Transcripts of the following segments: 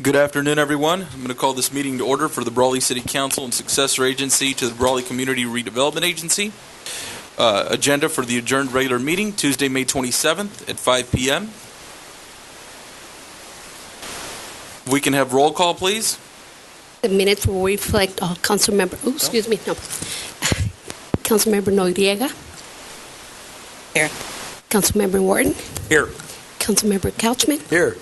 Good afternoon, everyone. I'm going to call this meeting to order for the Brawley City Council and successor agency to the Brawley Community Redevelopment Agency. Agenda for the adjourned regular meeting, Tuesday, May 27th at 5 p.m. We can have roll call, please. The minutes will reflect Councilmember, Councilmember Noriega. Here. Councilmember Wharton. Here. Councilmember Couchman. Here.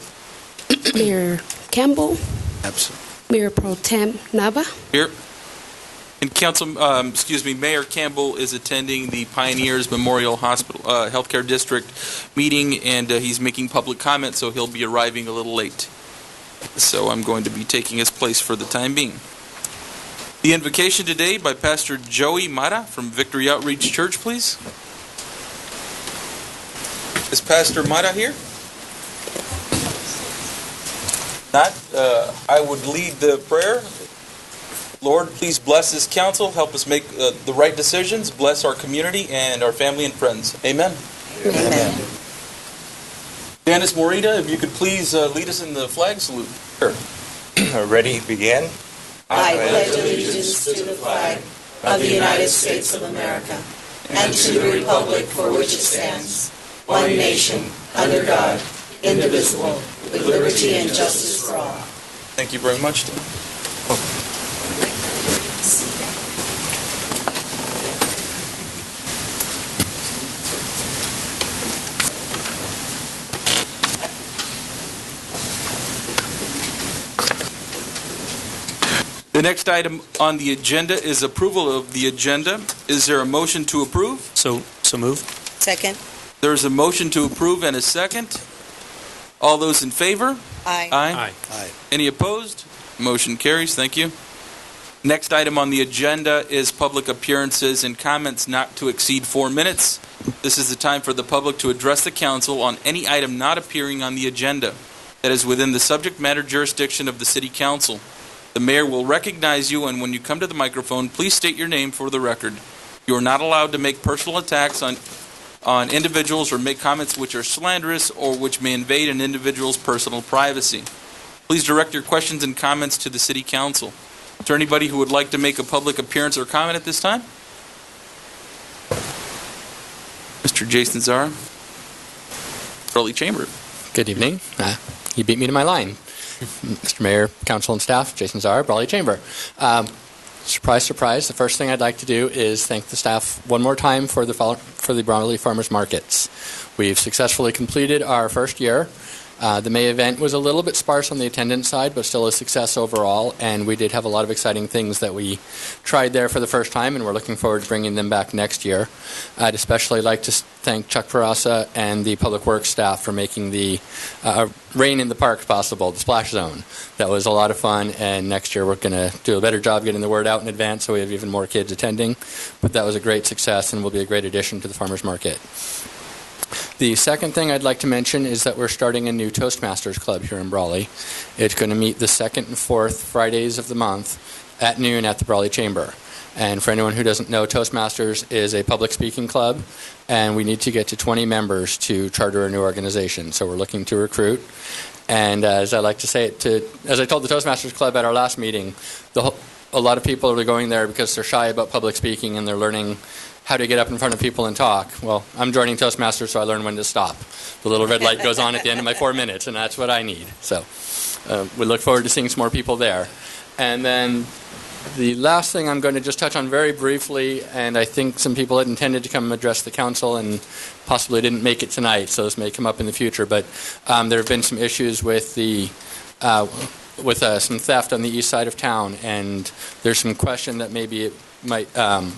Mayor Campbell. Absent. Mayor Pro Tem Nava. Here. And Mayor Campbell is attending the Pioneers Memorial Hospital Healthcare District meeting, and he's making public comment, so he'll be arriving a little late. So I'm going to be taking his place for the time being. The invocation today by Pastor Joey Mata from Victory Outreach Church, please. Is Pastor Mata here? Not. I would lead the prayer. Lord, please bless this council. Help us make the right decisions. Bless our community and our family and friends. Amen. Amen. Dennis Morita, if you could please lead us in the flag salute. Sure. Ready, begin. I pledge allegiance to the flag of the United States of America and to the republic for which it stands, one nation, under God, indivisible, with liberty and justice for all. Thank you very much, Dan. The next item on the agenda is approval of the agenda. Is there a motion to approve? So move. Second. There's a motion to approve and a second. All those in favor? Aye. Aye. Any opposed? Motion carries. Thank you. Next item on the agenda is public appearances and comments not to exceed 4 minutes. This is the time for the public to address the council on any item not appearing on the agenda that is within the subject matter jurisdiction of the City Council. The mayor will recognize you, and when you come to the microphone, please state your name for the record. You are not allowed to make personal attacks on individuals or make comments which are slanderous or which may invade an individual's personal privacy. Please direct your questions and comments to the City Council. Is there anybody who would like to make a public appearance or comment at this time? Mr. Jason Zara, Brawley Chamber. Good evening. You beat me to my line. Mr. Mayor, Council, and staff, Jason Zara, Brawley Chamber. Surprise, surprise. The first thing I'd like to do is thank the staff one more time for the Brawley Farmers Markets. We've successfully completed our first year. The May event was a little bit sparse on the attendance side, but still a success overall, and we did have a lot of exciting things that we tried there for the first time, and we're looking forward to bringing them back next year. I'd especially like to thank Chuck Ferrasa and the Public Works staff for making the rain in the park possible, the splash zone. That was a lot of fun, and next year we're going to do a better job getting the word out in advance so we have even more kids attending. But that was a great success and will be a great addition to the farmers market. The second thing I'd like to mention is that we're starting a new Toastmasters Club here in Brawley. It's going to meet the second and fourth Fridays of the month at noon at the Brawley Chamber. And for anyone who doesn't know, Toastmasters is a public speaking club, and we need to get to 20 members to charter a new organization. So we're looking to recruit. And as I like to say as I told the Toastmasters Club at our last meeting, a lot of people are going there because they're shy about public speaking and they're learning how to get up in front of people and talk. Well, I'm joining Toastmasters, so I learn when to stop. The little red light goes on at the end of my 4 minutes, and that's what I need. So we look forward to seeing some more people there. And then the last thing I'm going to just touch on very briefly, and I think some people had intended to come address the council and possibly didn't make it tonight, so this may come up in the future, but there have been some issues with some theft on the east side of town, and there's some question that maybe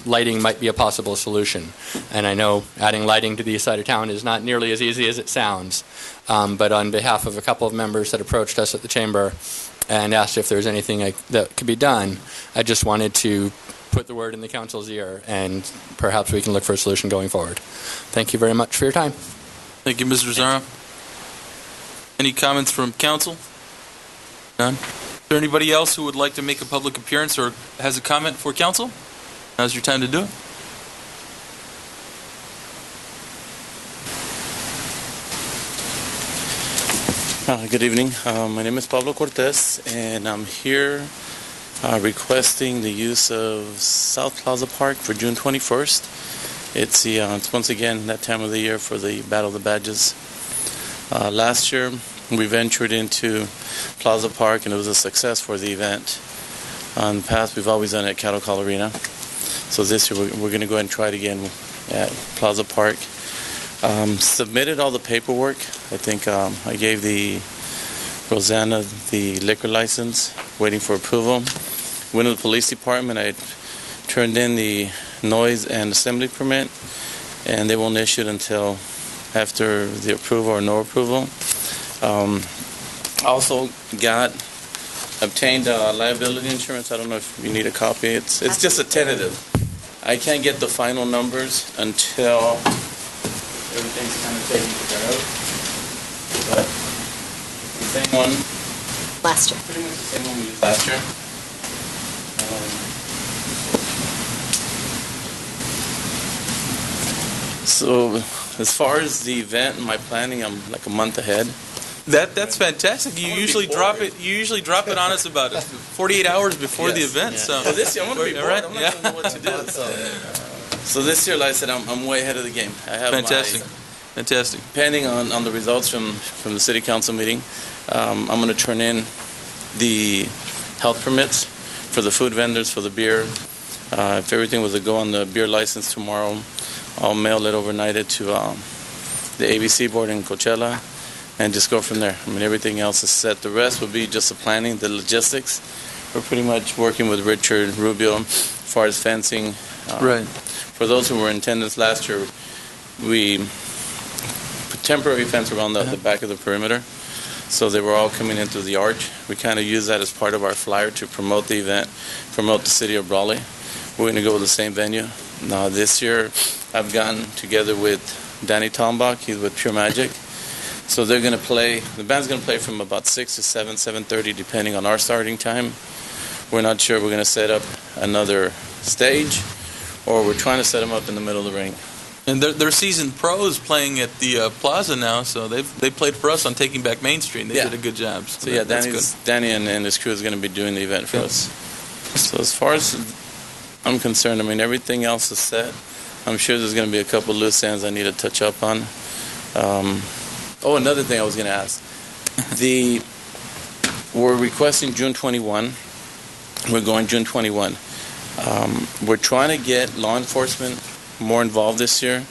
lighting might be a possible solution. And I know adding lighting to the east side of town is not nearly as easy as it sounds. But on behalf of a couple of members that approached us at the chamber and asked if there was anything that could be done, I just wanted to put the word in the council's ear, and perhaps we can look for a solution going forward. Thank you very much for your time. Thank you, Mr. Zara. Any comments from council? None? Is there anybody else who would like to make a public appearance or has a comment for council? Now's your time to do it. Good evening. My name is Pablo Cortez, and I'm here requesting the use of South Plaza Park for June 21st. It's once again that time of the year for the Battle of the Badges. Last year, we ventured into Plaza Park, and it was a success for the event. In the past, we've always done it at Cattle Call Arena. So this year, we're going to go ahead and try it again at Plaza Park. Submitted all the paperwork. I think I gave the Rosanna the liquor license, waiting for approval. Went to the police department. I turned in the noise and assembly permit, and they won't issue it until after the approval or no approval. Also obtained liability insurance. I don't know if you need a copy. It's just a tentative. I can't get the final numbers until everything's kind of taken care of. But the same one. Last year. Pretty much the same one we used last year. So as far as the event and my planning, I'm like a month ahead. That's fantastic. You usually drop it. You usually drop it on us about 48 hours before the event. So this year I'm going to be bored. Right? I'm not going to know what to do. So this year, like I said, I'm way ahead of the game. I have Fantastic. Depending on the results from the city council meeting, I'm going to turn in the health permits for the food vendors, for the beer. If everything was to go on the beer license tomorrow, I'll mail it overnight to the ABC board in Coachella and just go from there. I mean, everything else is set. The rest will be just the planning, the logistics. We're pretty much working with Richard Rubio as far as fencing. Right. For those who were in attendance last year, we put temporary fence around the back of the perimeter, so they were all coming in through the arch. We kind of use that as part of our flyer to promote the event, promote the city of Brawley. We're going to go with the same venue. Now this year, I've gotten together with Danny Tombach. He's with Pure Magic. So they're going to play. The band's going to play from about 6 to 7:30, depending on our starting time. We're not sure we're going to set up another stage, or we're trying to set them up in the middle of the ring. And they're seasoned pros playing at the Plaza now, so they played for us on Taking Back Main Street. They did a good job. So Danny and his crew is going to be doing the event for us. So as far as I'm concerned, I mean, everything else is set. I'm sure there's going to be a couple loose ends I need to touch up on. Another thing I was going to ask. We're requesting June 21. We're going June 21. We're trying to get law enforcement more involved this year.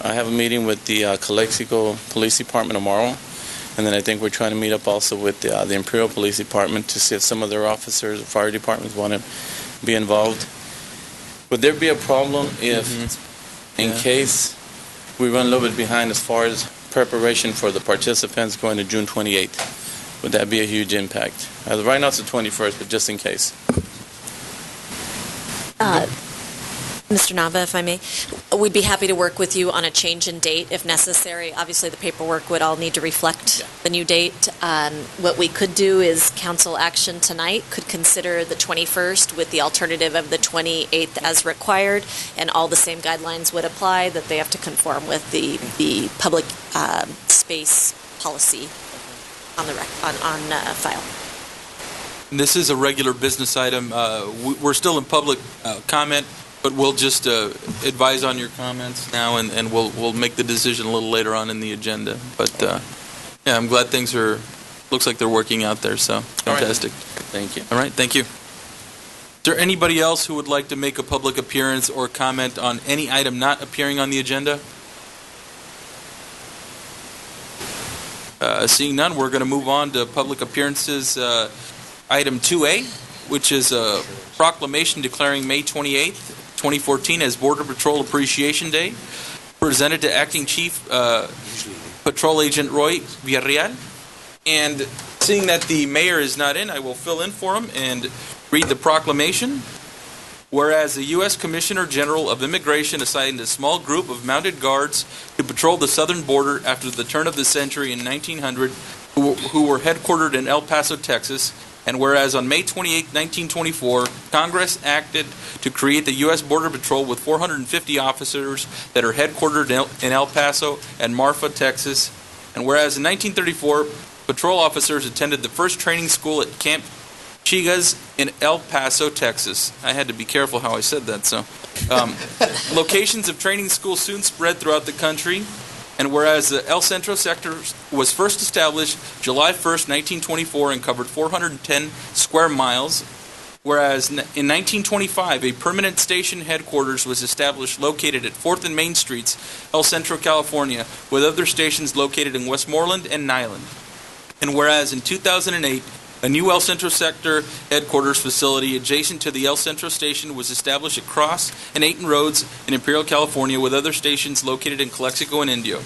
I have a meeting with the Calexico Police Department tomorrow, and then I think we're trying to meet up also with the Imperial Police Department to see if some of their officers, fire departments, want to be involved. Would there be a problem if, in case we run a little bit behind as far as preparation for the participants going to June 28th? Would that be a huge impact? Right now it's the 21st, but just in case. Mr. Nava, if I may, we'd be happy to work with you on a change in date if necessary. Obviously, the paperwork would all need to reflect the new date. What we could do is council action tonight could consider the 21st with the alternative of the 28th as required, and all the same guidelines would apply, that they have to conform with the public space policy on file. This is a regular business item. We're still in public comment, but we'll just advise on your comments now, and we'll make the decision a little later on in the agenda. But I'm glad things looks like they're working out there, so fantastic. Thank you. All right, thank you. Is there anybody else who would like to make a public appearance or comment on any item not appearing on the agenda? Seeing none, we're going to move on to public appearances. Item 2A, which is a proclamation declaring May 28th, 2014 as Border Patrol Appreciation Day, presented to Acting Chief Patrol Agent Roy Villarreal. And seeing that the mayor is not in, I will fill in for him and read the proclamation. Whereas the U.S. Commissioner General of Immigration assigned a small group of mounted guards to patrol the southern border after the turn of the century in 1900, who were headquartered in El Paso, Texas. And whereas on May 28, 1924, Congress acted to create the U.S. Border Patrol with 450 officers that are headquartered in El Paso and Marfa, Texas. And whereas in 1934, patrol officers attended the first training school at Camp Chigas in El Paso, Texas. I had to be careful how I said that. So, locations of training schools soon spread throughout the country. And whereas the El Centro sector was first established July 1st, 1924, and covered 410 square miles, whereas in 1925, a permanent station headquarters was established located at 4th and Main Streets, El Centro, California, with other stations located in Westmoreland and Nyland. And whereas in 2008, a new El Centro sector headquarters facility adjacent to the El Centro station was established at Cross and Ayton Roads in Imperial, California, with other stations located in Calexico and Indio.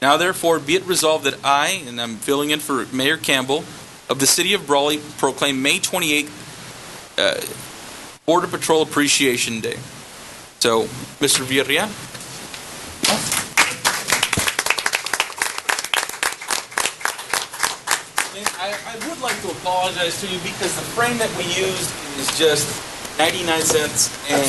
Now, therefore, be it resolved that I, and I'm filling in for Mayor Campbell, of the City of Brawley, proclaim May 28th Border Patrol Appreciation Day. So, Mr. Villarreal. I would like to apologize to you because the frame that we used is just 99 cents, and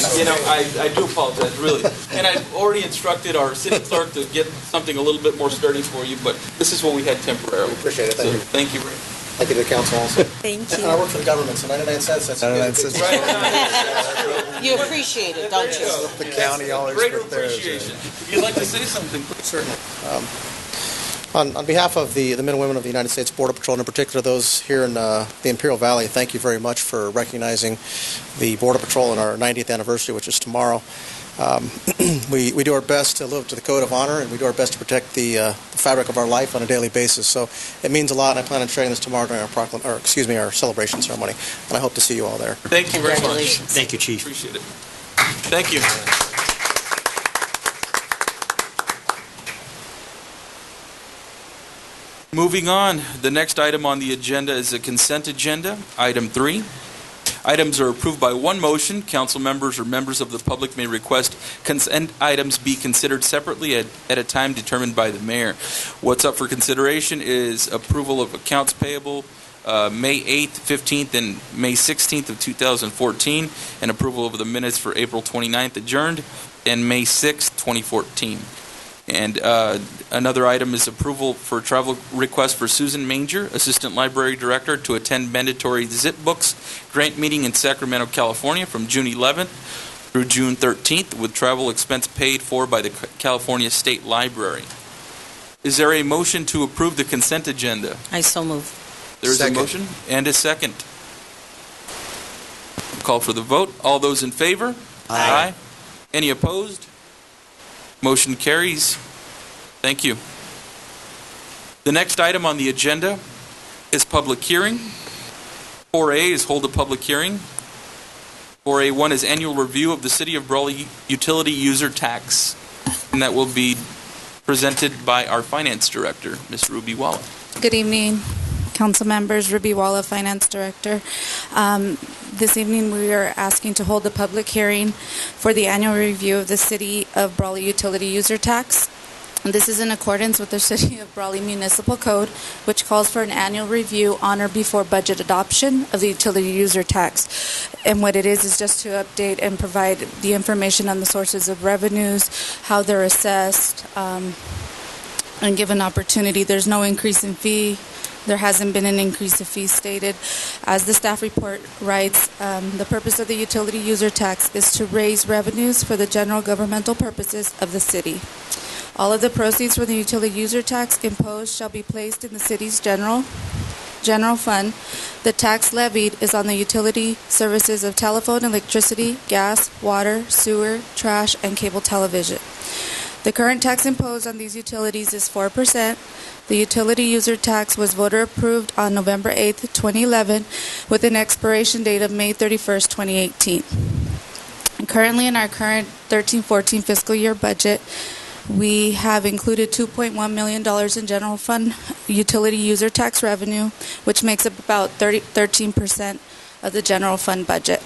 I do apologize, really. And I've already instructed our city clerk to get something a little bit more sturdy for you, but this is what we had temporarily. Appreciate it. Thank you. Thank you, Ray. Thank you to the council also. Thank And you. I work for the government, so 99 cents. That's 99 cents. Right. You appreciate it, don't you? The county always Greater put theirs. appreciation. If you'd like to say something, please. Certainly. On behalf of the men and women of the United States Border Patrol, and in particular those here in the Imperial Valley, thank you very much for recognizing the Border Patrol on our 90th anniversary, which is tomorrow. We do our best to live up to the code of honor, and we do our best to protect the fabric of our life on a daily basis. So it means a lot, and I plan on sharing this tomorrow during our celebration ceremony. And I hope to see you all there. Thank you very much. Congratulations. Thank you, Chief. Appreciate it. Thank you. Moving on, the next item on the agenda is a consent agenda, item 3. Items are approved by one motion. Council members or members of the public may request consent items be considered separately at a time determined by the mayor. What's up for consideration is approval of accounts payable May 8th, 15th, and May 16th of 2014, and approval of the minutes for April 29th adjourned, and May 6th, 2014. And another item is approval for travel request for Susan Manger, Assistant Library Director, to attend mandatory Zip Books grant meeting in Sacramento, California from June 11th through June 13th with travel expense paid for by the California State Library. Is there a motion to approve the consent agenda? I so move. There is a Second. motion and a second. Call for the vote. All those in favor? Aye. Any opposed? Motion carries. Thank you. The next item on the agenda is public hearing. 4A is hold a public hearing. 4A1 is annual review of the City of Brawley utility user tax. And that will be presented by our Finance Director, Ms. Ruby Walla. Good evening, council members. Ruby Walla, Finance Director. This evening we are asking to hold a public hearing for the annual review of the City of Brawley utility user tax. And this is in accordance with the City of Brawley Municipal Code, which calls for an annual review on or before budget adoption of the utility user tax. And what it is just to update and provide the information on the sources of revenues, how they're assessed, and give an opportunity. There's no increase in fee. There hasn't been an increase of fees stated. As the staff report writes, the purpose of the utility user tax is to raise revenues for the general governmental purposes of the city. All of the proceeds from the utility user tax imposed shall be placed in the city's general fund. The tax levied is on the utility services of telephone, electricity, gas, water, sewer, trash, and cable television. The current tax imposed on these utilities is 4%. The utility user tax was voter approved on November 8, 2011, with an expiration date of May 31, 2018. And currently in our current 13-14 fiscal year budget, we have included $2.1 million in general fund utility user tax revenue, which makes up about 13% of the general fund budget.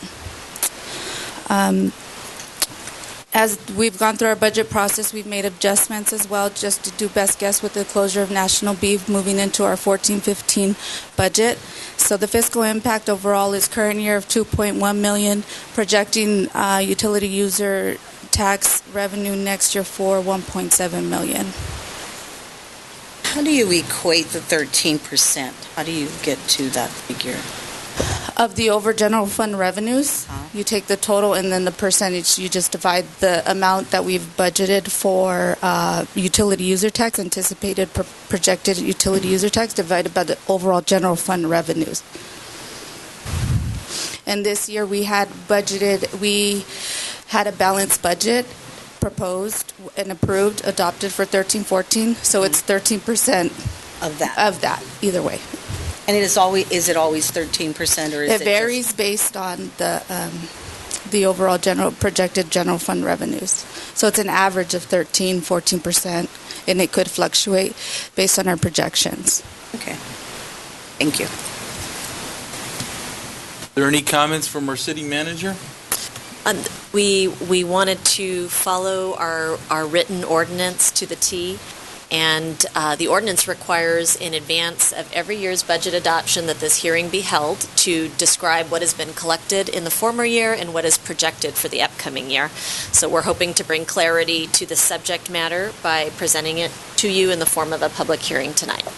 As we've gone through our budget process, we've made adjustments as well just to do best guess with the closure of National Beef moving into our 14-15 budget. So the fiscal impact overall is current year of $2.1 million, projecting utility user tax revenue next year for $1.7 million. How do you equate the 13%? How do you get to that figure? Of the over general fund revenues, you take the total and then the percentage, you just divide the amount that we've budgeted for utility user tax, anticipated projected utility user tax, divided by the overall general fund revenues. And this year we had a balanced budget proposed and approved, adopted for 13-14, so it's 13% Of that. of that, either way. And is it always 13% or is it It varies based on the overall projected general fund revenues. So it's an average of 13-14%, and it could fluctuate based on our projections. Okay. Thank you. Are there any comments from our city manager? We wanted to follow our written ordinance to the T, and the ordinance requires in advance of every year's budget adoption that this hearing be held to describe what has been collected in the former year and what is projected for the upcoming year. So we're hoping to bring clarity to the subject matter by presenting it to you in the form of a public hearing tonight. Are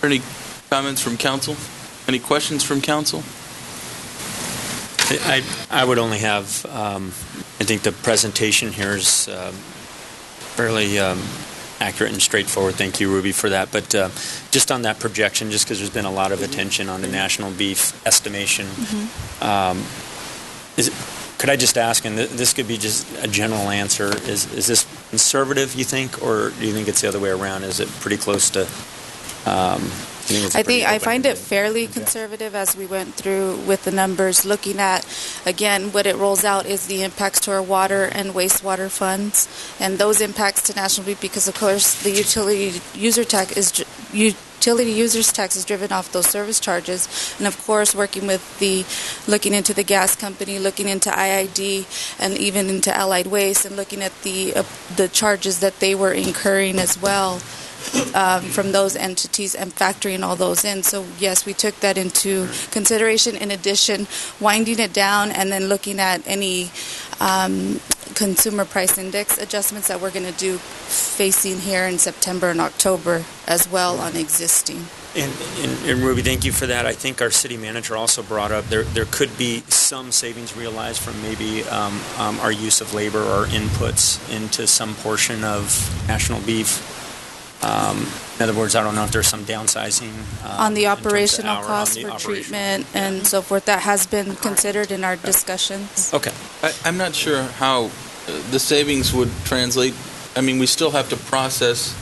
there any comments from council? Any questions from council? I would only have, I think the presentation here is fairly accurate and straightforward. Thank you, Ruby, for that. But just on that projection, just because there's been a lot of attention on the national beef estimation, could I just ask, and this could be just a general answer, is this conservative, you think, or do you think it's the other way around? Is it pretty close to... I find it fairly conservative as we went through with the numbers, looking at, again, what it rolls out is the impacts to our water and wastewater funds, and those impacts to national beef, because of course the utility users tax is driven off those service charges, and of course looking into the gas company, looking into IID, and even into Allied Waste, and looking at the charges that they were incurring as well. From those entities and factoring all those in. So yes, we took that into consideration. In addition, winding it down and then looking at any consumer price index adjustments that we're going to do facing here in September and October as well on existing. And Ruby, thank you for that. I think our city manager also brought up there could be some savings realized from maybe our use of labor or inputs into some portion of national beef. In other words, I don't know if there's some downsizing on the operational costs for treatment and so forth. That has been considered in our discussions. Okay. I'm not sure how the savings would translate. I mean, we still have to process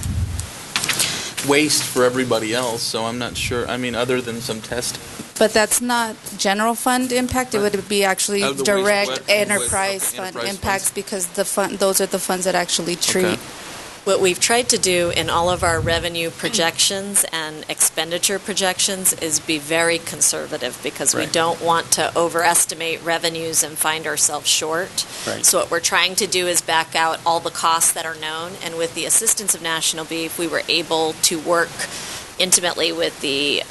waste for everybody else, so I'm not sure. I mean, other than some testing. But that's not general fund impact. It would be actually direct enterprise fund impacts because those are the funds that actually treat. Okay. What we've tried to do in all of our revenue projections and expenditure projections is be very conservative because we don't want to overestimate revenues and find ourselves short. Right. So what we're trying to do is back out all the costs that are known, and with the assistance of National Beef, we were able to work intimately with the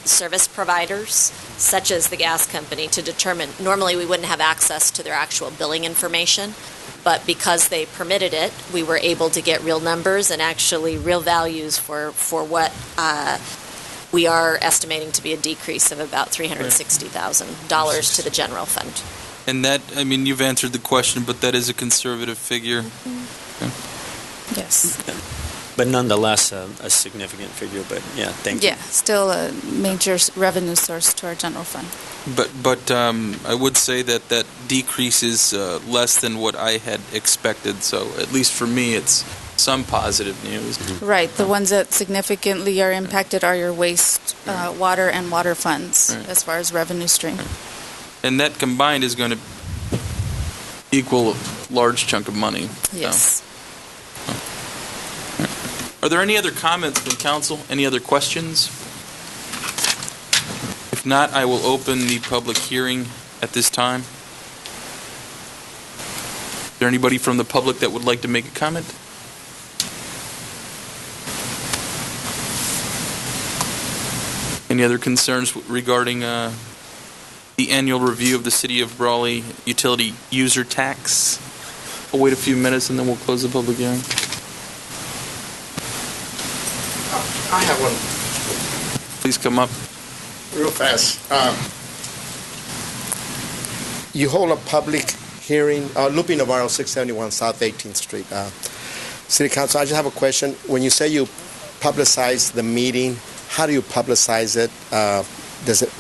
service providers, such as the gas company, to determine, normally we wouldn't have access to their actual billing information, but because they permitted it, we were able to get real numbers and actually real values for what we are estimating to be a decrease of about $360,000 to the general fund. And that, I mean, you've answered the question, but that is a conservative figure. Mm-hmm. Yes. Yeah. But nonetheless, a significant figure. But yeah, thank you. Yeah, still a major revenue source to our general fund. But I would say that decrease is less than what I had expected. So at least for me, it's some positive news. Mm-hmm. Right. The ones that significantly are impacted are your waste, water, and water funds as far as revenue stream. Right. And that combined is going to equal a large chunk of money. Yes. So. Are there any other comments from council? Any other questions? If not, I will open the public hearing at this time. Is there anybody from the public that would like to make a comment? Any other concerns regarding the annual review of the City of Brawley utility user tax? We'll wait a few minutes and then we'll close the public hearing. I have one Please come up. real fast. You hold a public hearing, Lupe Navarro, 671 South 18th Street. City Council, I just have a question. When you say you publicize the meeting, how do you publicize it?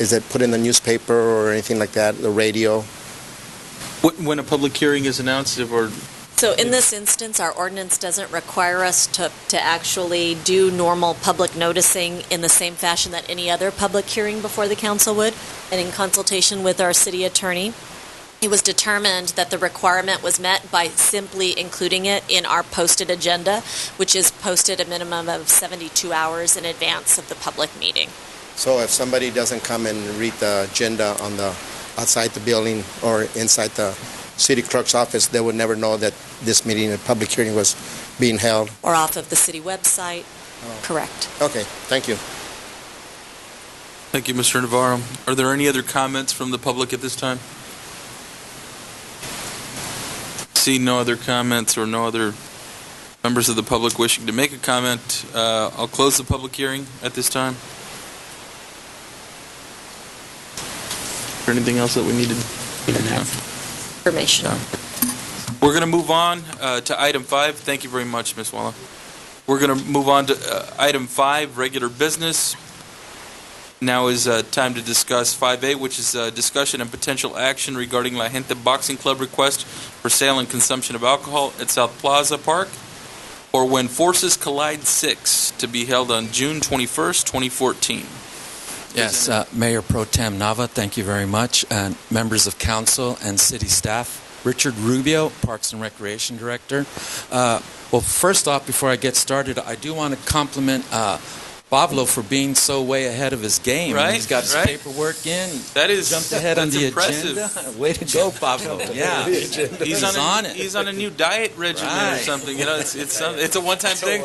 Is it put in the newspaper or anything like that, the radio? When a public hearing is announced, or So in this instance, our ordinance doesn't require us to actually do normal public noticing in the same fashion that any other public hearing before the council would. And in consultation with our city attorney, it was determined that the requirement was met by simply including it in our posted agenda, which is posted a minimum of 72 hours in advance of the public meeting. So if somebody doesn't come and read the agenda on the outside the building or inside the city clerk's office, they would never know that this meeting, a public hearing, was being held. Or off of the city website. Correct. Okay, thank you. Thank you, Mr. Navarro. Are there any other comments from the public at this time? See no other comments or no other members of the public wishing to make a comment. I'll close the public hearing at this time. Is there anything else that we needed? Information. We're going to move on to item 5. Thank you very much, Ms. Walla. We're going to move on to item 5, regular business. Now is time to discuss 5A, which is discussion and potential action regarding La Gente Boxing Club request for sale and consumption of alcohol at South Plaza Park, or When Forces Collide 6, to be held on June 21st, 2014. Yes, Mayor Pro Tem Nava, thank you very much, and members of council and city staff. Richard Rubio, Parks and Recreation Director. Well, first off, before I get started, I do want to compliment Pablo for being so way ahead of his game. Right, He's got his paperwork in. That is jumped ahead on the agenda. Way to go, Pablo! Yeah, he's on it. He's on a new diet regimen or something. You know, it's a one-time thing.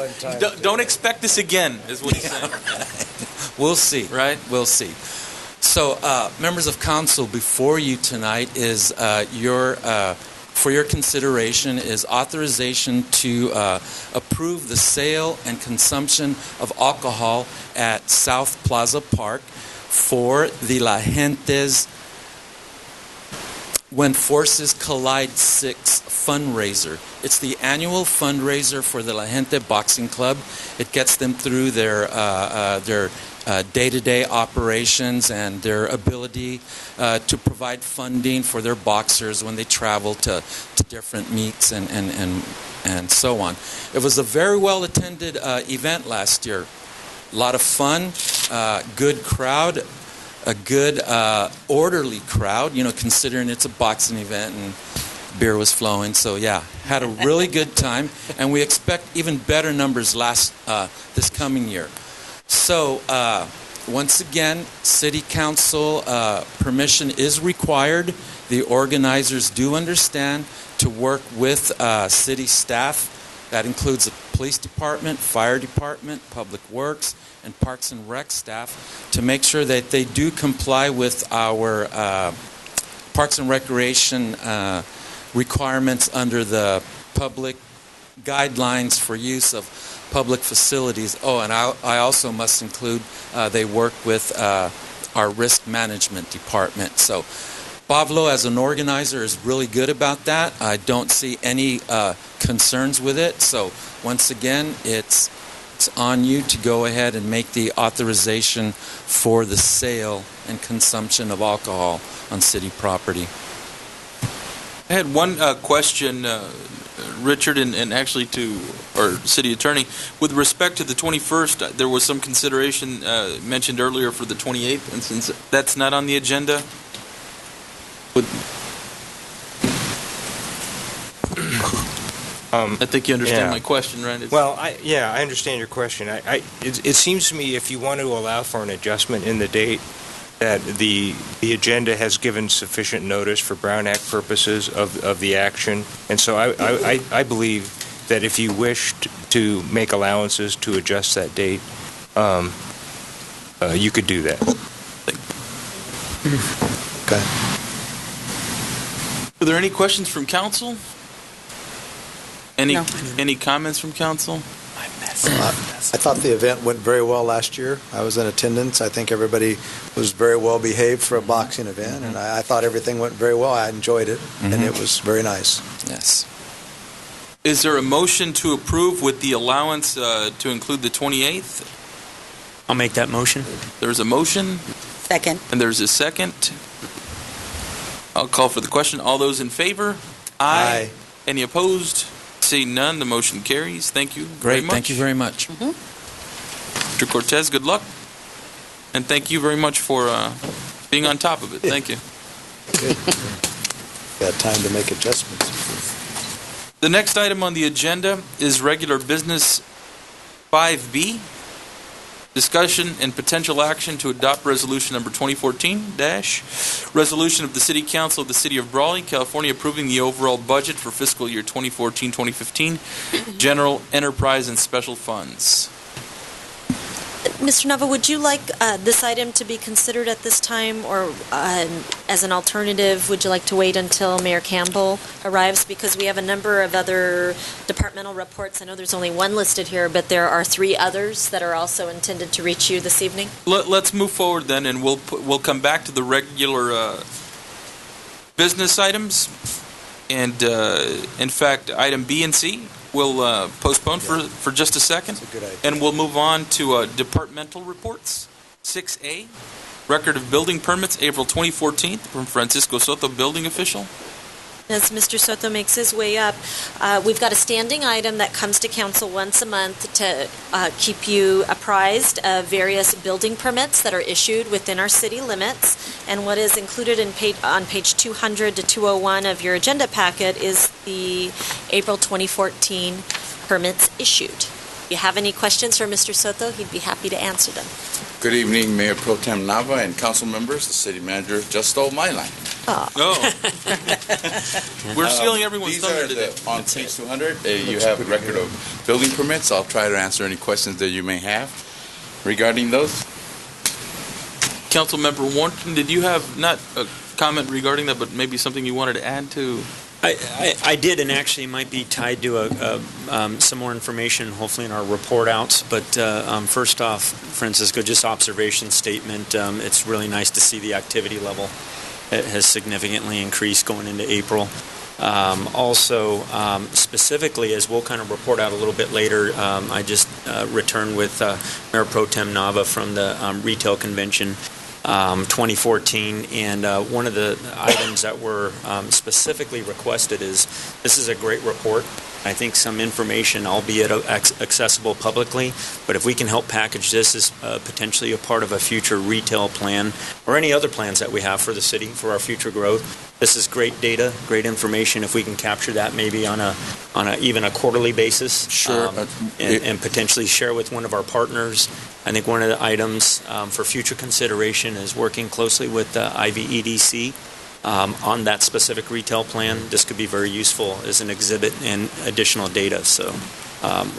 Don't expect this again, is what he's saying. We'll see. Right? We'll see. So, members of council, before you tonight is for your consideration is authorization to approve the sale and consumption of alcohol at South Plaza Park for the La Gente's When Forces Collide 6 fundraiser. It's the annual fundraiser for the La Gente Boxing Club. It gets them through their day-to-day operations and their ability to provide funding for their boxers when they travel to different meets and so on. It was a very well-attended event last year. A lot of fun, good crowd, a good orderly crowd, considering it's a boxing event and beer was flowing. So yeah, had a really good time, and we expect even better numbers this coming year. So, once again, City Council permission is required. The organizers do understand to work with city staff. That includes the police department, fire department, public works, and Parks and Rec staff to make sure that they do comply with our Parks and Recreation requirements under the public guidelines for use of public facilities. Oh, and I also must include they work with our risk management department. So Pablo, as an organizer, is really good about that. I don't see any concerns with it. So once again, it's on you to go ahead and make the authorization for the sale and consumption of alcohol on city property. I had one question, Richard, and actually to our city attorney. With respect to the 21st, there was some consideration mentioned earlier for the 28th, and since that's not on the agenda, I think you understand my question, right? I understand your question. It seems to me if you want to allow for an adjustment in the date, that the agenda has given sufficient notice for Brown Act purposes of the action. And so I believe that if you wished to make allowances to adjust that date, you could do that. Okay. Are there any questions from council? Any comments from council? I thought the event went very well last year. I was in attendance. I think everybody was very well behaved for a boxing event, and I thought everything went very well. I enjoyed it, and it was very nice. Yes. Is there a motion to approve with the allowance to include the 28th? I'll make that motion. There's a motion, Second. and there's a second. I'll call for the question. All those in favor? Aye. Any opposed? Seeing none, the motion carries. Thank you very Great. much. Thank you very much. Mr. Cortez, good luck. And thank you very much for being on top of it. Thank you. Got time to make adjustments. The next item on the agenda is regular business 5B. Discussion and potential action to adopt resolution number 2014- resolution of the City Council of the City of Brawley, California, approving the overall budget for fiscal year 2014-2015, general enterprise and special funds. Mr. Nava, would you like this item to be considered at this time, or as an alternative, would you like to wait until Mayor Campbell arrives? Because we have a number of other departmental reports. I know there's only one listed here, but there are 3 others that are also intended to reach you this evening. Let's move forward then, and we'll come back to the regular business items. And in fact, item B and C we'll postpone for just a second. That's a good idea. And we'll move on to departmental reports. 6A, record of building permits, April 2014, from Francisco Soto, building official. As Mr. Soto makes his way up, we've got a standing item that comes to council once a month to keep you apprised of various building permits that are issued within our city limits. And what is included on page 200 to 201 of your agenda packet is the April 2014 permits issued. If you have any questions for Mr. Soto, he'd be happy to answer them. Good evening, Mayor Pro Tem Nava and council members. The city manager just stole my line. Oh. We're stealing everyone's thunder today. On page 200, you have a record of building permits. I'll try to answer any questions that you may have regarding those. Councilmember Warren, did you have not a comment regarding that, but maybe something you wanted to add to? I did, and actually might be tied to some more information, hopefully in our report outs. But first off, Francisco, just observation statement. It's really nice to see the activity level. It has significantly increased going into April. Also, specifically, as we'll kind of report out a little bit later, I just returned with Mayor Pro Tem Nava from the retail convention 2014, and one of the items that were specifically requested is, this is a great report. I think some information, albeit accessible publicly, but if we can help package this as potentially a part of a future retail plan or any other plans that we have for the city for our future growth, this is great data, great information. If we can capture that maybe on a even a quarterly basis, sure, and potentially share with one of our partners. I think one of the items for future consideration is working closely with IVEDC. On that specific retail plan. This could be very useful as an exhibit and additional data. So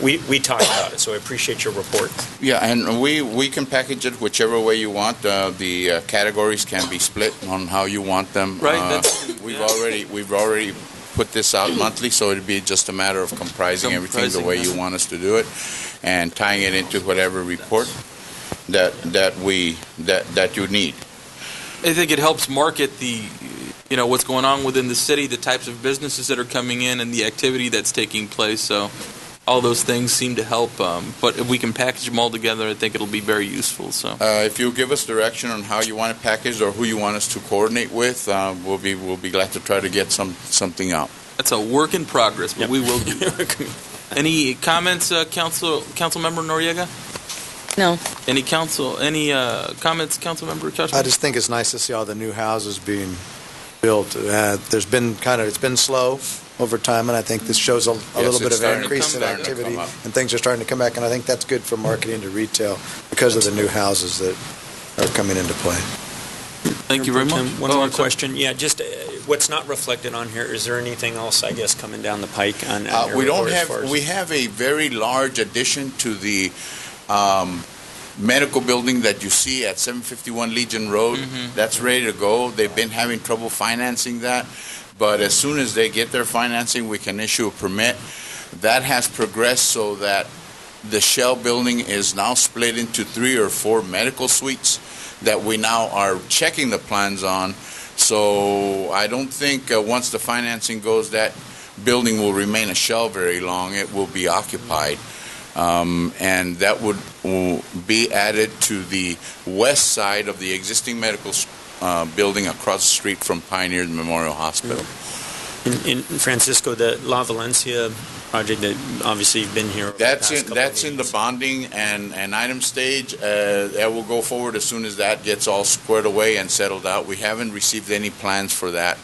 we talked about it, so I appreciate your report. Yeah, and we can package it whichever way you want. The categories can be split on how you want them. Right. We've already put this out monthly, so it'd be just a matter of comprising everything the way you want us to do it and tying it into whatever report that you need. I think it helps market what's going on within the city, the types of businesses that are coming in, and the activity that's taking place. So all those things seem to help. But if we can package them all together, I think it'll be very useful. So if you give us direction on how you want it packaged or who you want us to coordinate with, we'll be glad to try to get something out. That's a work in progress, but we will do that. Any comments, Councilmember Noriega? No. Any comments, Councilmember Couchman? I just think it's nice to see all the new houses being built. It's been slow over time, and I think this shows a little bit of an increase in activity, and things are starting to come back, and I think that's good for marketing to retail because of the new houses that are coming into play. Thank you very much. One more question. Yeah, just what's not reflected on here, is there anything else, I guess, coming down the pike on your report as far as... We have a very large addition to the medical building that you see at 751 Legion Road. That's ready to go. They've been having trouble financing that, but as soon as they get their financing, we can issue a permit. That has progressed so that the shell building is now split into 3 or 4 medical suites that we now are checking the plans on. So I don't think once the financing goes, that building will remain a shell very long. It will be occupied. And that will be added to the west side of the existing medical building across the street from Pioneer Memorial Hospital. In Francisco, the La Valencia project that obviously you've been here. That's in the bonding and item stage. That will go forward as soon as that gets all squared away and settled out. We haven't received any plans for that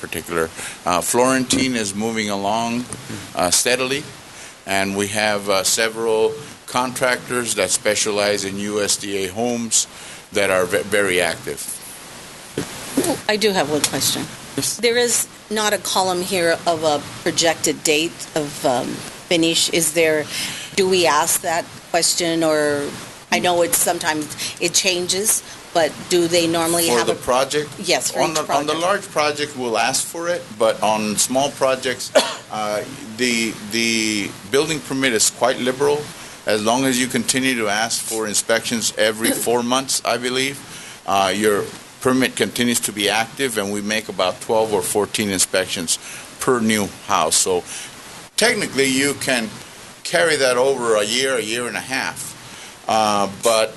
particular. Florentine is moving along steadily, and we have several contractors that specialize in USDA homes that are very active. I do have one question. Yes. There is not a column here of a projected date of finish. Do we ask that question, or I know sometimes it changes, but do they normally have for the project? Yes, for on each the, project. On the large project, we'll ask for it, but on small projects, the building permit is quite liberal. As long as you continue to ask for inspections every 4 months, I believe, your permit continues to be active, and we make about 12 or 14 inspections per new house. So technically, you can carry that over a year and a half. But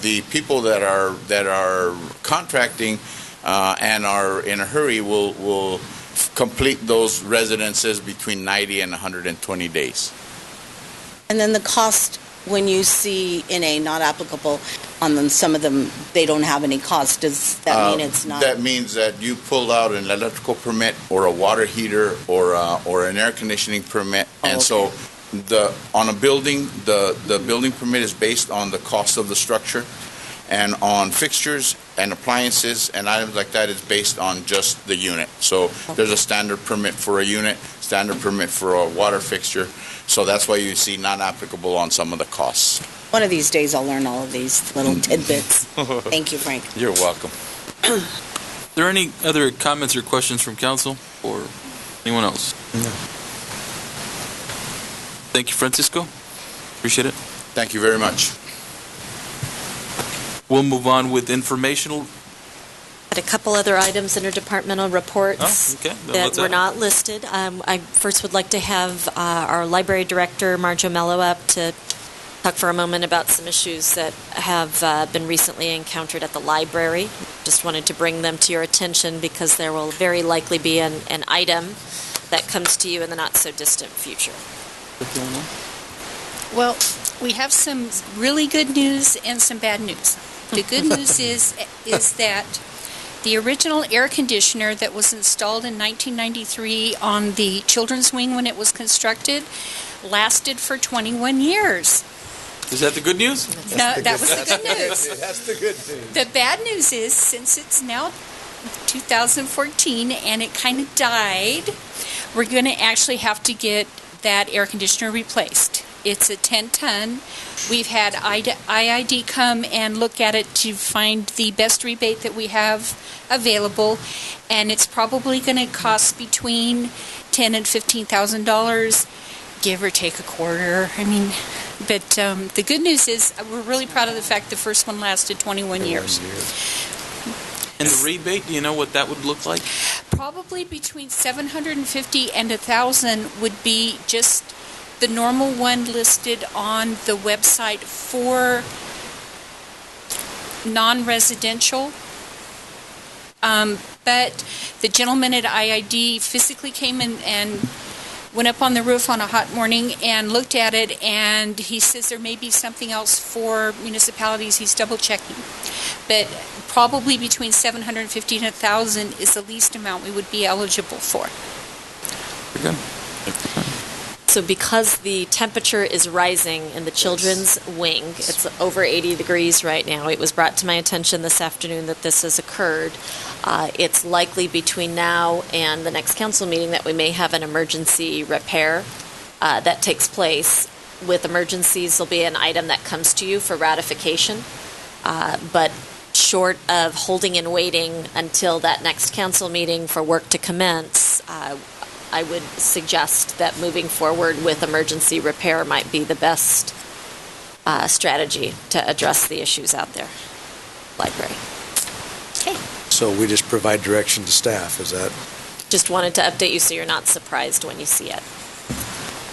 the people that are contracting and are in a hurry will complete those residences between 90 and 120 days. And then the cost, when you see NA not applicable on them, some of them, they don't have any cost. Does that mean it's not? That means that you pulled out an electrical permit or a water heater or an air conditioning permit. And so on a building, the building permit is based on the cost of the structure, and on fixtures and appliances and items like that is based on just the unit. So there's a standard permit for a unit, standard permit for a water fixture. So that's why you see not applicable on some of the costs. One of these days I'll learn all of these little tidbits. Thank you, Frank. You're welcome. Are there any other comments or questions from council or anyone else? No. Thank you, Francisco. Appreciate it. Thank you very much. We'll move on with informational. Had a couple other items, interdepartmental reports that were not listed. I first would like to have our library director, Marjo Mello, up to talk for a moment about some issues that have been recently encountered at the library. Just wanted to bring them to your attention because there will very likely be an item that comes to you in the not-so-distant future. Well, we have some really good news and some bad news. The good news is that the original air conditioner that was installed in 1993 on the children's wing when it was constructed lasted for 21 years. Is that the good news? No, that was the good news. That's the good news. The bad news is, since it's now 2014 and it kind of died, we're going to actually have to get that air conditioner replaced. It's a 10-ton. We've had IID come and look at it to find the best rebate that we have available, and it's probably going to cost between $10,000 and $15,000, give or take a quarter. I mean, but the good news is we're really proud of the fact the first one lasted 21 years. And the rebate, do you know what that would look like? Probably between $750 and $1,000 would be just the normal one listed on the website for non-residential. But the gentleman at IID physically came in and went up on the roof on a hot morning and looked at it, and he says there may be something else for municipalities. He's double-checking. But probably between $750 and $1,000 is the least amount we would be eligible for. Very good. So because the temperature is rising in the children's wing, it's over 80 degrees right now. It was brought to my attention this afternoon that this has occurred. It's likely between now and the next council meeting that we may have an emergency repair that takes place. With emergencies, there'll be an item that comes to you for ratification. But short of holding and waiting until that next council meeting for work to commence, I would suggest that moving forward with emergency repair might be the best strategy to address the issues out there. Library. Okay. So we just provide direction to staff, is that? Just wanted to update you so you're not surprised when you see it.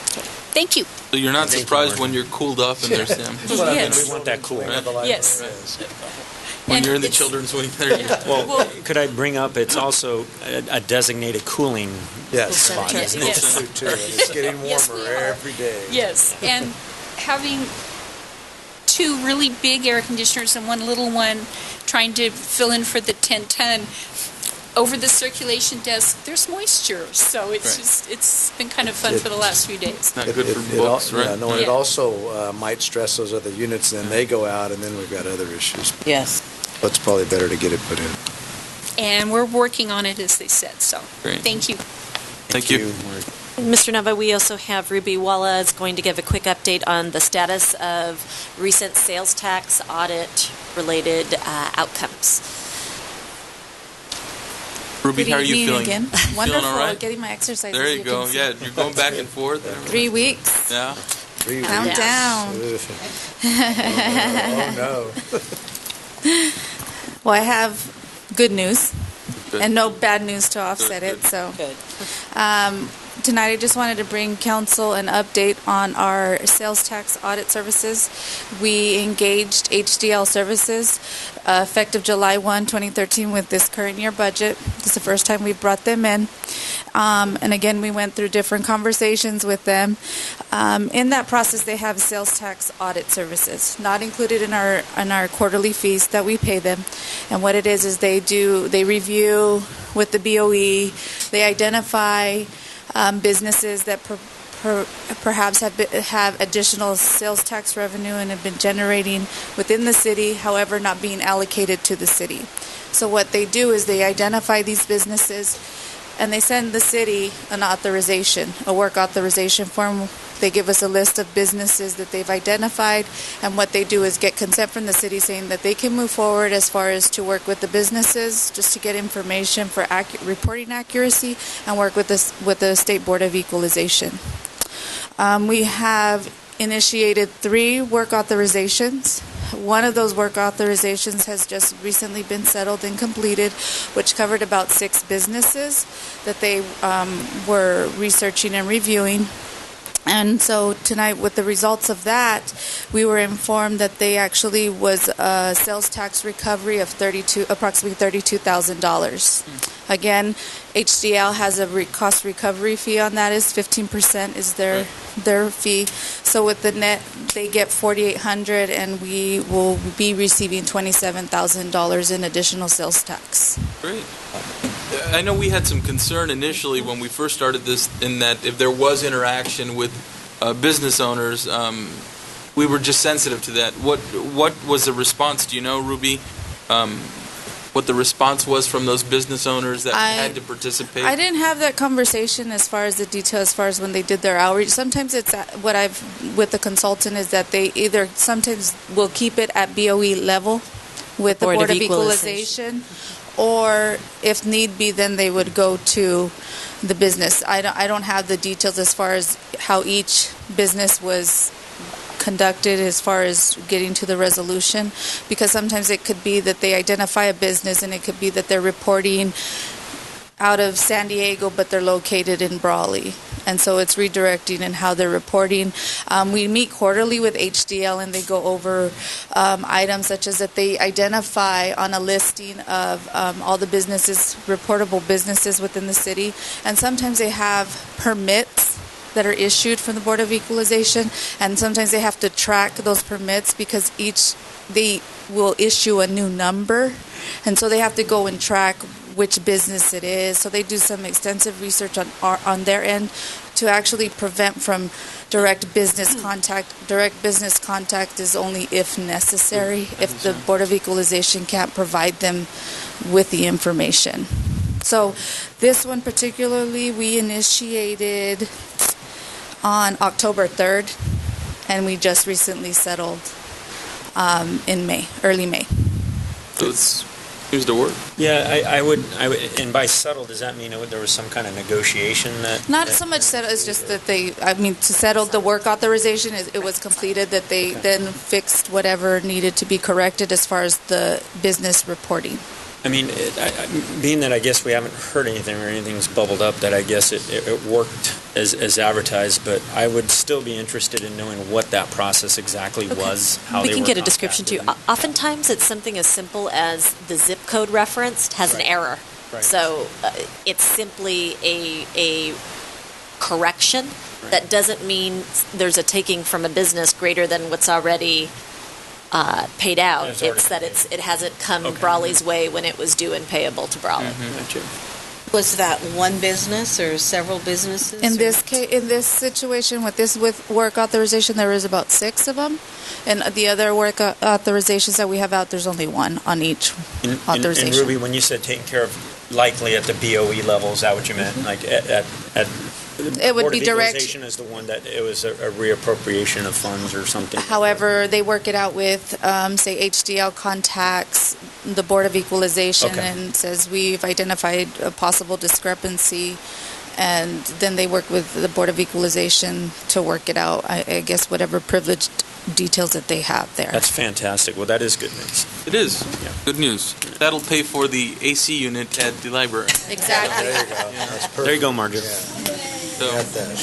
Okay. Thank you. So you're not surprised when you're cooled up and there's them. Yes. We want that cool. Yes. When And you're in the it's- children's wing, there you go. Well, could I bring up, it's also a designated cooling spot, isn't it? Yes. Too, and it's getting warmer Yes, we are. every day. Yes, and having two really big air conditioners and one little one trying to fill in for the 10-ton, over the circulation desk, there's moisture. So it's been kind of fun for the last few days. Not good for books, right? Yeah, no, and it also might stress those other units, and then they go out, and then we've got other issues. Yes. So it's probably better to get it put in. And we're working on it, as they said. So Great. thank you. Thank you. Mr. Nava, we also have Ruby Walla is going to give a quick update on the status of recent sales tax audit-related outcomes. Ruby, Good how are you evening feeling? again. Feeling Wonderful. all right? Getting my exercise. There as you can go. see. Yeah, you're going back and forth. 3 weeks. Yeah. 3 Count weeks. down. Oh, no. Well, I have good news Good. and no bad news to offset Good, it. So Good. tonight I just wanted to bring council an update on our sales tax audit services. We engaged HDL Services effective July 1, 2013 with this current year budget. This is the first time we've brought them in. And again, we went through different conversations with them. In that process, they have sales tax audit services, not included in our quarterly fees that we pay them. And what it is they review with the BOE, they identify businesses that perhaps have additional sales tax revenue and have been generating within the city, however, not being allocated to the city. So what they do is they identify these businesses and they send the city an authorization, a work authorization form. They give us a list of businesses that they've identified, and what they do is get consent from the city saying that they can move forward as far as to work with the businesses just to get information for reporting accuracy and work with the State Board of Equalization. We have initiated 3 work authorizations. One of those work authorizations has just recently been settled and completed, which covered about 6 businesses that they were researching and reviewing. And so tonight, with the results of that, we were informed that they actually was a sales tax recovery of approximately $32,000. Again, HDL has a cost recovery fee on that. Is 15% is their fee. So with the net, they get $4,800, and we will be receiving $27,000 in additional sales tax. Great. I know we had some concern initially when we first started this in that if there was interaction with business owners, we were just sensitive to that. What was the response? Do you know, Ruby, what the response was from those business owners that had to participate? I didn't have that conversation as far as the detail, as far as when they did their outreach. Sometimes it's what I've with the consultant is that they either sometimes will keep it at BOE level with the Board of Equalization, or if need be, then they would go to the business. I don't have the details as far as how each business was conducted as far as getting to the resolution, because sometimes it could be that they identify a business and it could be that they're reporting out of San Diego but they're located in Brawley, and so it's redirecting in how they're reporting. We meet quarterly with HDL and they go over items such as that they identify on a listing of all the businesses, reportable businesses within the city, and sometimes they have permits that are issued from the Board of Equalization, and sometimes they have to track those permits because they will issue a new number, and so they have to go and track which business it is. So they do some extensive research on their end to actually prevent from direct business contact. Direct business contact is only if necessary, if the Board of Equalization can't provide them with the information. So this one particularly we initiated on October 3rd, and we just recently settled in May, early May. So it's Here's the word. Yeah, I would, and by settle, does that mean there was some kind of negotiation that? Not so much settle, it's just that to settle the work authorization, it was completed, that they then fixed whatever needed to be corrected as far as the business reporting. I mean, being that I guess we haven't heard anything or anything's bubbled up, that I guess it worked as advertised, but I would still be interested in knowing what that process exactly was, how we they can were get a description too. contacted. Oftentimes, it's something as simple as the zip code referenced has an error. Right. So it's simply a correction. Right. That doesn't mean there's a taking from a business greater than what's already paid out. It's already It's that paid. it hasn't come Okay. Brawley's way when it was due and payable to Brawley. Gotcha. Was that one business or several businesses? In or- this case, in this situation, with work authorization, there is about 6 of them, and the other work authorizations that we have out, there's only one on each authorization. And Ruby, when you said taken care of likely at the BOE level, is that what you meant? Like at It would Board be of direct. Equalization is the one that it was a reappropriation of funds or something. However, they work it out with, say, HDL contacts the Board of Equalization Okay. and says we've identified a possible discrepancy, and then they work with the Board of Equalization to work it out. I guess whatever privileged details that they have there. That's fantastic. Well, that is good news. It is. Yeah. Good news. That'll pay for the AC unit at the library. Exactly. There you go. That's perfect. There you go, Marjorie. So,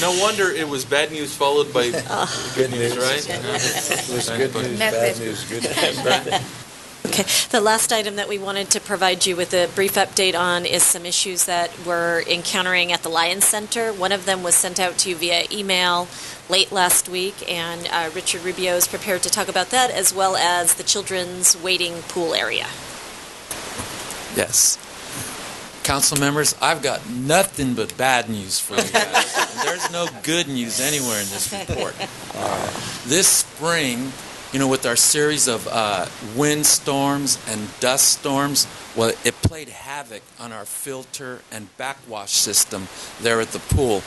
no wonder it was bad news followed by good news, right? It was good news, Method. bad news, good news. Okay. The last item that we wanted to provide you with a brief update on is some issues that we're encountering at the Lions Center. One of them was sent out to you via email late last week, and Richard Rubio is prepared to talk about that, as well as the children's waiting pool area. Yes. Council members, I've got nothing but bad news for you guys. And there's no good news anywhere in this report. This spring, with our series of wind storms and dust storms, well, it played havoc on our filter and backwash system there at the pool.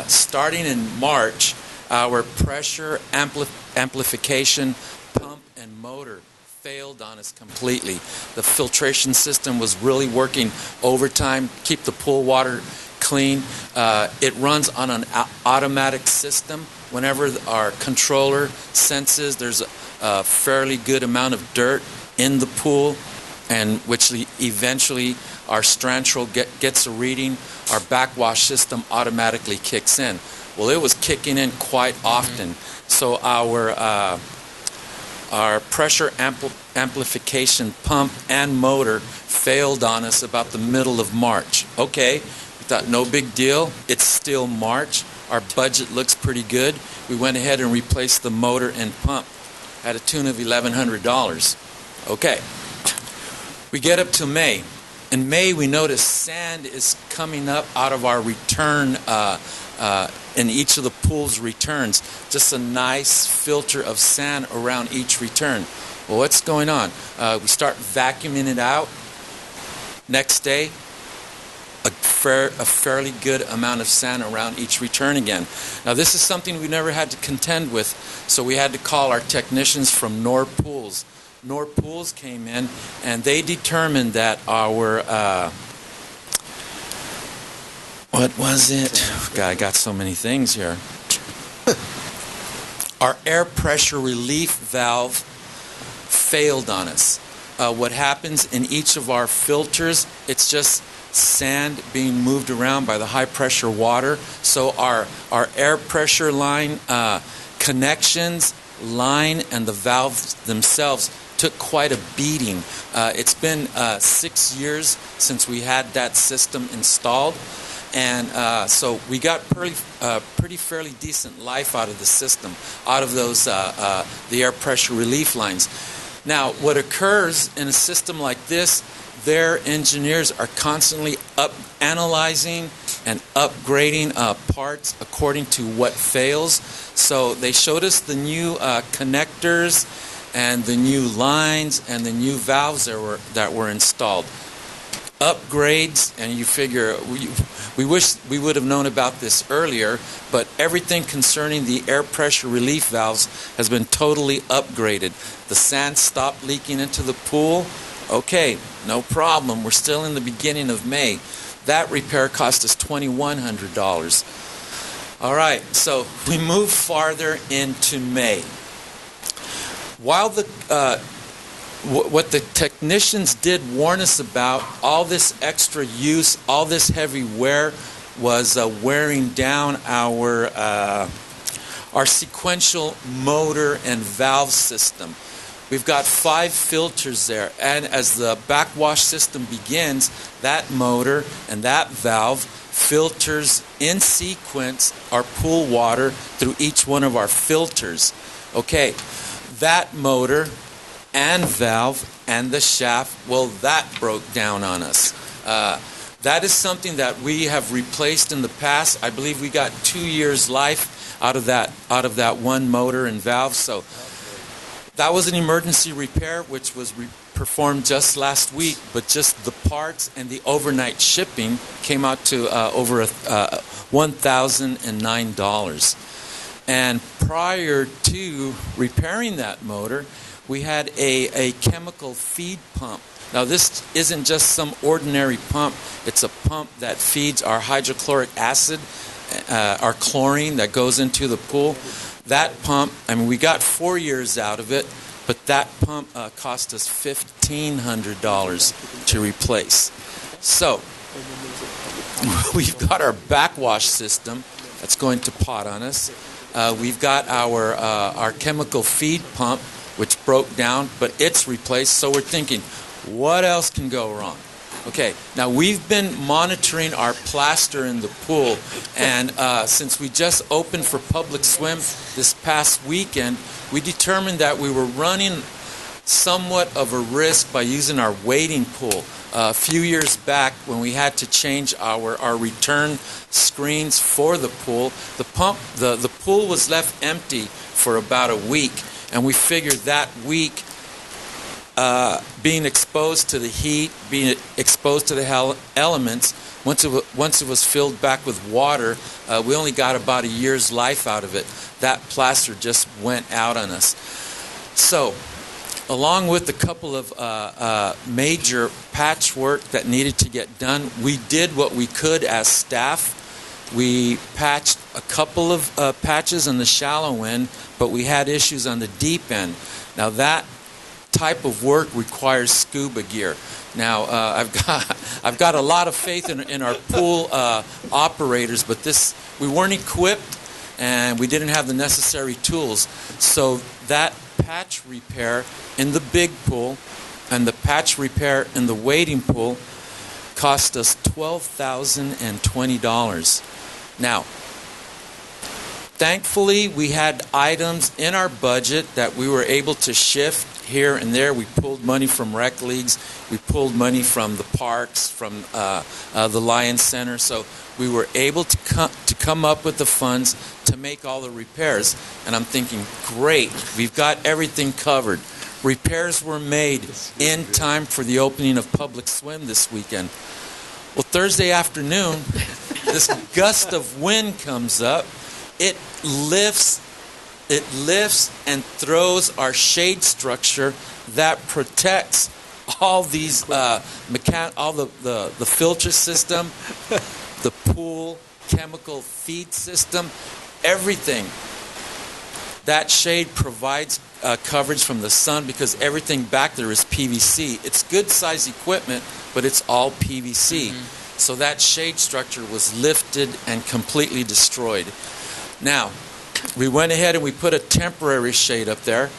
Starting in March, our pressure amplification pump and motor failed on us completely. The filtration system was really working overtime, keep the pool water clean. It runs on an automatic system. Whenever our controller senses there's a fairly good amount of dirt in the pool, and which eventually our Strantrol gets a reading, our backwash system automatically kicks in. Well, it was kicking in quite often. So our pressure amplification pump and motor failed on us about the middle of March. Okay, we thought no big deal. It's still March. Our budget looks pretty good. We went ahead and replaced the motor and pump at a tune of $1,100. Okay. We get up to May. In May, we notice sand is coming up out of our return in each of the pool's returns. Just a nice filter of sand around each return. Well, what's going on? We start vacuuming it out. Next day, a fairly good amount of sand around each return again. Now, this is something we never had to contend with, so we had to call our technicians from Nor Pools. Nor Pools came in, and they determined that our what was it? God, I got so many things here. Our air pressure relief valve failed on us. What happens in each of our filters, it's just sand being moved around by the high pressure water. So our air pressure line connections, line, and the valves themselves took quite a beating. It's been 6 years since we had that system installed. And so we got pretty fairly decent life out of the system, out of those the air pressure relief lines. Now, what occurs in a system like this, their engineers are constantly analyzing and upgrading parts according to what fails. So they showed us the new connectors and the new lines and the new valves that were installed. Upgrades, and you figure we wish we would have known about this earlier, but everything concerning the air pressure relief valves has been totally upgraded. The sand stopped leaking into the pool. Okay, no problem. We're still in the beginning of May. That repair cost us $2,100. All right, so we move farther into May. While what the technicians did warn us about, all this extra use, all this heavy wear was wearing down our sequential motor and valve system. We've got 5 filters there, and as the backwash system begins, that motor and that valve filters in sequence our pool water through each one of our filters. Okay, that motor and valve and the shaft, well, that broke down on us. That is something that we have replaced in the past. I believe we got 2 years life out of that one motor and valve. So that was an emergency repair, which was performed just last week, but just the parts and the overnight shipping came out to over $1,009. And prior to repairing that motor, we had a chemical feed pump. Now, this isn't just some ordinary pump. It's a pump that feeds our hydrochloric acid, our chlorine that goes into the pool. That pump, I mean, we got 4 years out of it, but that pump cost us $1,500 to replace. So, we've got our backwash system that's going to pot on us. We've got our chemical feed pump, which broke down, but it's replaced. So we're thinking, what else can go wrong? Okay, now we've been monitoring our plaster in the pool, and since we just opened for public swim this past weekend, we determined that we were running somewhat of a risk by using our wading pool. A few years back, when we had to change our return screens for the pool, the pool was left empty for about a week, and we figured that week, being exposed to the heat, being exposed to the elements, once it was filled back with water, we only got about a year's life out of it. That plaster just went out on us. So, along with a couple of major patchwork that needed to get done, we did what we could as staff. We patched a couple of patches on the shallow end, but we had issues on the deep end. Now, that type of work requires scuba gear. Now, I've got a lot of faith in our pool operators, but we weren't equipped and we didn't have the necessary tools. So that patch repair in the big pool and the patch repair in the wading pool cost us $12,020. Now, thankfully, we had items in our budget that we were able to shift here and there. We pulled money from rec leagues. We pulled money from the parks, from the Lions Center. So we were able to come up with the funds to make all the repairs. And I'm thinking, great, we've got everything covered. Repairs were made in time for the opening of public swim this weekend. Well, Thursday afternoon, this gust of wind comes up. It lifts and throws our shade structure that protects all these all the filter system, the pool chemical feed system, everything. That shade provides coverage from the sun because everything back there is PVC. It's good size equipment, but it's all PVC. Mm-hmm. So that shade structure was lifted and completely destroyed. Now, we went ahead and we put a temporary shade up there.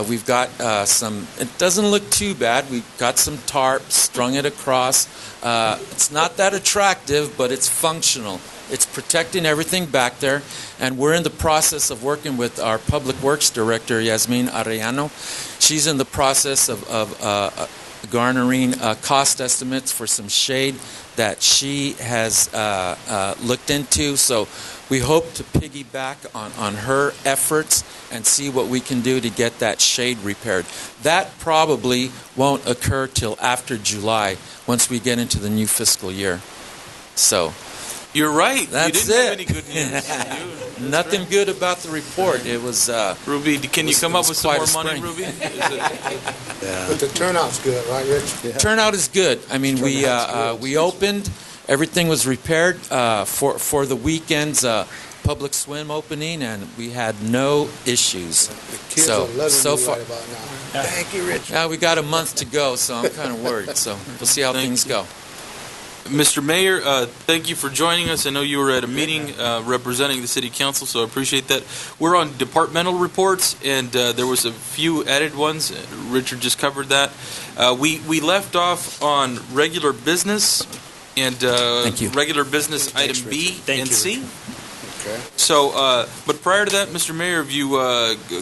We've got it doesn't look too bad. We've got some tarp, strung it across. It's not that attractive, but it's functional. It's protecting everything back there. And we're in the process of working with our Public Works Director, Yasmin Arellano. She's in the process of garnering cost estimates for some shade that she has looked into. So we hope to piggyback on her efforts and see what we can do to get that shade repaired. That probably won't occur till after July, once we get into the new fiscal year. So you're right. That's you didn't it. have any good news. nothing good about the report. It was Ruby, can you come up with some more money, Ruby? But the turnout's good, right, Rich? Yeah. Turnout is good. I mean, we opened, everything was repaired for the weekend's public swim opening, and we had no issues. The kids are loving you far. right about now. Thank you, Rich. We got a month to go, so I'm kind of worried. So we'll see how things go. Mr. Mayor, thank you for joining us. I know you were at a meeting representing the City Council, so I appreciate that. We're on departmental reports, and there was a few added ones. Richard just covered that. We left off on regular business and regular business item B and C. Okay. So, but prior to that, Mr. Mayor, if you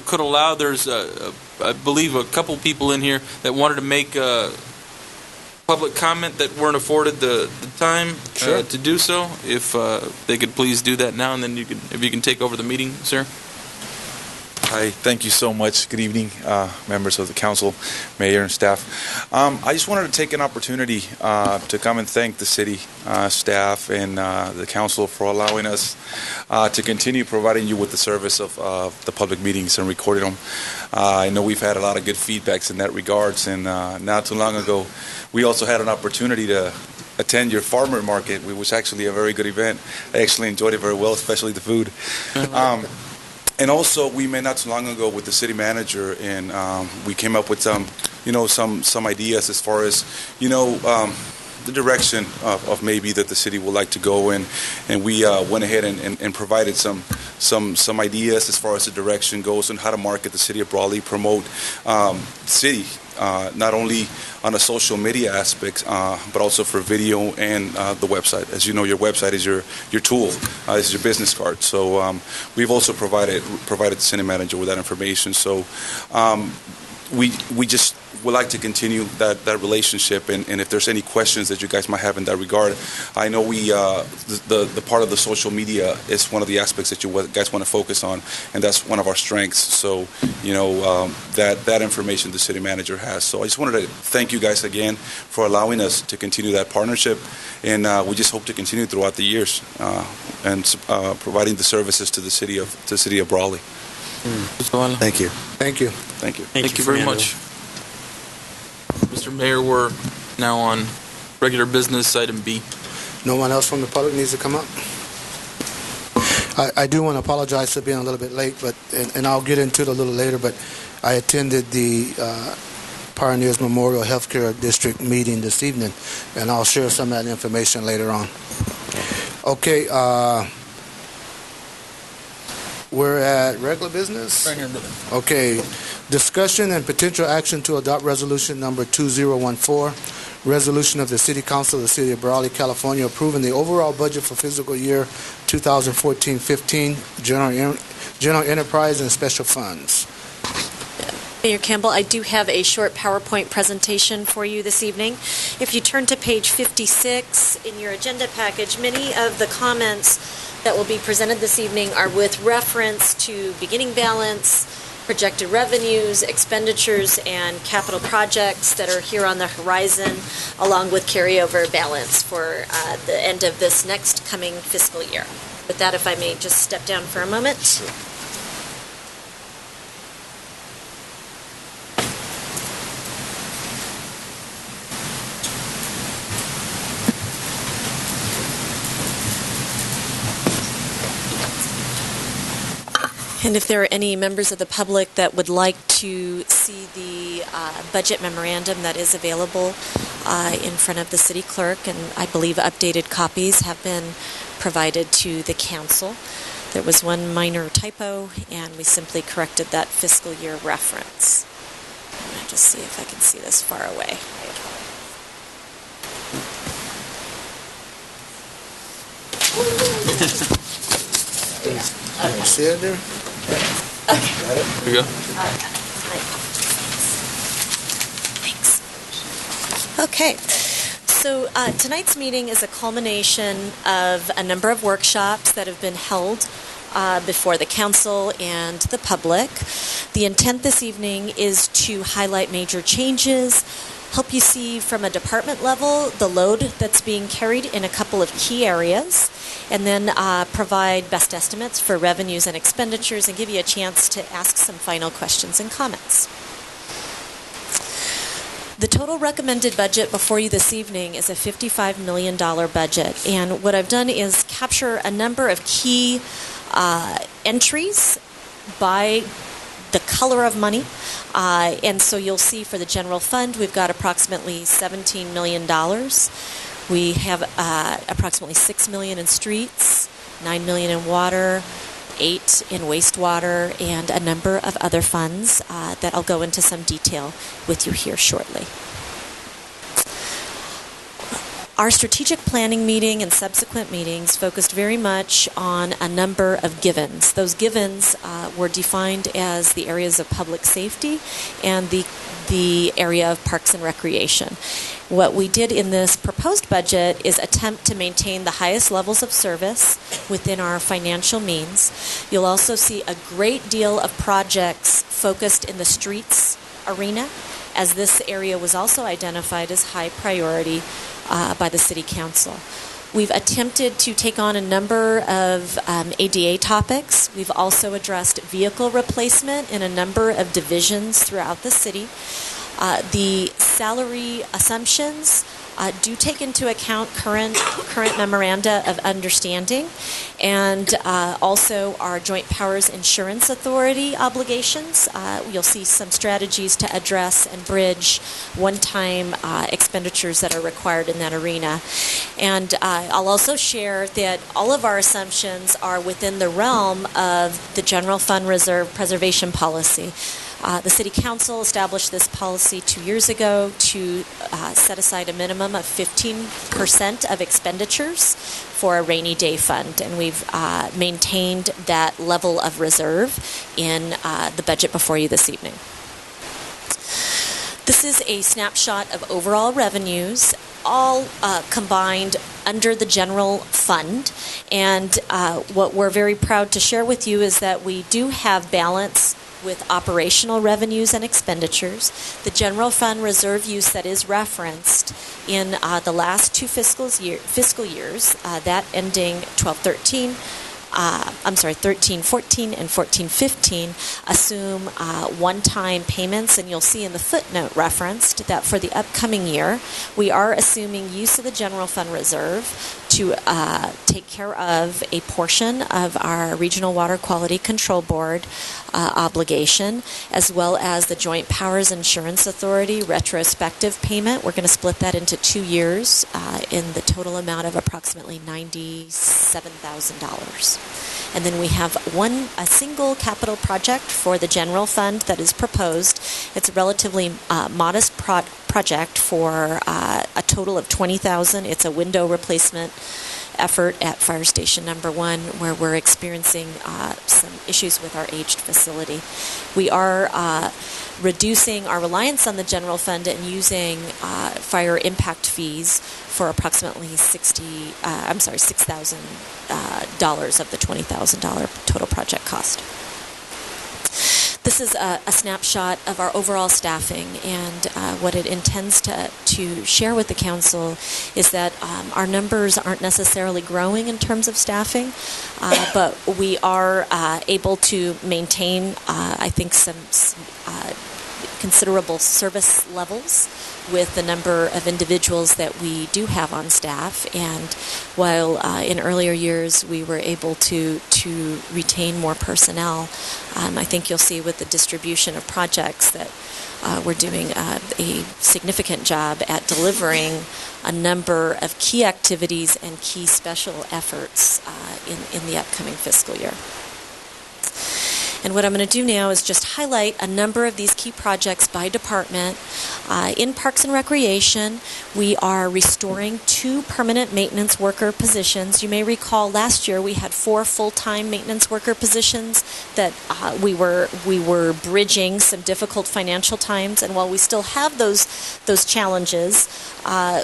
could allow, there's, I believe, a couple people in here that wanted to make public comment that weren't afforded the time to do so. If they could please do that now, and then if you can take over the meeting, sir. Hi, thank you so much. Good evening, members of the council, mayor, and staff. I just wanted to take an opportunity to come and thank the city staff and the council for allowing us to continue providing you with the service of the public meetings and recording them. I know we've had a lot of good feedbacks in that regards, and not too long ago, we also had an opportunity to attend your farmer market, which was actually a very good event. I actually enjoyed it very well, especially the food. And also, we met not too long ago with the city manager, and we came up with some ideas as far as, the direction of maybe that the city would like to go in, and we went ahead and provided some ideas as far as the direction goes and how to market the city of Brawley, promote the city, not only on a social media aspect, but also for video and the website. As you know, your website is your tool, is your business card. So we've also provided the city manager with that information. So we just would like to continue that relationship, and if there's any questions that you guys might have in that regard, I know the part of the social media is one of the aspects that you guys want to focus on, and that's one of our strengths. So that information the city manager has. So I just wanted to thank you guys again for allowing us to continue that partnership, and we just hope to continue throughout the years and providing the services to the city of Brawley. Thank you. Thank you. Thank you. Thank you very much. Mr. Mayor, we're now on regular business item B. No one else from the public needs to come up? I do want to apologize for being a little bit late, but and I'll get into it a little later, but I attended the Pioneers Memorial Healthcare District meeting this evening, and I'll share some of that information later on. Okay, we're at regular business? Right here, brother. Okay. Discussion and potential action to adopt resolution number 2014, resolution of the City Council of the City of Brawley, California, approving the overall budget for fiscal year 2014-15, general enterprise and special funds. Mayor Campbell, I do have a short PowerPoint presentation for you this evening. If you turn to page 56 in your agenda package, many of the comments that will be presented this evening are with reference to beginning balance, projected revenues, expenditures, and capital projects that are here on the horizon, along with carryover balance for the end of this next coming fiscal year. With that, if I may just step down for a moment. Sure. And if there are any members of the public that would like to see the budget memorandum that is available in front of the city clerk, and I believe updated copies have been provided to the council. There was one minor typo, and we simply corrected that fiscal year reference. I'll just see if I can see this far away. See it there? Okay. There you go. Thanks. Okay. So tonight's meeting is a culmination of a number of workshops that have been held before the council and the public. The intent this evening is to highlight major changes, help you see from a department level the load that's being carried in a couple of key areas, and then provide best estimates for revenues and expenditures and give you a chance to ask some final questions and comments. The total recommended budget before you this evening is a $55 million budget, and what I've done is capture a number of key entries by the color of money, and so you'll see for the general fund we've got approximately $17 million. We have approximately $6 million in streets, $9 million in water, $8 million in wastewater, and a number of other funds that I'll go into some detail with you here shortly. Our strategic planning meeting and subsequent meetings focused very much on a number of givens. Those givens were defined as the areas of public safety and the area of parks and recreation. What we did in this proposed budget is attempt to maintain the highest levels of service within our financial means. You'll also see a great deal of projects focused in the streets arena, as this area was also identified as high priority by the City Council. We've attempted to take on a number of ADA topics. We've also addressed vehicle replacement in a number of divisions throughout the city. The salary assumptions do take into account current memoranda of understanding, and also our Joint Powers Insurance Authority obligations. You'll see some strategies to address and bridge one-time expenditures that are required in that arena. And I'll also share that all of our assumptions are within the realm of the General Fund Reserve Preservation Policy. The City Council established this policy 2 years ago to set aside a minimum of 15% of expenditures for a rainy day fund, and we've maintained that level of reserve in the budget before you this evening. This is a snapshot of overall revenues, all combined under the general fund, and what we're very proud to share with you is that we do have balance with operational revenues and expenditures. The general fund reserve use that is referenced in the last two fiscal years, that ending 13-14 and 14-15, assume one-time payments, and you'll see in the footnote referenced that for the upcoming year, we are assuming use of the general fund reserve to take care of a portion of our Regional Water Quality Control Board obligation, as well as the Joint Powers Insurance Authority retrospective payment. We're going to split that into 2 years in the total amount of approximately $97,000. And then we have a single capital project for the general fund that is proposed. It's a relatively modest project for a total of $20,000. It's a window replacement effort at Fire Station Number 1, where we're experiencing some issues with our aged facility. We are reducing our reliance on the general fund and using fire impact fees for approximately $6,000 of the $20,000 total project cost. This is a snapshot of our overall staffing, and what it intends to share with the council is that our numbers aren't necessarily growing in terms of staffing, but we are able to maintain, I think, some considerable service levels with the number of individuals that we do have on staff. And while in earlier years we were able to retain more personnel, I think you'll see with the distribution of projects that we're doing a significant job at delivering a number of key activities and key special efforts in the upcoming fiscal year. And what I'm going to do now is just highlight a number of these key projects by department. In Parks and Recreation, we are restoring 2 permanent maintenance worker positions. You may recall last year we had 4 full-time maintenance worker positions that we were bridging some difficult financial times. And while we still have those challenges,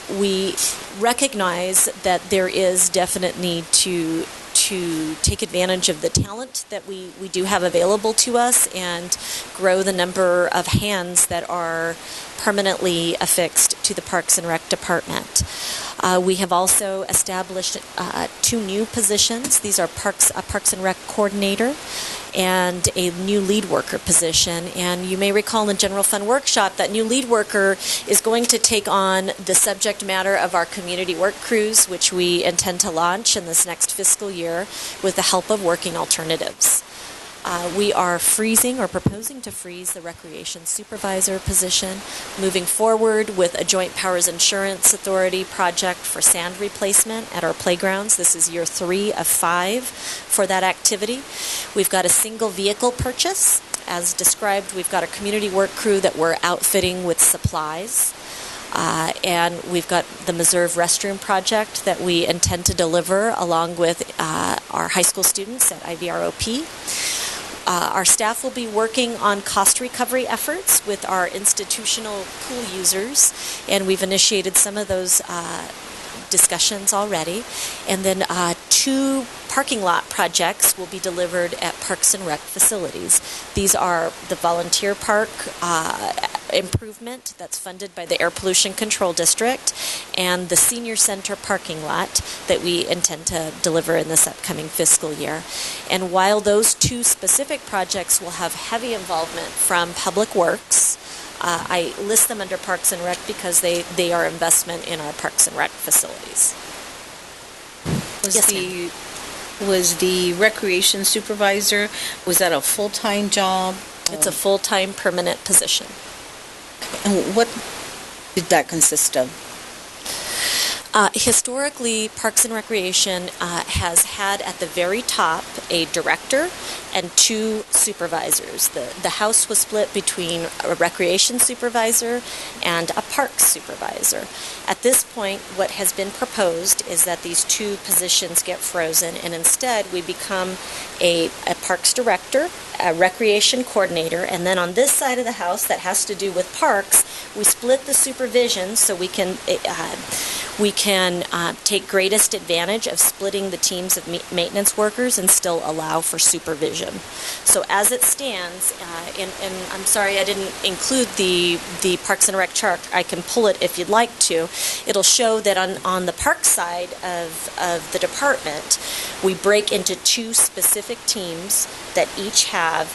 we recognize that there is definite need to to take advantage of the talent that we do have available to us and grow the number of hands that are permanently affixed to the Parks and Rec Department. We have also established 2 new positions. These are a Parks and Rec coordinator and a new lead worker position. And you may recall in the General Fund Workshop that new lead worker is going to take on the subject matter of our community work crews, which we intend to launch in this next fiscal year with the help of Working Alternatives. We are proposing to freeze the recreation supervisor position, moving forward with a Joint Powers Insurance Authority project for sand replacement at our playgrounds. This is year 3 of 5 for that activity. We've got a single vehicle purchase. As described, we've got a community work crew that we're outfitting with supplies. And we've got the Meserve restroom project that we intend to deliver along with our high school students at IVROP. Our staff will be working on cost recovery efforts with our institutional pool users, and we've initiated some of those discussions already. And then 2 parking lot projects will be delivered at Parks and Rec facilities. These are the volunteer park improvement that's funded by the Air Pollution Control District and the senior center parking lot that we intend to deliver in this upcoming fiscal year. And while those 2 specific projects will have heavy involvement from Public Works, I list them under Parks and Rec because they are investment in our Parks and Rec facilities. Was the recreation supervisor, was that a full-time job? It's a full-time permanent position. And what did that consist of? Historically, Parks and Recreation has had at the very top a director and 2 supervisors. The house was split between a recreation supervisor and a parks supervisor. At this point, what has been proposed is that these 2 positions get frozen, and instead we become a parks director, a recreation coordinator, and then on this side of the house that has to do with parks, we split the supervision so we can take greatest advantage of splitting the teams of maintenance workers and still allow for supervision. So as it stands, and I'm sorry I didn't include the Parks and Rec chart. I can pull it if you'd like to. It'll show that on the park side of the department, we break into 2 specific teams that each have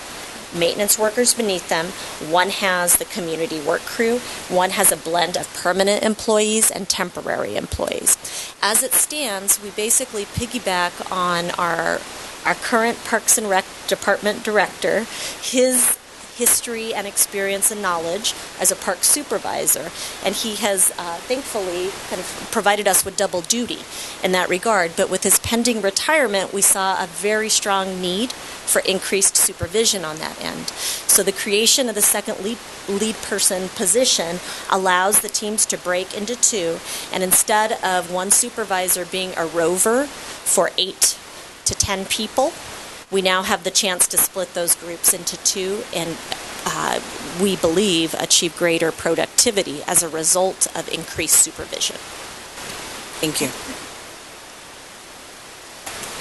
maintenance workers beneath them. One has the community work crew. One has a blend of permanent employees and temporary employees. As it stands, we basically piggyback on our current Parks and Rec Department director, his history and experience and knowledge as a park supervisor, and he has thankfully kind of provided us with double duty in that regard. But with his pending retirement, we saw a very strong need for increased supervision on that end. So the creation of the second lead person position allows the teams to break into 2, and instead of one supervisor being a rover for 8 to 10 people, we now have the chance to split those groups into 2 and we believe achieve greater productivity as a result of increased supervision. Thank you.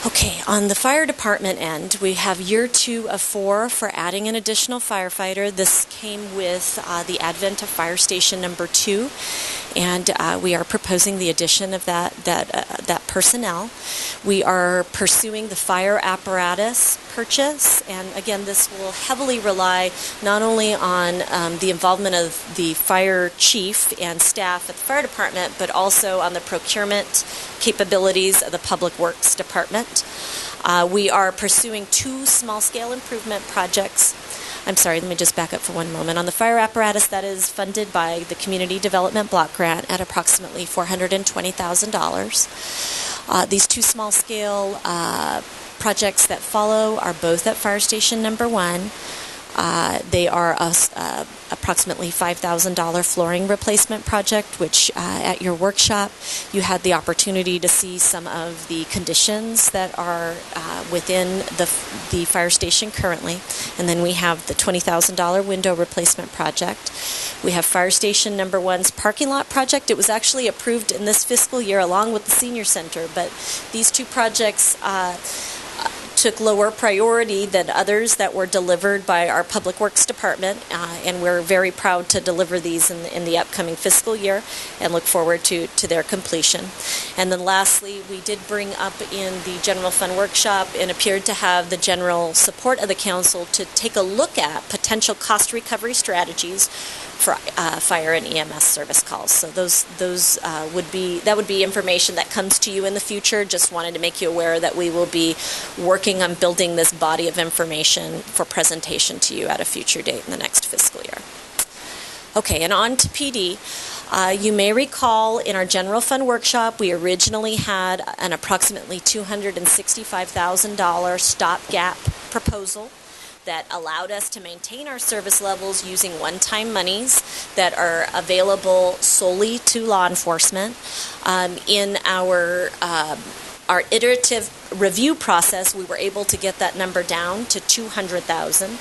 Okay, on the fire department end, we have year 2 of 4 for adding an additional firefighter. This came with the advent of fire station number 2, and we are proposing the addition of that personnel. We are pursuing the fire apparatus purchase, and again, this will heavily rely not only on the involvement of the fire chief and staff at the fire department, but also on the procurement capabilities of the Public Works Department. We are pursuing 2 small-scale improvement projects. I'm sorry, let me just back up for one moment. On the fire apparatus, that is funded by the Community Development Block Grant at approximately $420,000. These 2 small-scale projects that follow are both at Fire Station Number 1. They are a approximately $5,000 flooring replacement project, which at your workshop you had the opportunity to see some of the conditions that are within the fire station currently. And then we have the $20,000 window replacement project. We have Fire Station Number 1's parking lot project. It was actually approved in this fiscal year along with the senior center, but these two projects took lower priority than others that were delivered by our Public Works Department, and we're very proud to deliver these in the upcoming fiscal year and look forward to their completion. And then lastly, we did bring up in the general fund workshop and appeared to have the general support of the council to take a look at potential cost recovery strategies for fire and EMS service calls. So those would be information that comes to you in the future. Just wanted to make you aware that we will be working on building this body of information for presentation to you at a future date in the next fiscal year. Okay, and on to PD. You may recall in our general fund workshop, we originally had an approximately $265,000 stopgap proposal that allowed us to maintain our service levels using one-time monies that are available solely to law enforcement. In our iterative review process, we were able to get that number down to $200,000.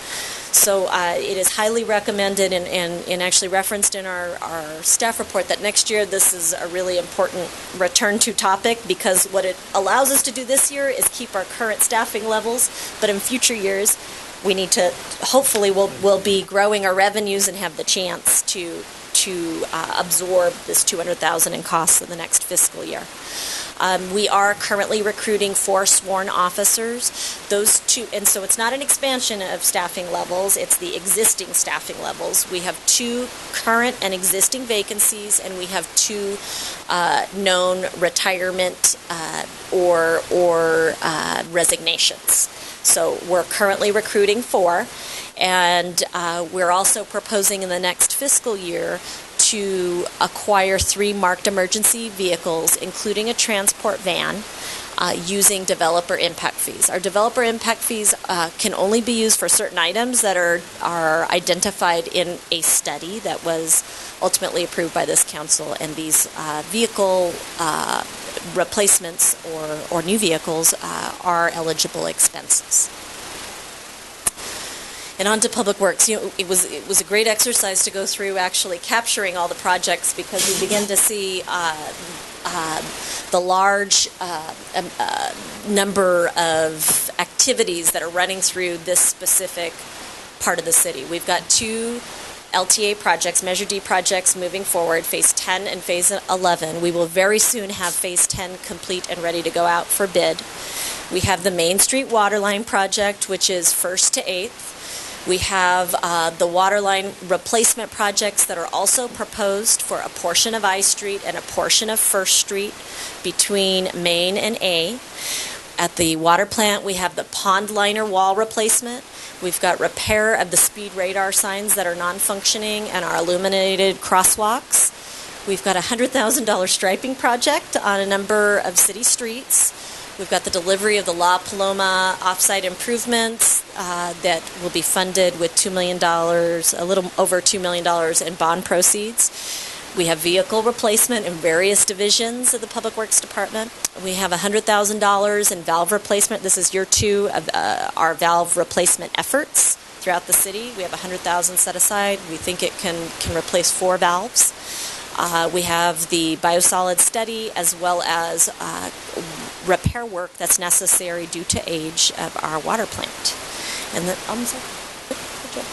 So it is highly recommended and actually referenced in our staff report that next year this is a really important return to topic, because what it allows us to do this year is keep our current staffing levels, but in future years we need to, hopefully we'll be growing our revenues and have the chance to absorb this $200,000 in costs in the next fiscal year. We are currently recruiting 4 sworn officers. Those two, and so it's not an expansion of staffing levels, it's the existing staffing levels. We have 2 current and existing vacancies, and we have 2 known retirement or resignations. So we're currently recruiting 4, and we're also proposing in the next fiscal year to acquire 3 marked emergency vehicles, including a transport van, using developer impact fees. Our developer impact fees can only be used for certain items that are identified in a study that was ultimately approved by this council, and these vehicle replacements or new vehicles are eligible expenses. And on to Public Works. You know, it was a great exercise to go through actually capturing all the projects, because we begin to see the large number of activities that are running through this specific part of the city. We've got 2 LTA projects, Measure D projects moving forward, Phase 10 and Phase 11. We will very soon have Phase 10 complete and ready to go out for bid. We have the Main Street Waterline project, which is 1st to 8th. We have the waterline replacement projects that are also proposed for a portion of I Street and a portion of 1st Street between Main and A. At the water plant, we have the pond liner wall replacement. We've got repair of the speed radar signs that are non-functioning and our illuminated crosswalks. We've got a $100,000 striping project on a number of city streets. We've got the delivery of the La Paloma offsite improvements that will be funded with $2 million, a little over $2 million in bond proceeds. We have vehicle replacement in various divisions of the Public Works Department. We have $100,000 in valve replacement. This is year 2 of our valve replacement efforts throughout the city. We have $100,000 set aside. We think it can replace 4 valves. We have the biosolids study, as well as repair work that's necessary due to age of our water plant. And then,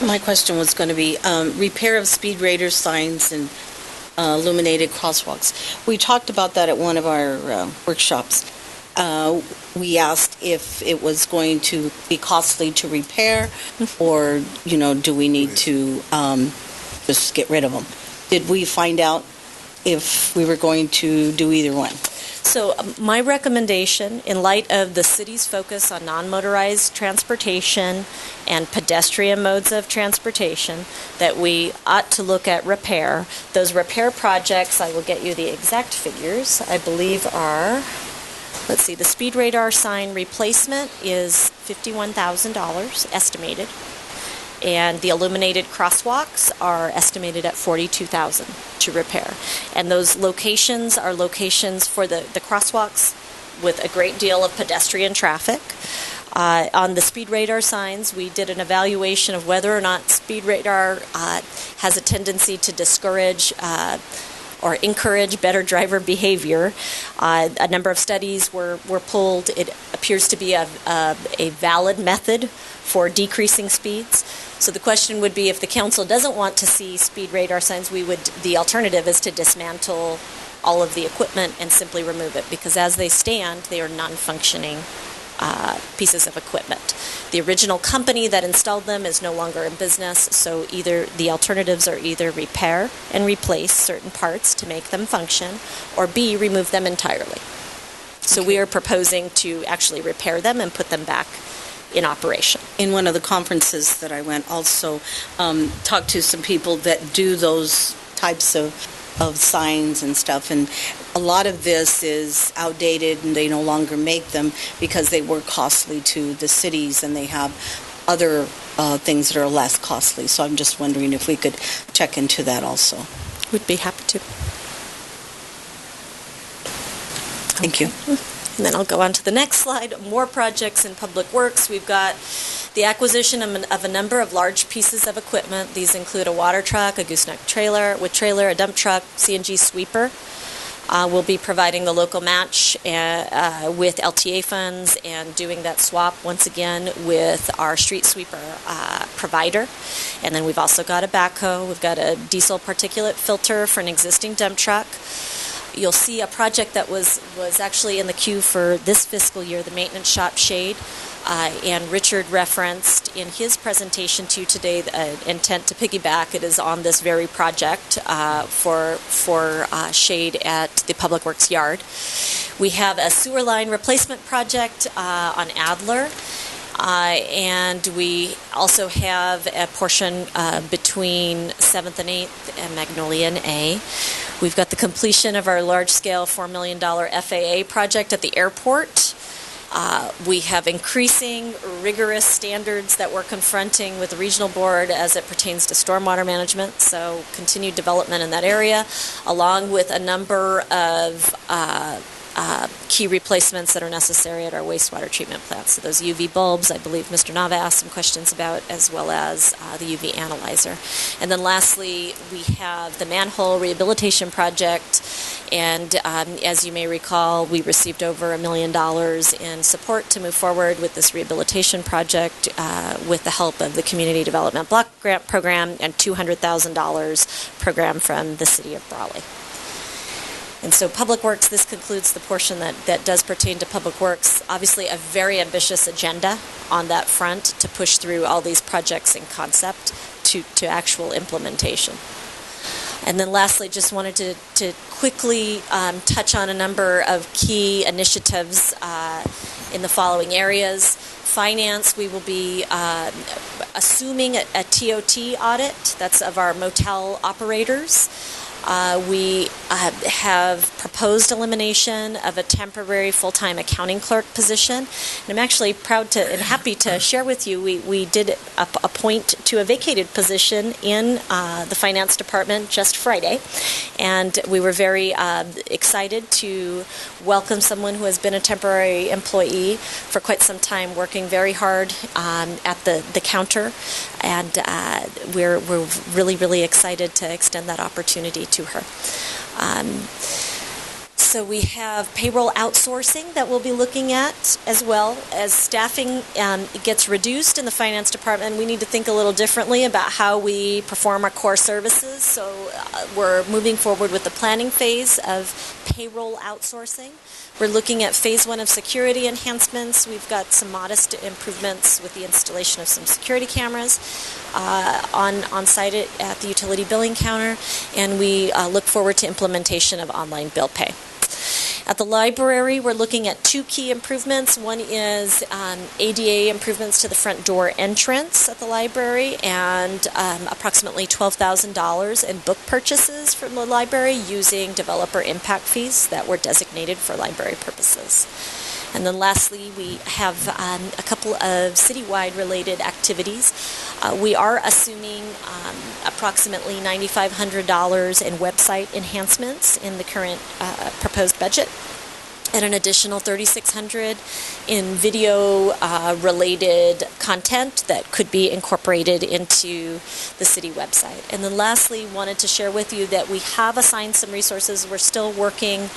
my question was going to be repair of speed radar signs and illuminated crosswalks. We talked about that at one of our workshops. We asked if it was going to be costly to repair, or do we need to just get rid of them? Did we find out if we were going to do either one? So my recommendation, in light of the city's focus on non-motorized transportation and pedestrian modes of transportation, that we ought to look at repair. Those repair projects, I will get you the exact figures, I believe are, let's see, the speed radar sign replacement is $51,000 estimated. and the illuminated crosswalks are estimated at $42,000 to repair. And those locations are locations for the crosswalks with a great deal of pedestrian traffic. On the speed radar signs, we did an evaluation of whether or not speed radar has a tendency to discourage or encourage better driver behavior. A number of studies were pulled. It appears to be a valid method for decreasing speeds. So the question would be, if the council doesn't want to see speed radar signs, the alternative is to dismantle all of the equipment and simply remove it, because as they stand, they are non-functioning pieces of equipment. The original company that installed them is no longer in business, so either the alternatives are either repair and replace certain parts to make them function, or B, remove them entirely. So we are proposing to actually repair them and put them back in operation. In one of the conferences that I went, also talked to some people that do those types of signs and stuff, and a lot of this is outdated and they no longer make them because they were costly to the cities and they have other things that are less costly. So I'm just wondering if we could check into that also. We'd be happy to. Thank you. And then I'll go on to the next slide. More projects in Public Works. We've got the acquisition of a number of large pieces of equipment. These include a water truck, a gooseneck trailer, a dump truck, CNG sweeper. We'll be providing the local match with LTA funds and doing that swap once again with our street sweeper provider. And then we've also got a backhoe. We've got a diesel particulate filter for an existing dump truck. You'll see a project that was actually in the queue for this fiscal year, the maintenance shop shade. And Richard referenced in his presentation to you today the intent to piggyback. It is on this very project for shade at the Public Works yard. We have a sewer line replacement project on Adler. And we also have a portion between 7th and 8th and Magnolia and A. We've got the completion of our large-scale $4 million FAA project at the airport. We have increasing rigorous standards that we're confronting with the regional board as it pertains to stormwater management, so continued development in that area, along with a number of key replacements that are necessary at our wastewater treatment plant. So those UV bulbs, I believe Mr. Nava asked some questions about, as well as the UV analyzer. And then lastly, we have the manhole rehabilitation project. And as you may recall, we received over $1 million in support to move forward with this rehabilitation project with the help of the Community Development Block Grant Program and $200,000 program from the City of Brawley. And so Public Works, this concludes the portion that does pertain to Public Works. Obviously a very ambitious agenda on that front to push through all these projects in concept to actual implementation. And then lastly, just wanted to quickly touch on a number of key initiatives in the following areas. Finance, we will be assuming a TOT audit, that's of our motel operators. We have proposed elimination of a temporary full-time accounting clerk position. And I'm actually proud to and happy to share with you, we did appoint to a vacated position in the finance department just Friday. And we were very excited to welcome someone who has been a temporary employee for quite some time, working very hard at the counter. And we're really, really excited to extend that opportunity to her. So we have payroll outsourcing that we'll be looking at, as well as staffing gets reduced in the finance department. We need to think a little differently about how we perform our core services. So we're moving forward with the planning phase of payroll outsourcing. We're looking at phase 1 of security enhancements. We've got some modest improvements with the installation of some security cameras on site at the utility billing counter, and we look forward to implementation of online bill pay. At the library, we're looking at 2 key improvements. One is ADA improvements to the front door entrance at the library, and approximately $12,000 in book purchases from the library using developer impact fees that were designated for library purposes. And then lastly, we have a couple of citywide related activities. We are assuming approximately $9,500 in website enhancements in the current proposed budget, and an additional $3,600 in video related content that could be incorporated into the city website. And then lastly, wanted to share with you that we have assigned some resources. We're still working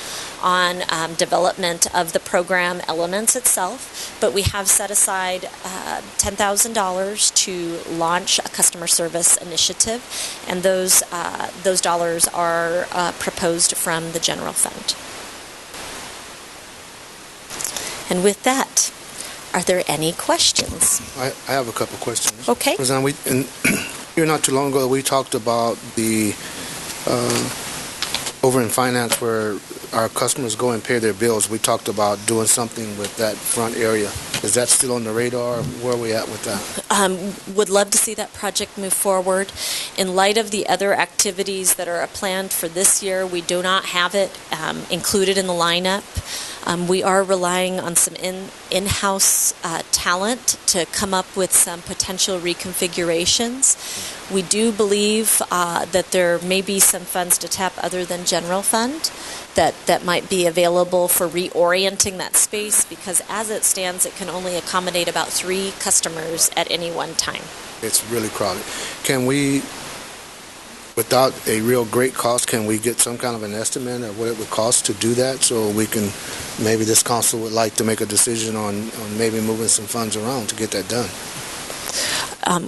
on development of the program elements itself, but we have set aside $10,000 to launch a customer service initiative, and those dollars are proposed from the general fund. And with that, are there any questions? I have a couple questions. Okay. President, here not too long ago, we talked about the over in finance where our customers go and pay their bills. We talked about doing something with that front area. Is that still on the radar? Where are we at with that? Would love to see that project move forward. In light of the other activities that are planned for this year, we do not have it included in the lineup. We are relying on some in-house talent to come up with some potential reconfigurations. We do believe that there may be some funds to tap other than general fund that might be available for reorienting that space, because as it stands, it can only accommodate about 3 customers at any one time. It's really crowded. Can we, without a real great cost, can we get some kind of an estimate of what it would cost to do that, so we can, maybe this council would like to make a decision on maybe moving some funds around to get that done?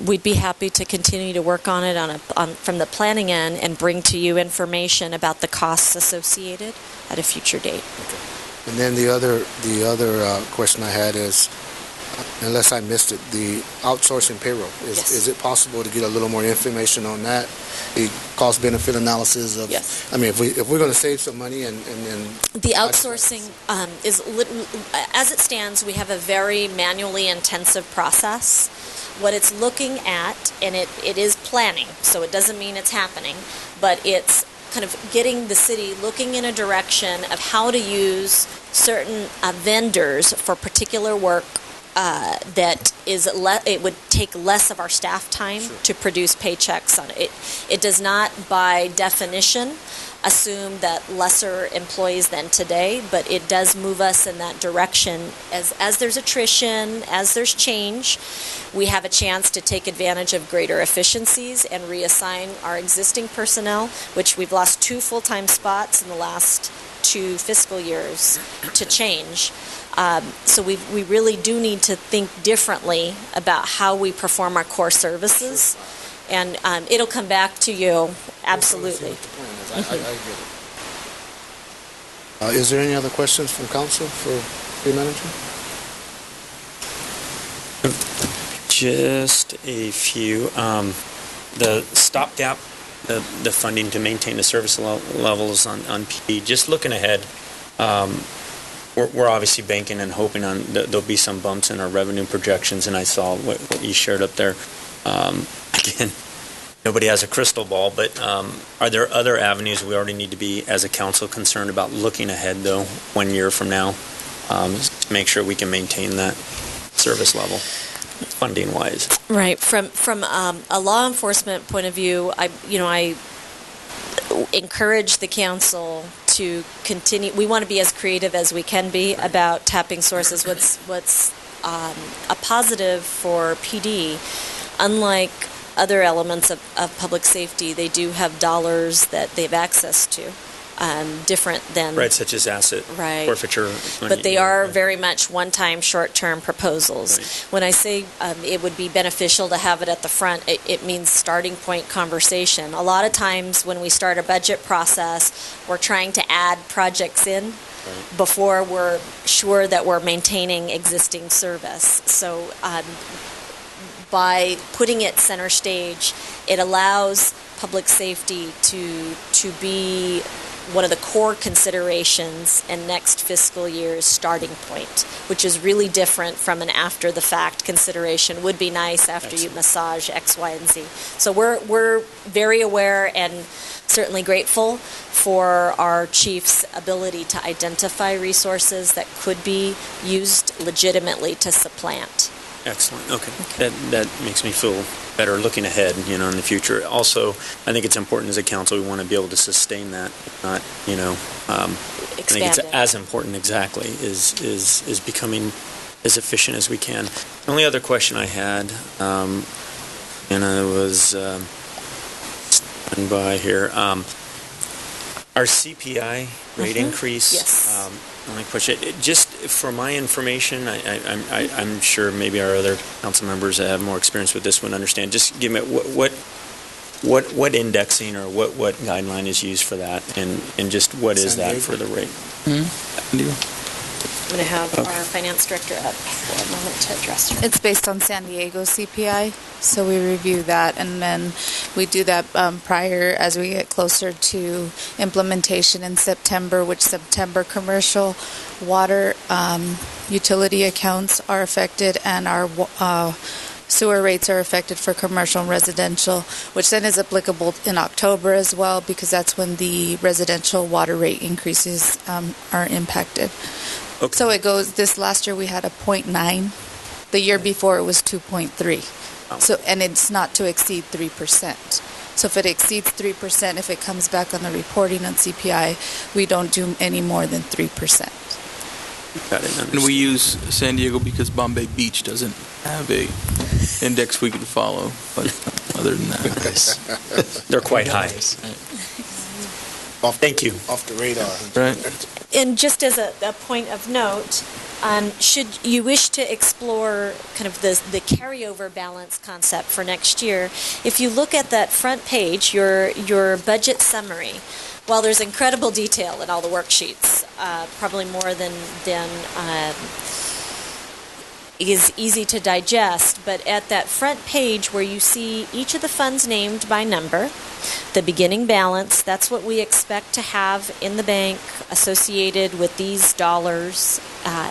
We'd be happy to continue to work on it from the planning end and bring to you information about the costs associated at a future date. Okay. And then the other question I had is, unless I missed it, the outsourcing payroll. Is it possible to get a little more information on that? The cost-benefit analysis of. Yes. I mean, if we're going to save some money and then. The outsourcing is, as it stands, we have a very manually intensive process. What it's looking at, and it is planning, so it doesn't mean it's happening, but it's kind of getting the city looking in a direction of how to use certain vendors for particular work that is it would take less of our staff time to produce paychecks on it. It does not, by definition, assume that lesser employees than today, but it does move us in that direction. As there's attrition, as there's change, we have a chance to take advantage of greater efficiencies and reassign our existing personnel, which we've lost 2 full-time spots in the last 2 fiscal years to change. So we really do need to think differently about how we perform our core services, and it'll come back to you, absolutely. I get it. Is there any other questions from council for the manager? Just a few. The stopgap, the funding to maintain the service levels on PD, just looking ahead, we're obviously banking and hoping on there'll be some bumps in our revenue projections, and I saw what you shared up there. Again, nobody has a crystal ball, but are there other avenues we already need to be, as a council, concerned about looking ahead, though, 1 year from now, to make sure we can maintain that service level, funding-wise? Right. From a law enforcement point of view, I encourage the council to continue. We want to be as creative as we can be about tapping sources. What's a positive for PD, unlike other elements of public safety, they do have dollars that they have access to, different than... Right, such as asset forfeiture. But they are very much one-time, short-term proposals. Right. When I say it would be beneficial to have it at the front, it means starting point conversation. A lot of times when we start a budget process, we're trying to add projects in before we're sure that we're maintaining existing service. So by putting it center stage, it allows public safety to be one of the core considerations in next fiscal year's starting point, which is really different from an after-the-fact consideration. Would be nice after you massage X, Y, and Z. So we're very aware and certainly grateful for our chief's ability to identify resources that could be used legitimately to supplant. Excellent. Okay. That makes me feel better looking ahead, in the future. Also, I think it's important as a council, we want to be able to sustain that, not, I think it's as important exactly is becoming as efficient as we can. The only other question I had, and I was by here, our CPI rate increase. Yes. Only question. Just for my information, I'm sure maybe our other council members that have more experience with this would understand. Just give me what indexing or what guideline is used for that, and just what is that for the rate? I'm going to have our finance director up for a moment to address her. It's based on San Diego CPI, so we review that, and then we do that prior as we get closer to implementation in September, which September commercial water utility accounts are affected, and our sewer rates are affected for commercial and residential, which then is applicable in October as well, because that's when the residential water rate increases are impacted. Okay. So it goes, this last year we had a 0.9. The year before it was 2.3. Oh. So, and it's not to exceed 3%. So if it exceeds 3%, if it comes back on the reporting on CPI, we don't do any more than 3%. Got it. And we use San Diego because Bombay Beach doesn't have a index we could follow. But other than that, they're quite high. Thank you. Off the radar. Right. And just as a point of note, should you wish to explore kind of the carryover balance concept for next year, if you look at that front page, your budget summary, while there's incredible detail in all the worksheets, probably more than is easy to digest, but at that front page where you see each of the funds named by number, the beginning balance, that's what we expect to have in the bank associated with these dollars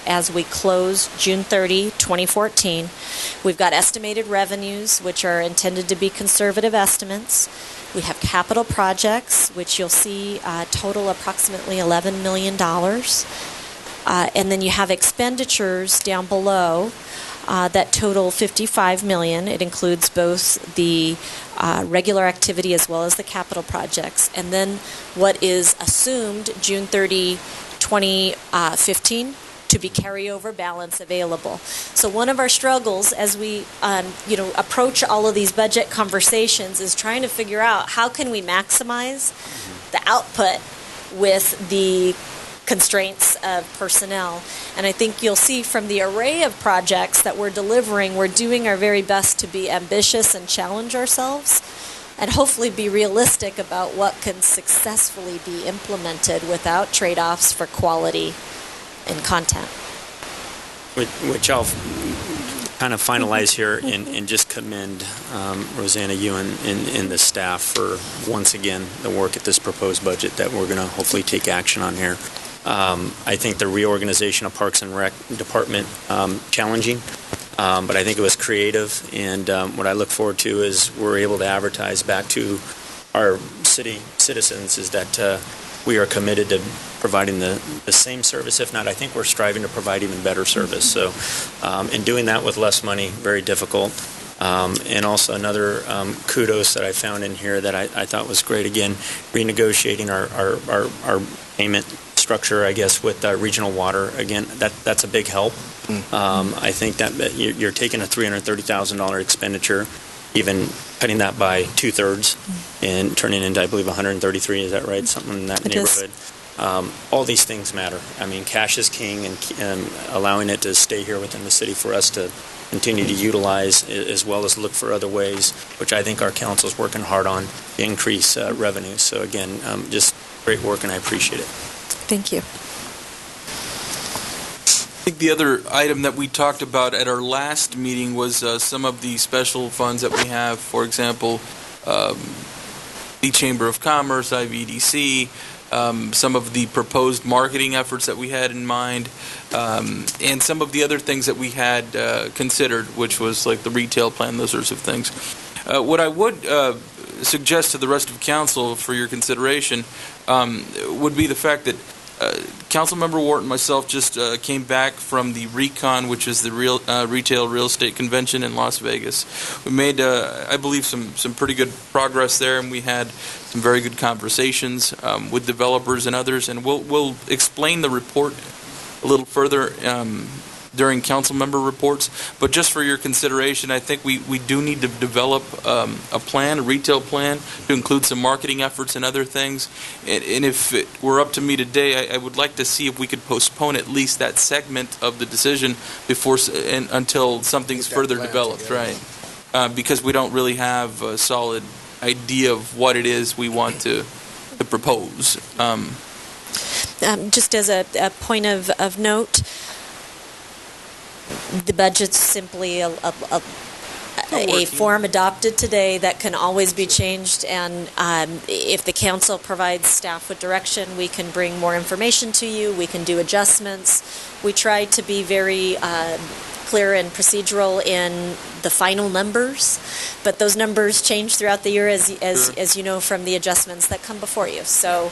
as we close June 30, 2014. We've got estimated revenues, which are intended to be conservative estimates. We have capital projects, which you'll see total approximately $11 million. And then you have expenditures down below that total $55 million. It includes both the regular activity as well as the capital projects. And then what is assumed June 30, 2015 to be carryover balance available. So one of our struggles as we approach all of these budget conversations is trying to figure out how can we maximize the output with the constraints of personnel. And I think you'll see from the array of projects that we're delivering, we're doing our very best to be ambitious and challenge ourselves and hopefully be realistic about what can successfully be implemented without trade-offs for quality and content. Which I'll kind of finalize here and just commend Rosanna, you and the staff for, once again, the work at this proposed budget that we're going to hopefully take action on here. I think the reorganization of Parks and Rec Department challenging, but I think it was creative, and what I look forward to is we're able to advertise back to our city citizens is that we are committed to providing the same service, if not, I think we're striving to provide even better service. So, and doing that with less money, very difficult. And also another kudos that I found in here that I thought was great, again, renegotiating our payment structure, I guess, with regional water. Again, that's a big help. I think that you're taking a $330,000 expenditure, even cutting that by 2/3 and turning into, I believe, 133. Is that right? Something in that neighborhood. All these things matter. I mean, cash is king, and allowing it to stay here within the city for us to continue to utilize, as well as look for other ways, which I think our council is working hard on, to increase revenue. So again, just great work, and I appreciate it. Thank you. I think the other item that we talked about at our last meeting was some of the special funds that we have. For example, the Chamber of Commerce, IVDC, some of the proposed marketing efforts that we had in mind, and some of the other things that we had considered, which was like the retail plan, those sorts of things. What I would suggest to the rest of council for your consideration would be the fact that Councilmember Wharton and myself just came back from the Recon, which is the retail real estate convention in Las Vegas. We made, I believe, some pretty good progress there, and we had some very good conversations with developers and others. And we'll explain the report a little further during council member reports. But just for your consideration, I think we do need to develop a plan, a retail plan, to include some marketing efforts and other things. And if it were up to me today, I would like to see if we could postpone at least that segment of the decision until something's further developed, right? Because we don't really have a solid idea of what it is we want to propose. Just as a point of note, the budget's simply a form adopted today that can always be changed, and if the council provides staff with direction, we can bring more information to you, we can do adjustments. We try to be very clear and procedural in the final numbers, but those numbers change throughout the year as you know from the adjustments that come before you. So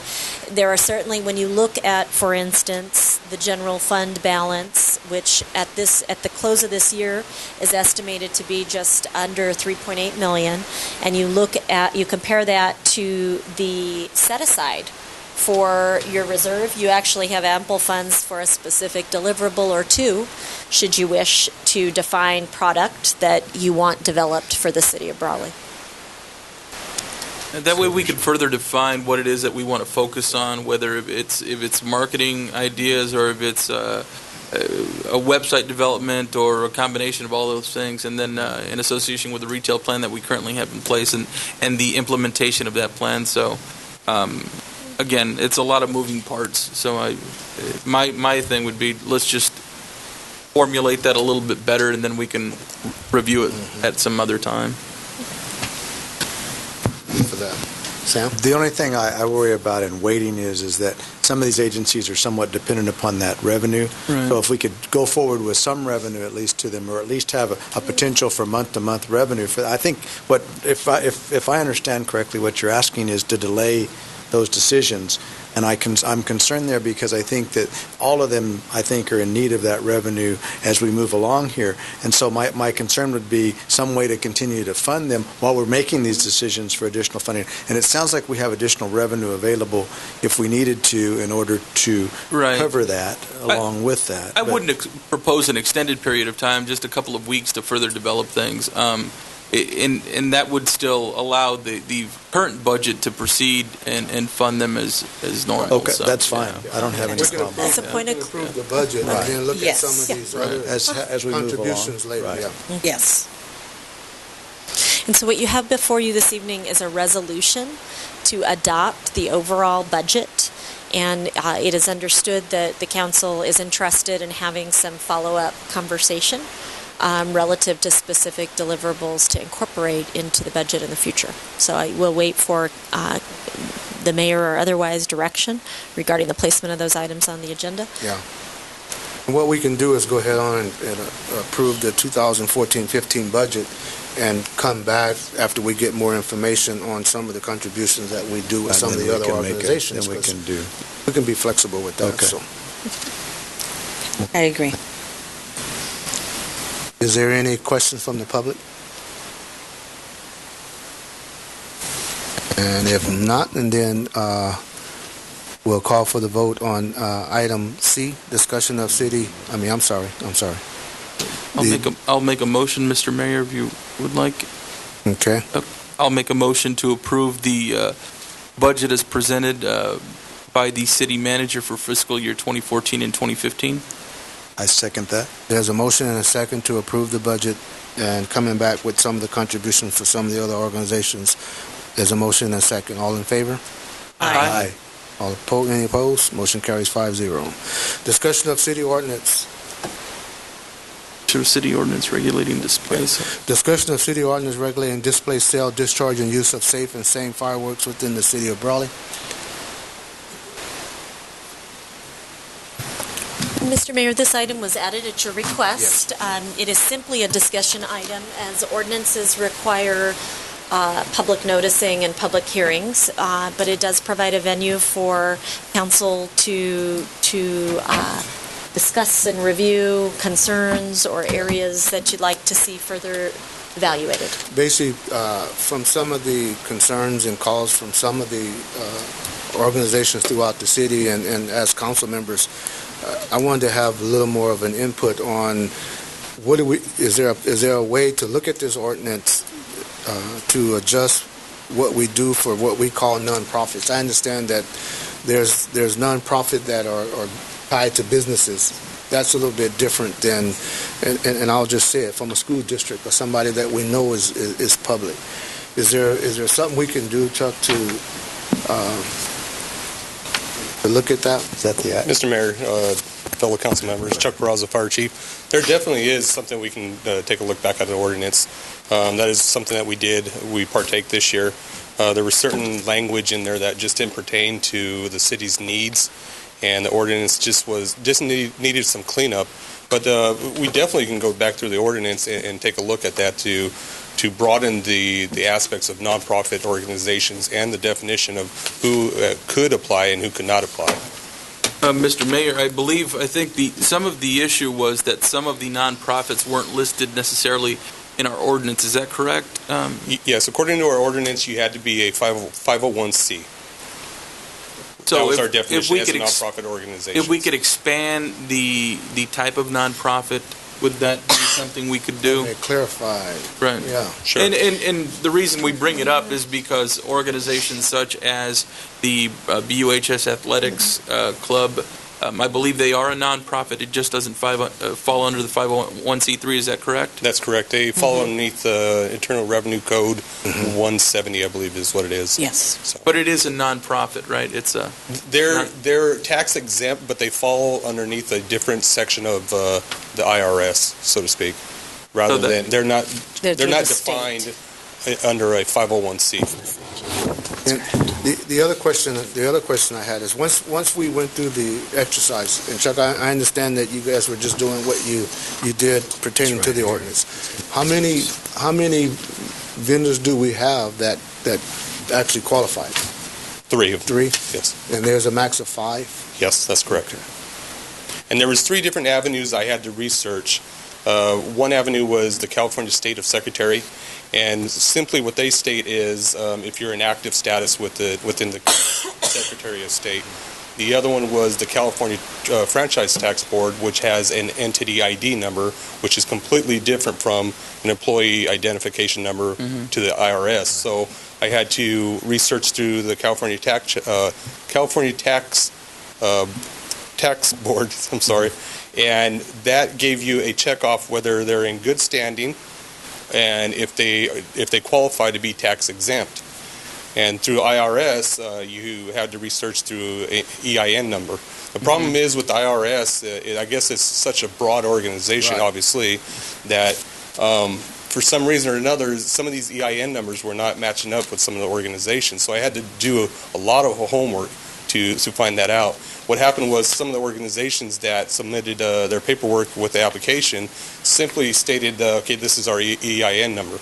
there are certainly, when you look at, for instance, the general fund balance, which at the close of this year is estimated to be just under $3.8 million, and you compare that to the set aside for your reserve, you actually have ample funds for a specific deliverable or two, should you wish to define product that you want developed for the city of Brawley. And that way we can further define what it is that we want to focus on, whether if it's marketing ideas or if it's a website development or a combination of all those things, and then in association with the retail plan that we currently have in place and the implementation of that plan. So again, it's a lot of moving parts. So my thing would be, let's just formulate that a little bit better, and then we can review it at some other time. For that. Sam? The only thing I worry about in waiting is that some of these agencies are somewhat dependent upon that revenue. Right. So if we could go forward with some revenue at least to them, or at least have a potential for month-to-month revenue, I think if I understand correctly, what you're asking is to delay those decisions. And I'm concerned there because I think that all of them, I think, are in need of that revenue as we move along here. And so my concern would be some way to continue to fund them while we're making these decisions for additional funding. And it sounds like we have additional revenue available if we needed to in order to cover that along with that. I wouldn't propose an extended period of time, just a couple of weeks to further develop things. And that would still allow the current budget to proceed and fund them as normal. Okay, so, that's fine. I don't have any problem. That's a point of approve the budget and then look at some of these other as we contributions move along. later. Right. Yeah. Yes. And so what you have before you this evening is a resolution to adopt the overall budget. And it is understood that the council is interested in having some follow-up conversation relative to specific deliverables to incorporate into the budget in the future. So I will wait for the mayor or otherwise direction regarding the placement of those items on the agenda. Yeah. And what we can do is go ahead on and approve the 2014-15 budget and come back after we get more information on some of the contributions that we do with some of the other organizations. Then we can do. We can be flexible with that. Okay. So. I agree. Is there any questions from the public? And if not, and then we'll call for the vote on item C, discussion of city. I'm sorry. I'll make a motion, Mr. Mayor, if you would like. Okay. I'll make a motion to approve the budget as presented by the city manager for fiscal year 2014 and 2015. I second that. There's a motion and a second to approve the budget and coming back with some of the contributions for some of the other organizations. There's a motion and a second. All in favor? Aye. All opposed? Any opposed? Motion carries 5-0. Discussion of city ordinance. City ordinance regulating displays. Discussion of city ordinance regulating display, sale, discharge, and use of safe and sane fireworks within the city of Brawley. Mr. Mayor, this item was added at your request. Yes. It is simply a discussion item, as ordinances require public noticing and public hearings, but it does provide a venue for council to discuss and review concerns or areas that you'd like to see further evaluated. Basically, from some of the concerns and calls from some of the organizations throughout the city and as council members, I wanted to have a little more of an input on is there a way to look at this ordinance to adjust what we do for what we call nonprofits? I understand that there's nonprofit that are tied to businesses. That's a little bit different than, and I'll just say it, from a school district or somebody that we know is public. Is there something we can do, Chuck, to look at that? Is that the Mr. Mayor, fellow council members, Chuck Barraza, Fire Chief, there definitely is something we can take a look back at the ordinance. That is something that we partake this year. There was certain language in there that just didn't pertain to the city's needs, and the ordinance just needed some cleanup. But we definitely can go back through the ordinance and take a look at that to broaden the aspects of nonprofit organizations and the definition of who could apply and who could not apply. Mr. Mayor, I think some of the issue was that some of the nonprofits weren't listed necessarily in our ordinance. Is that correct? Yes, according to our ordinance, you had to be a 501c. So that was our definition as a nonprofit organization. If we could expand the type of nonprofit, would that be something we could do? Clarify. Right. Yeah. Sure. And the reason we bring it up is because organizations such as the BUHS Athletics Club, I believe they are a nonprofit. It just doesn't fall under the 501c3. Is that correct? That's correct. They fall underneath the Internal Revenue Code 170, I believe, is what it is. Yes. So. But it is a nonprofit, right? They're tax exempt, but they fall underneath a different section of the IRS, so to speak. Rather than they're not defined under a 501c. And the other question I had is once we went through the exercise, and Chuck, I understand that you guys were just doing what you did pertaining to the ordinance. How many vendors do we have that actually qualified? 3. 3? Yes. And there's a max of 5? Yes, that's correct. And there was 3 different avenues I had to research. One avenue was the California State of Secretary, and simply what they state is if you're in active status within the Secretary of State. The other one was the California Franchise Tax Board, which has an entity ID number, which is completely different from an employee identification number to the IRS. So I had to research through the California Tax Board. I'm sorry. And that gave you a check off whether they're in good standing and if they qualify to be tax exempt. And through IRS, you had to research through an EIN number. The problem is with the IRS, I guess it's such a broad organization, obviously, that for some reason or another, some of these EIN numbers were not matching up with some of the organizations. So I had to do a lot of homework to find that out. What happened was some of the organizations that submitted their paperwork with the application simply stated, okay, this is our EIN number.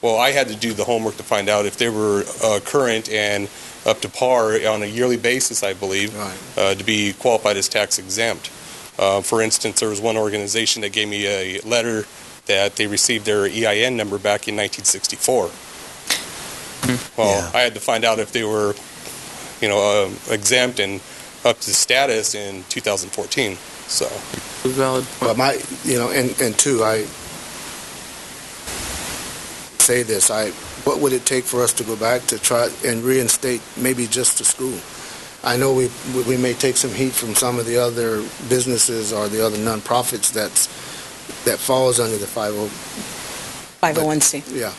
Well, I had to do the homework to find out if they were current and up to par on a yearly basis, I believe, to be qualified as tax exempt. For instance, there was one organization that gave me a letter that they received their EIN number back in 1964. Well, I had to find out if they were, exempt and up to status in 2014. So, valid point. But and two, I say this, what would it take for us to go back to try and reinstate maybe just the school? I know we may take some heat from some of the other businesses or the other nonprofits that falls under the 501c. Yeah.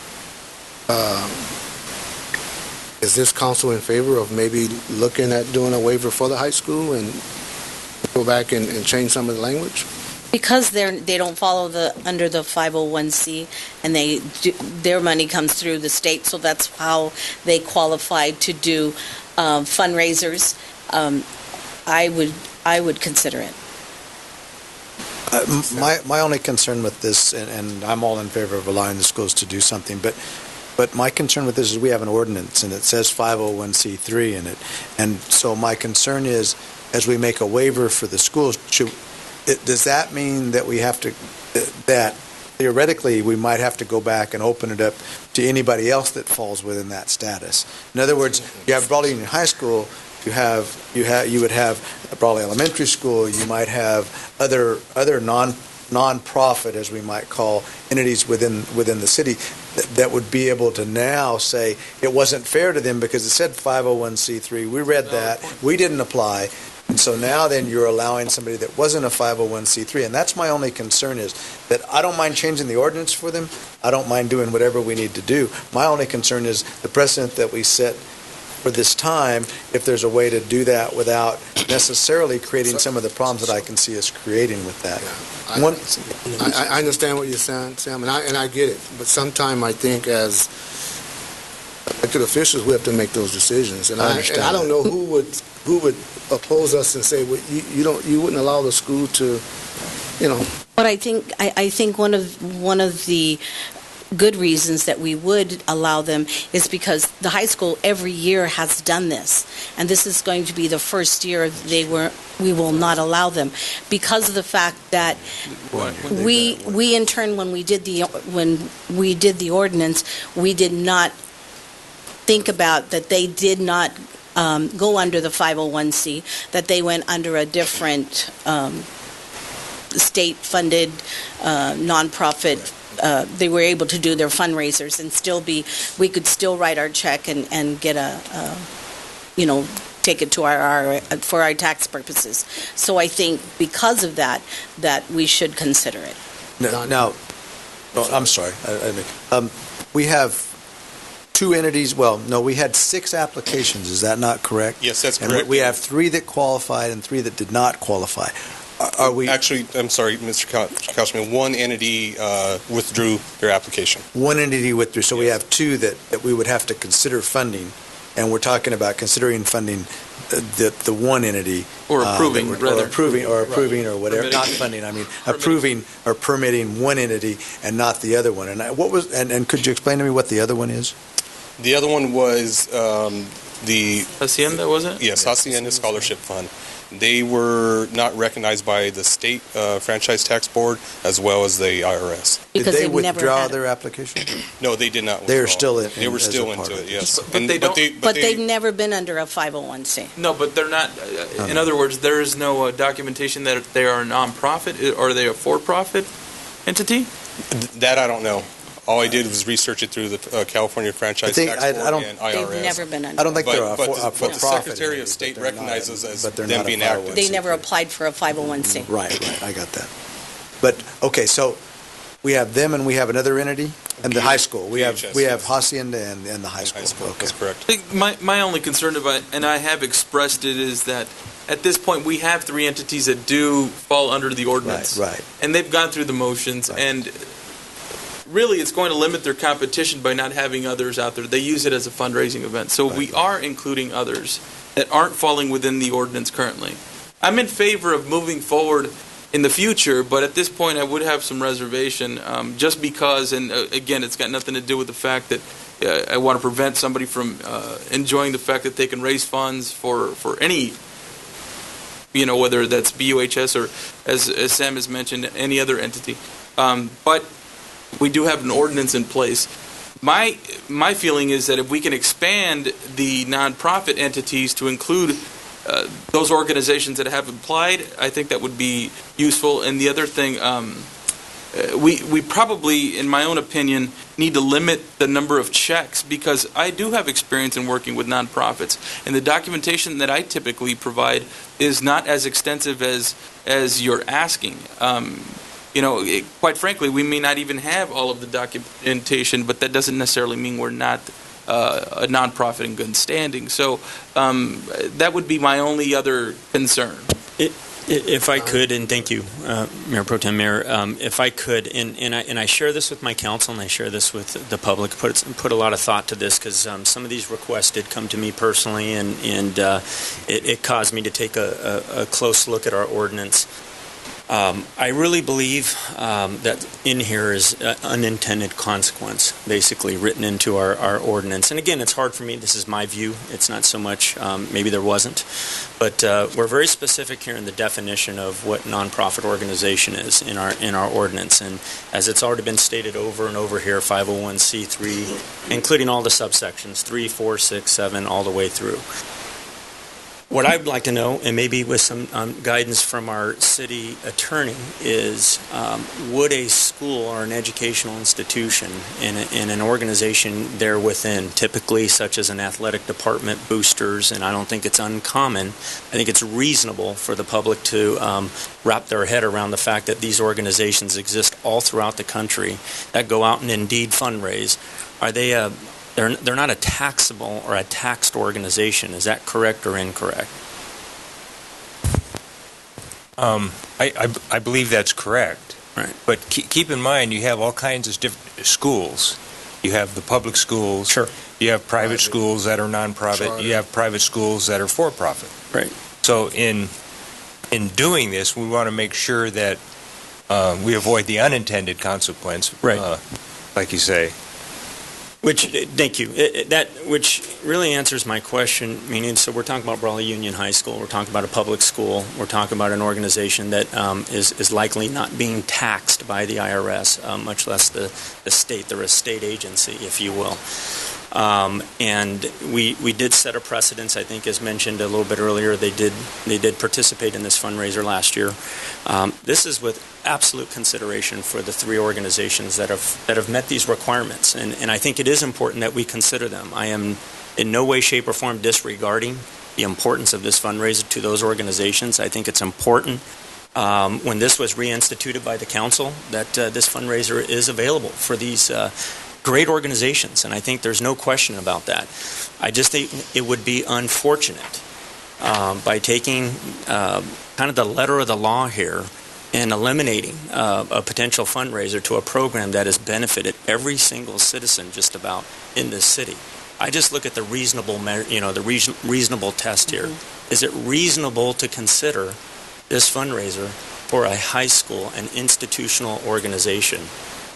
Is this council in favor of maybe looking at doing a waiver for the high school and go back and change some of the language? Because they don't follow under the 501c, and their money comes through the state, so that's how they qualify to do fundraisers. I would consider it. My only concern with this, and I'm all in favor of allowing the schools to do something, but But my concern with this is we have an ordinance, and it says 501c3 in it. And so my concern is, as we make a waiver for the schools, does that mean that we have to, that theoretically we might have to go back and open it up to anybody else that falls within that status? In other words, you have Brawley Union High School, you would have Brawley Elementary School, you might have other non-profit, as we might call, entities within the city that would be able to now say it wasn't fair to them because it said 501c3. We read that. We didn't apply. And so now then you're allowing somebody that wasn't a 501c3. And that's my only concern, is that I don't mind changing the ordinance for them. I don't mind doing whatever we need to do. My only concern is the precedent that we set for this time, if there's a way to do that without necessarily creating some of the problems that I can see us creating with that. I understand what you're saying, Sam, and I get it. But sometimes I think as elected officials, we have to make those decisions. And I don't know who would oppose us and say, well, you wouldn't allow the school to, But I think one of the good reasons that we would allow them is because the high school every year has done this, and this is going to be the first year we will not allow them because of the fact that we in turn when we did the ordinance, we did not think about that they did not go under the 501c, that they went under a different state-funded nonprofit. They were able to do their fundraisers and we could still write our check and get take it to for our tax purposes. So I think because of that we should consider it. Now, I'm sorry. We have two entities. Well, no, we had 6 applications. Is that not correct? Yes, that's correct. And we have 3 that qualified and 3 that did not qualify. Are we actually? I'm sorry, Mr. Councilman. One entity withdrew their application. One entity withdrew, so we have 2 that we would have to consider funding, and we're talking about considering funding the one entity or approving, or approving or whatever. Permitting. Not funding. I mean, approving or permitting one entity and not the other one. And and could you explain to me what the other one is? The other one was the Hacienda, was it? Yes, Hacienda Scholarship Fund. They were not recognized by the state franchise tax board as well as the IRS. Because did they withdraw their application? No, they did not. They're still in. They were still into it. Yes, but they've never been under a 501c. No, but they're not. In other words, there is no documentation that they are a nonprofit. Are they a for-profit entity? That I don't know. All I did was research it through the California Franchise Tax Board and IRS. They've never been under. I don't think they're a for-profit. But the Secretary of State recognizes as them being active. They never applied for a 501c. Right, I got that. But okay, so we have them and we have another entity and the high school. We have Hacienda and the high school. Okay. That's correct. I think my only concern about, and I have expressed it, is that at this point we have 3 entities that do fall under the ordinance. Right. And they've gone through the motions and. Really, it's going to limit their competition by not having others out there. They use it as a fundraising event. So we are including others that aren't falling within the ordinance currently. I'm in favor of moving forward in the future, but at this point I would have some reservation just because, and again, it's got nothing to do with the fact that I want to prevent somebody from enjoying the fact that they can raise funds for any, whether that's BUHS or, as Sam has mentioned, any other entity. But we do have an ordinance in place. My feeling is that if we can expand the nonprofit entities to include those organizations that have applied, I think that would be useful. And the other thing, we probably, in my own opinion, need to limit the number of checks because I do have experience in working with nonprofits, and the documentation that I typically provide is not as extensive as you're asking. Quite frankly, we may not even have all of the documentation, but that doesn't necessarily mean we're not a nonprofit in good standing. So that would be my only other concern. If I could, and thank you, Mayor Pro Tem Mayor, if I could, and I share this with my council, and I share this with the public, put a lot of thought to this, because some of these requests did come to me personally, and it caused me to take a close look at our ordinance. I really believe that in here is unintended consequence, basically written into our ordinance. And again, it's hard for me. This is my view. It's not so much, maybe there wasn't. But we're very specific here in the definition of what nonprofit organization is in our ordinance. And as it's already been stated over and over here, 501c3, including all the subsections, 3, 4, 6, 7, all the way through. What I'd like to know, and maybe with some guidance from our city attorney, is would a school or an educational institution in an organization there within, typically such as an athletic department, boosters, and I don't think it's uncommon, I think it's reasonable for the public to wrap their head around the fact that these organizations exist all throughout the country that go out and indeed fundraise. Are they They're not a taxable or a taxed organization. Is that correct or incorrect? I believe that's correct. Right. But keep in mind, you have all kinds of different schools. You have the public schools. Sure. You have private schools that are nonprofit. Charter. You have private schools that are for-profit. Right. So in doing this, we want to make sure that we avoid the unintended consequence. Right. Like you say. Thank you. Which really answers my question. Meaning, so we're talking about Brawley Union High School. We're talking about a public school. We're talking about an organization that is likely not being taxed by the IRS, much less the state. They're a state agency, if you will. And we did set a precedence. I think, as mentioned a little bit earlier, they did participate in this fundraiser last year. This is with absolute consideration for the three organizations that have met these requirements, and I think it is important that we consider them. I am in no way, shape, or form disregarding the importance of this fundraiser to those organizations. I think it's important when this was reinstituted by the council that this fundraiser is available for these great organizations, and I think there's no question about that. I just think it would be unfortunate by taking kind of the letter of the law here and eliminating a potential fundraiser to a program that has benefited every single citizen just about in this city. I just look at the reasonable test here. Mm-hmm. Is it reasonable to consider this fundraiser for a high school, an institutional organization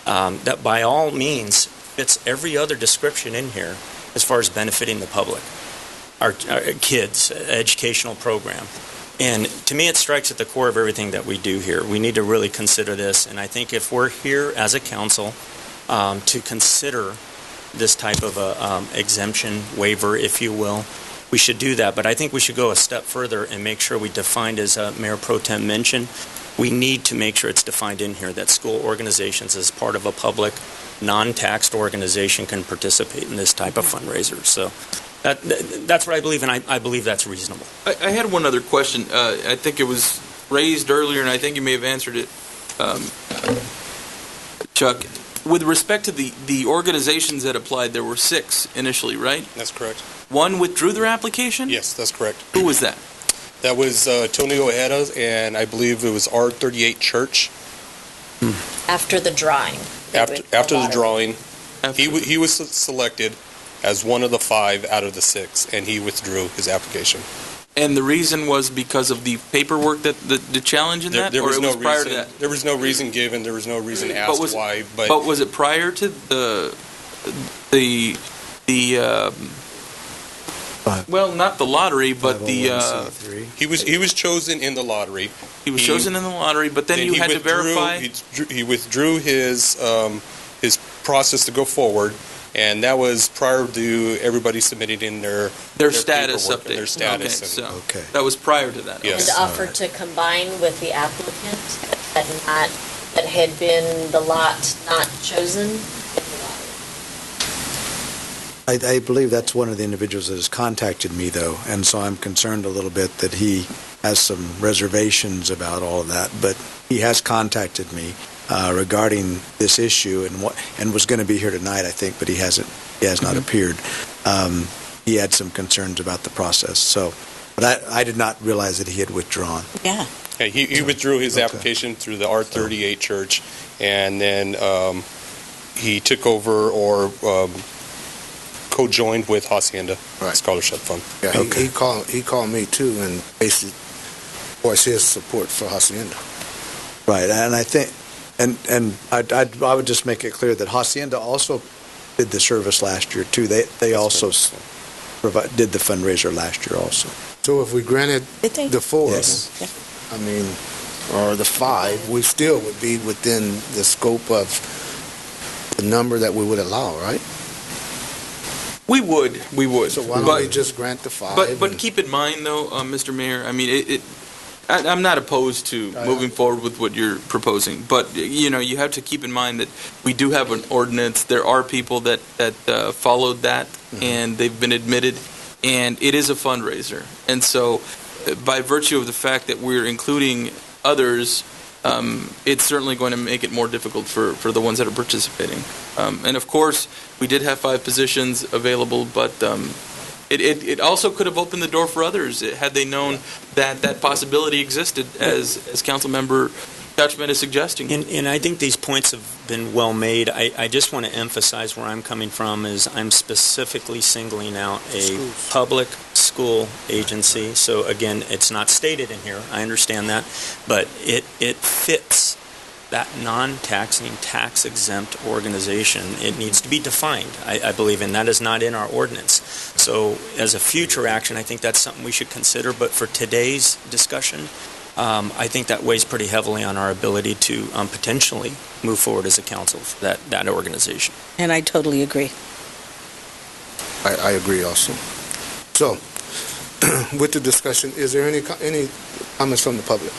that by all means fits every other description in here as far as benefiting the public, our kids, educational program? And to me, it strikes at the core of everything that we do here. We need to really consider this, and I think if we're here as a council to consider this type of a exemption waiver, if you will, we should do that. But I think we should go a step further and make sure we define, as Mayor Pro Tem mentioned, we need to make sure it's defined in here that school organizations as part of a public, non-taxed organization can participate in this type of fundraiser. So that's what I believe, and I believe that's reasonable. I had one other question. I think it was raised earlier, and I think you may have answered it, Chuck. With respect to the organizations that applied, there were 6 initially, right? That's correct. One withdrew their application? Yes, that's correct. Who was that? That was Tony Ojeda, and I believe it was R38 Church. After the drawing. After the drawing, he was selected as one of the 5 out of the 6, and he withdrew his application. And the reason was because of the paperwork that the challenge in that, there was or it no was prior reason, to that? There was no reason given. There was no reason asked why. But was it prior to the well, not the lottery, but the he was chosen in the lottery. He was chosen in the lottery, but then you had to verify. He withdrew his process to go forward. And that was prior to everybody submitting in their status update. Their status. Okay, that was prior to that. Yes. And offer to combine with the applicant that had been the lot not chosen. I believe that's one of the individuals that has contacted me, though, and so I'm concerned a little bit that he has some reservations about all of that. But he has contacted me regarding this issue and was going to be here tonight, I think, but he has not appeared. He had some concerns about the process. So, but I did not realize that he had withdrawn. Yeah. Yeah, he withdrew his application through the R38 Church, and then he took over or co-joined with Hacienda Scholarship Fund. Yeah, he called me too, and basically voiced his support for Hacienda. Right, and I think, and I would just make it clear that Hacienda also did the service last year too. They also did the fundraiser last year also. So if we granted the 4, Yes. I mean, or the 5, we still would be within the scope of the number that we would allow, right? We would. So why don't we just grant the 5? But keep in mind, though, Mr. Mayor, I mean, I'm not opposed to moving forward with what you're proposing, but you have to keep in mind that we do have an ordinance. There are people that followed that, and they've been admitted, and it is a fundraiser. And so, by virtue of the fact that we're including others, it's certainly going to make it more difficult for the ones that are participating. And of course, we did have 5 positions available, but it also could have opened the door for others had they known that possibility existed, as Councilmember Couchman is suggesting. And I think these points have been well made. I just want to emphasize where I'm coming from is I'm specifically singling out a public school agency. So again, it's not stated in here. I understand that, but it fits that non-taxing, tax-exempt organization. It needs to be defined, I believe, and that is not in our ordinance. So as a future action, I think that's something we should consider. But for today's discussion, I think that weighs pretty heavily on our ability to potentially move forward as a council for that organization. And I totally agree. I agree also. So, with the discussion, is there any comments from the public?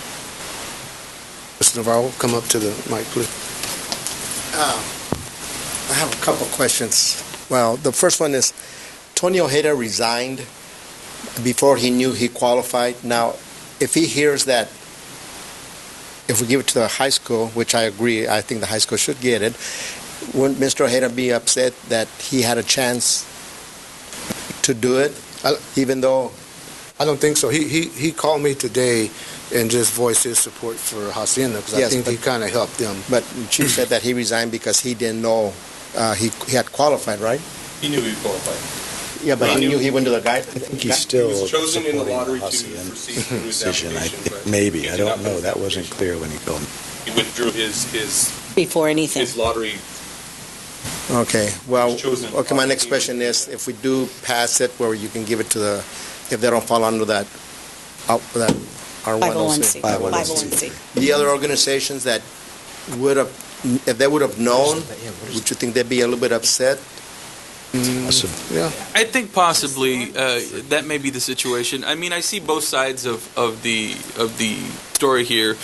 Mr. Navarro, come up to the mic, please. I have a couple questions. Well, the first one is, Tony Ojeda resigned before he knew he qualified. Now, if he hears that, if we give it to the high school, which I agree, I think the high school should get it, wouldn't Mr. Ojeda be upset that he had a chance to do it, even though... I don't think so. He called me today and just voiced his support for Hacienda, because I think he kind of helped them. But Chief said that he resigned because he didn't know he had qualified, right? He knew he qualified. Yeah, but he knew he went to the guy. I think he's still He was chosen in the supporting lottery to Hacienda proceed through his decision. application, but Maybe, he I did don't not know. That wasn't clear when he told me. He withdrew his Before anything. his lottery. Okay, well, Was chosen okay, my next question is, if we do pass it, where you can give it to the, if they don't fall under that R101C. 501C. The other organizations that would have, if they would have known, would you think they'd be a little bit upset? Yeah. I think possibly that may be the situation. I mean, I see both sides of the story here.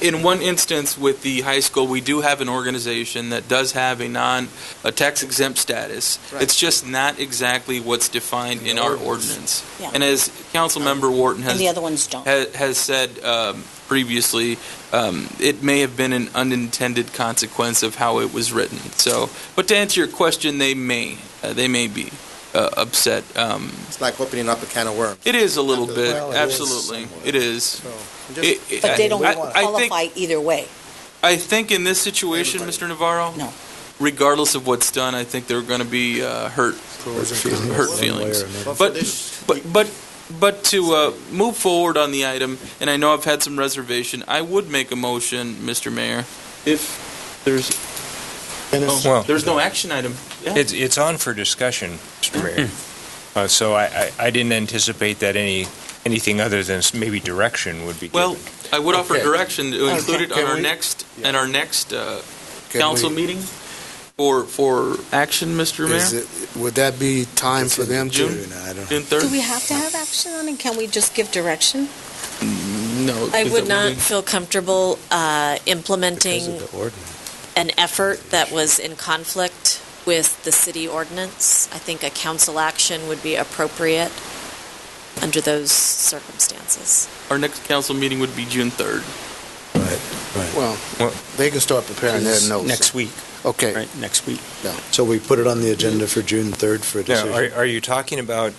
In one instance, with the high school, we do have an organization that does have a tax exempt status. Right. It's just not exactly what's defined in our ordinance. Yeah. And as Councilmember Wharton And the other ones don't. has said previously, it may have been an unintended consequence of how it was written. So, but to answer your question, they may be upset. It's like opening up a can of worms. It is a little bit, Well, it absolutely. is It is. But they don't I qualify think, either way. I think in this situation, Mr. Navarro, No. regardless of what's done, I think there are going to be hurt feelings. But to move forward on the item, and I know I've had some reservation, I would make a motion, Mr. Mayor, if there's there's no action item. Yeah. It's on for discussion, Mr. Mayor. So I didn't anticipate that anything other than maybe direction would be given. Well, I would offer direction to include it on our we- next Can council we- meeting for action, Mr. Mayor. Would that be time for them June? to... June 3rd? Do we have to have action on it? Can we just give direction? No. I would that not be- feel comfortable implementing an effort that was in conflict with the city ordinance. I think a council action would be appropriate under those circumstances. Our next council meeting would be June 3rd. Right. Well, they can start preparing their notes. Next week. Okay. Right, next week. So we put it on the agenda for June 3rd for a decision. Now, are you talking about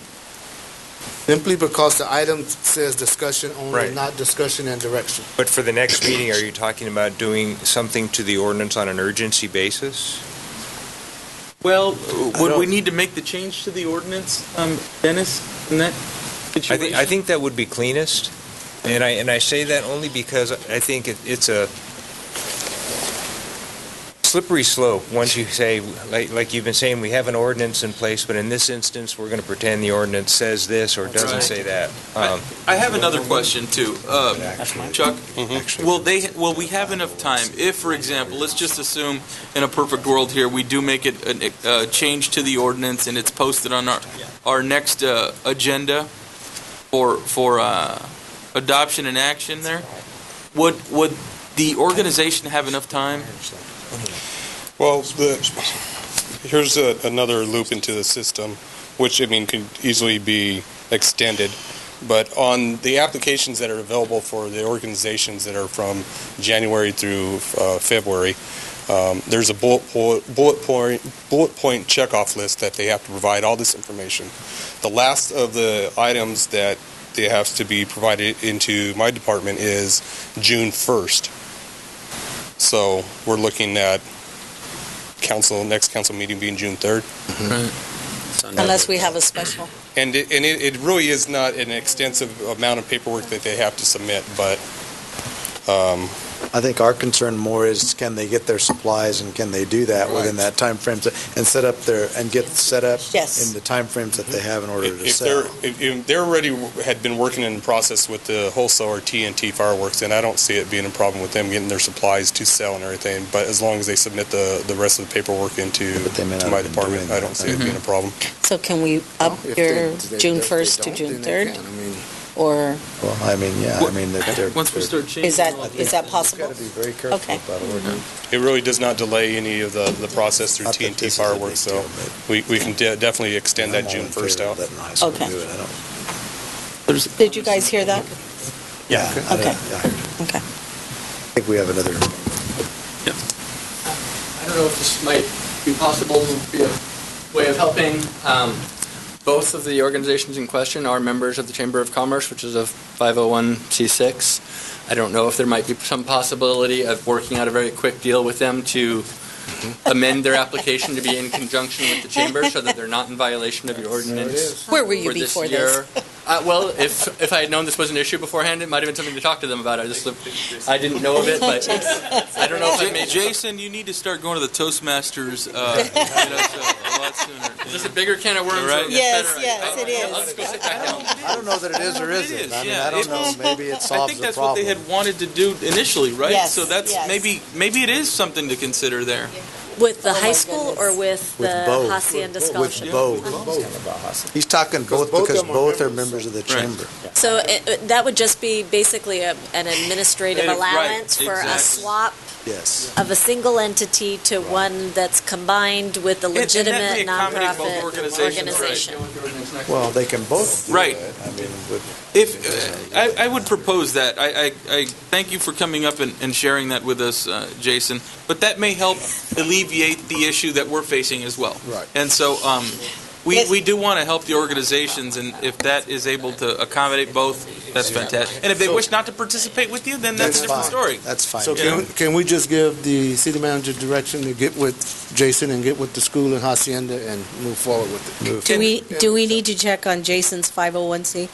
Simply because the item says discussion only, Right. not discussion and direction. But for the next meeting, are you talking about doing something to the ordinance on an urgency basis? Well, would we need to make the change to the ordinance, Dennis, in that situation? I think that would be cleanest, and I say that only because I think it's a slippery slope. Once you say, like you've been saying, we have an ordinance in place, but in this instance, we're going to pretend the ordinance says this or doesn't Right. say that. I have another question too, Chuck. Will we have enough time? If, for example, let's just assume in a perfect world here, we do make it a change to the ordinance and it's posted on our next agenda for adoption and action. There, would the organization have enough time? Well, here's another loop into the system, which, I mean, could easily be extended. But on the applications that are available for the organizations that are from January through February, there's a bullet point checkoff list that they have to provide all this information. The last of the items that they have to be provided into my department is June 1st. So we're looking at next council meeting being June 3rd. Mm-hmm. Unless we have a special. And it really is not an extensive amount of paperwork that they have to submit, but I think our concern more is can they get their supplies and can they do that within that time frame and set up get set up in the time frames that they have in order to sell. If they already had been working in the process with the wholesaler TNT Fireworks, and I don't see it being a problem with them getting their supplies to sell and everything, but as long as they submit the rest of the paperwork into my department, I don't see it being a problem. So can we up your June 1st to June 3rd? Or well, I mean, yeah, I mean, once we start changing, is that possible? Got to be very careful about ordering. It really does not delay any of the process through TNT Fireworks, so we can definitely extend that June 1st out. Okay. Did you guys hear that? Yeah. Okay. Okay. I think we have another. I don't know if this might be possible to be a way of helping. Both of the organizations in question are members of the Chamber of Commerce, which is a 501c6. I don't know if there might be some possibility of working out a very quick deal with them to amend their application to be in conjunction with the Chamber so that they're not in violation of your ordinance. Where were you before this? Well, if I had known this was an issue beforehand, it might have been something to talk to them about. I didn't know of it, but I don't know if I made Jason, you need to start going to the Toastmasters a lot sooner. Is this a bigger can of worms? Right? Yes, it is. I don't know that it is or isn't. I mean, I don't know. Maybe it solves the problem. I think that's what they had wanted to do initially, right? Yes, so that's maybe it is something to consider there. With the high school or with the both. Hacienda Scholarship? With both. He's talking both because both are members of the chamber. So that would just be basically an administrative allowance for a swap of a single entity to one that's combined with a legitimate nonprofit organization. Well, they can both do Right. it. I mean, If I would propose that. I thank you for coming up and sharing that with us, Jason. But that may help alleviate the issue that we're facing as well. Right. And so we do want to help the organizations, and if that is able to accommodate both, that's fantastic. And if they wish not to participate with you, then that's a different story. That's fine. So can we just give the city manager direction to get with Jason and get with the school and Hacienda and move forward with it? Do we need to check on Jason's 501c?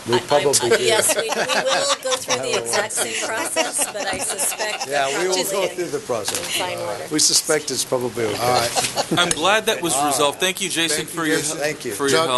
We probably do. Yes, we will go through the exact same process, but I suspect we will go through the process. We suspect it's probably okay. All right. I'm glad that was resolved. Thank you, Jason, for your help.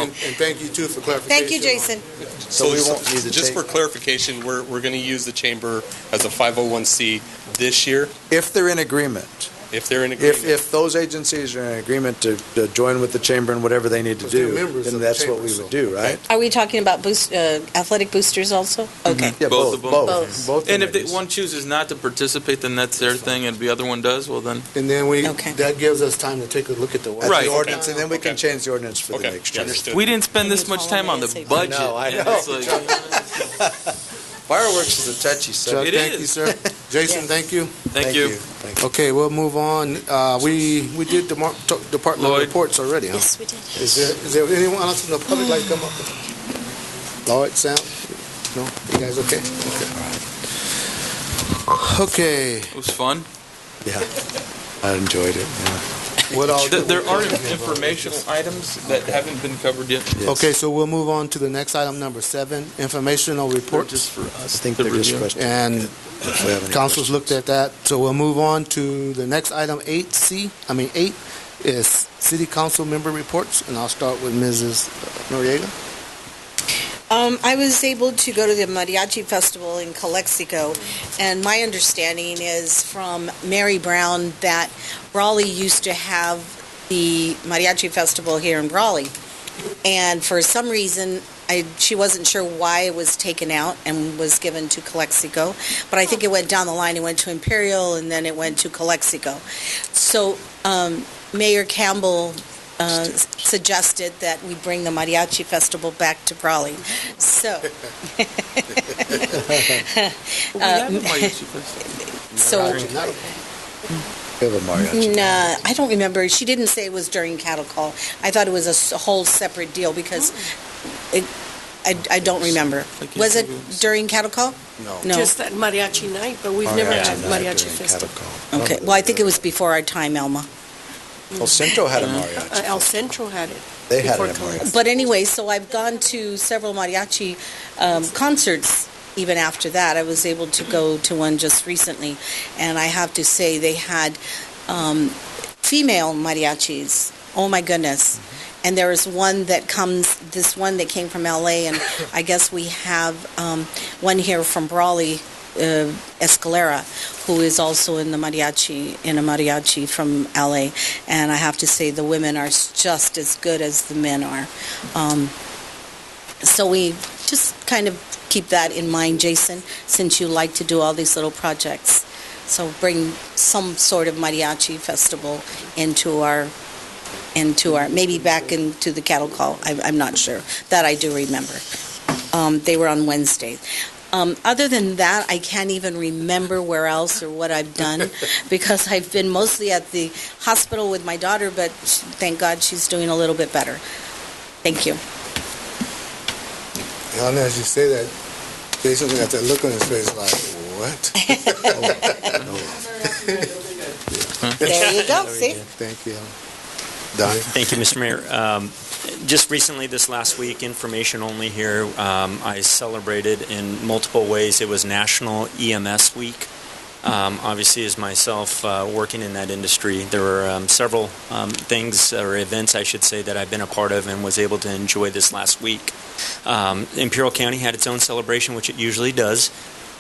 And thank you, too, for clarification. Thank you, Jason. So we won't need to just for clarification, we're going to use the chamber as a 501c this year. If they're in agreement. If they're in agreement. If those agencies are in agreement to join with the chamber and whatever they need to do, then that's what we would do, right? Are we talking about athletic boosters also? Okay. Yeah, Both. Both And if one chooses not to participate, then that's their thing, and the other one does, well then. And then that gives us time to take a look at the ordinance, and then we can change the ordinance for the next year. We didn't spend this much time on the budget. I know. Fireworks is a touchy subject. Thank you, sir. Jason, thank you. Thank you. Okay, we'll move on. We did department reports already, huh? Yes, we did. Is there anyone else in the public like to come up? Lloyd, Sam? No? You guys okay? Okay. It was fun. Yeah, I enjoyed it. Yeah. What all? There are informational items that haven't been covered yet. Okay, so we'll move on to the next item, number 7, informational reports. Just for us. I think they're just questions. And If we have any council's questions. looked at that. So we'll move on to the next item, 8 is city council member reports, and I'll start with Mrs. Noriega. I was able to go to the Mariachi Festival in Calexico, and my understanding is from Mary Brown that Brawley used to have the Mariachi Festival here in Brawley. And for some reason, she wasn't sure why it was taken out and was given to Calexico. But I think it went down the line. It went to Imperial, and then it went to Calexico. So Mayor Campbell suggested that we bring the Mariachi Festival back to Brawley. So, I don't remember. She didn't say it was during cattle call. I thought it was a whole separate deal because I don't remember. Was it during cattle call? No. Just that mariachi night, but we've never had mariachi festival. Okay. Well, I think it was before our time, Elma. El Centro had a mariachi. El Centro had it. They had before a mariachi. But anyway, so I've gone to several mariachi concerts. Even after that, I was able to go to one just recently, and I have to say they had female mariachis. Oh my goodness! And there is one that came from LA, and I guess we have one here from Brawley, Escalera, who is also in a mariachi from LA. And I have to say the women are just as good as the men are. So we just kind of keep that in mind, Jason, since you like to do all these little projects. So bring some sort of mariachi festival into our maybe back into the cattle call. I'm not sure. That I do remember. They were on Wednesday. Other than that, I can't even remember where else or what I've done because I've been mostly at the hospital with my daughter, but thank God she's doing a little bit better. Thank you. And as you say that, Jason got that look on his face like, what? There you go. See? Thank you. Donnie? Thank you, Mr. Mayor. Just recently, this last week, information only here, I celebrated in multiple ways. It was National EMS Week. Obviously, as myself working in that industry, there were several things or events, I should say, that I've been a part of and was able to enjoy this last week. Imperial County had its own celebration, which it usually does,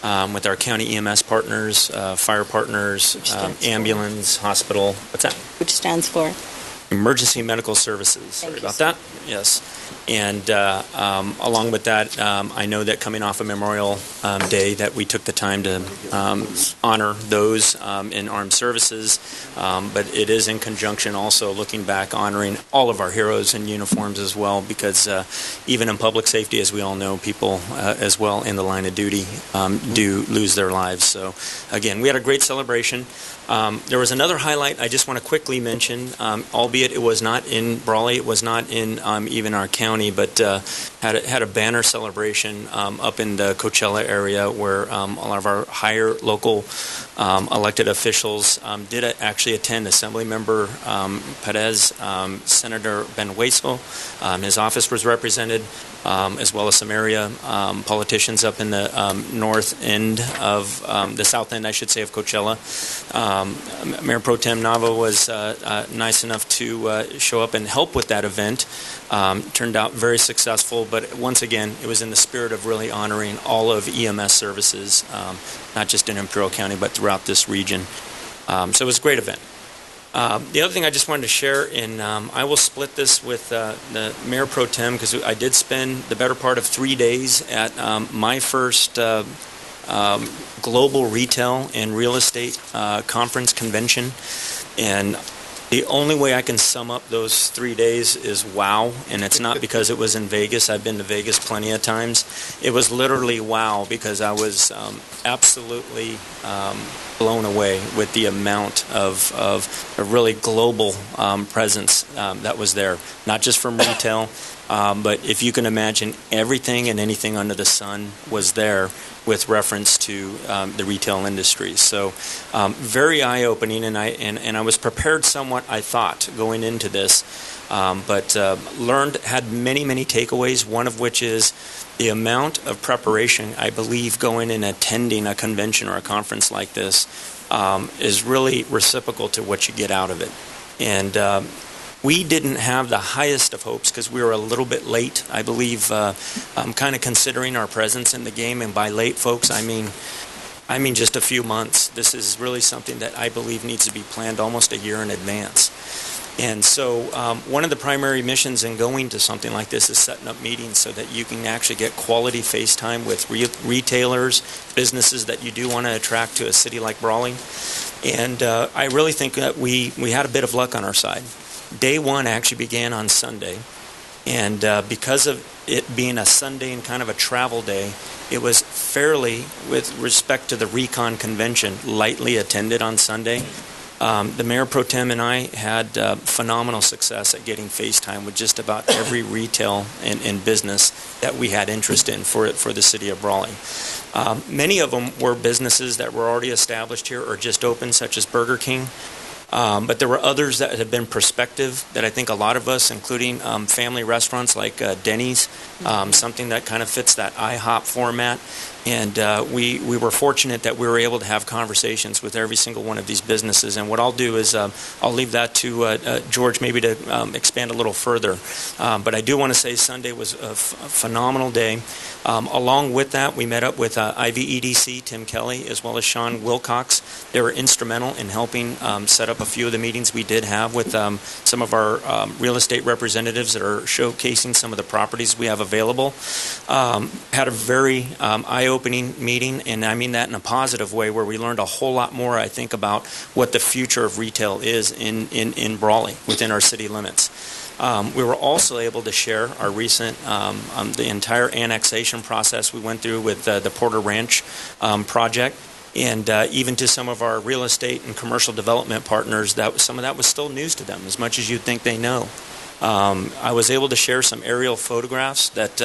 with our county EMS partners, fire partners, ambulance, hospital. What's that? Which stands for? Emergency Medical Services. Sorry about that. Yes. And along with that, I know that coming off of Memorial Day that we took the time to honor those in armed services, but it is in conjunction also looking back honoring all of our heroes in uniforms as well, because even in public safety, as we all know, people as well in the line of duty do lose their lives. So again, we had a great celebration. There was another highlight I just want to quickly mention, albeit it was not in Brawley, it was not in even our county, but had a banner celebration up in the Coachella area where a lot of our higher local elected officials did actually attend. Assemblymember Perez, Senator Benueso, his office was represented, as well as some area politicians up in the north end of the south end, I should say, of Coachella. Mayor Pro Tem Nava was nice enough to show up and help with that event. Turned out very successful, but once again, it was in the spirit of really honoring all of EMS services, not just in Imperial County, but throughout this region. So it was a great event. The other thing I just wanted to share, and I will split this with the Mayor Pro Tem, because I did spend the better part of 3 days at my first global retail and real estate conference convention, and the only way I can sum up those 3 days is wow, and it's not because it was in Vegas. I've been to Vegas plenty of times. It was literally wow, because I was absolutely blown away with the amount of a really global presence that was there, not just from retail, but if you can imagine, everything and anything under the sun was there. with reference to the retail industry. So very eye-opening, and I was prepared somewhat, I thought, going into this, but had many takeaways, one of which is the amount of preparation, I believe, going and attending a convention or a conference like this is really reciprocal to what you get out of it. And we didn't have the highest of hopes because we were a little bit late. I believe I'm kind of considering our presence in the game, and by late, folks, I mean just a few months. This is really something that I believe needs to be planned almost a year in advance. And so one of the primary missions in going to something like this is setting up meetings so that you can actually get quality face time with retailers, businesses that you do want to attract to a city like Brawley. And I really think that we had a bit of luck on our side. Day one actually began on Sunday. And because of it being a Sunday and kind of a travel day, it was fairly, with respect to the Recon Convention, lightly attended on Sunday. The Mayor Pro Tem and I had phenomenal success at getting face time with just about every retail and business that we had interest in for the city of Brawley. Many of them were businesses that were already established here or just opened, such as Burger King. But there were others that have been prospective that I think a lot of us, including family restaurants like Denny's, something that kind of fits that IHOP format. And we were fortunate that we were able to have conversations with every single one of these businesses. And what I'll do is I'll leave that to George maybe to expand a little further. But I do want to say Sunday was a phenomenal day. Along with that, we met up with IVEDC, Tim Kelly, as well as Sean Wilcox. They were instrumental in helping set up a few of the meetings we did have with some of our real estate representatives that are showcasing some of the properties we have available. Had a very eye-opening meeting, and I mean that in a positive way, where we learned a whole lot more, I think, about what the future of retail is in Brawley, within our city limits. We were also able to share our recent, the entire annexation process we went through with the Porter Ranch project, and even to some of our real estate and commercial development partners, that some of that was still news to them, as much as you'd think they know. I was able to share some aerial photographs that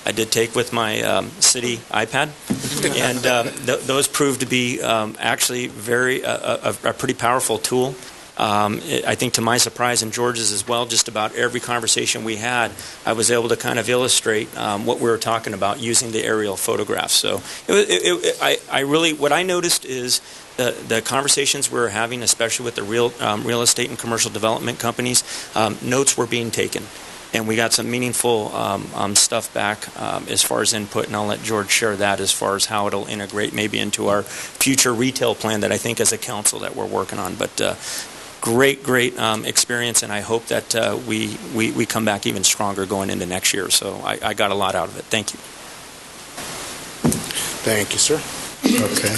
I did take with my city iPad, and those proved to be actually a pretty powerful tool. I think to my surprise, and George's as well, just about every conversation we had, I was able to kind of illustrate what we were talking about using the aerial photographs. So what I noticed is the conversations we were having, especially with the real estate and commercial development companies, notes were being taken. And we got some meaningful stuff back as far as input, and I'll let George share that as far as how it'll integrate maybe into our future retail plan that I think as a council that we're working on. But great experience, and I hope that we come back even stronger going into next year. So I got a lot out of it. Thank you. Thank you, sir. Okay.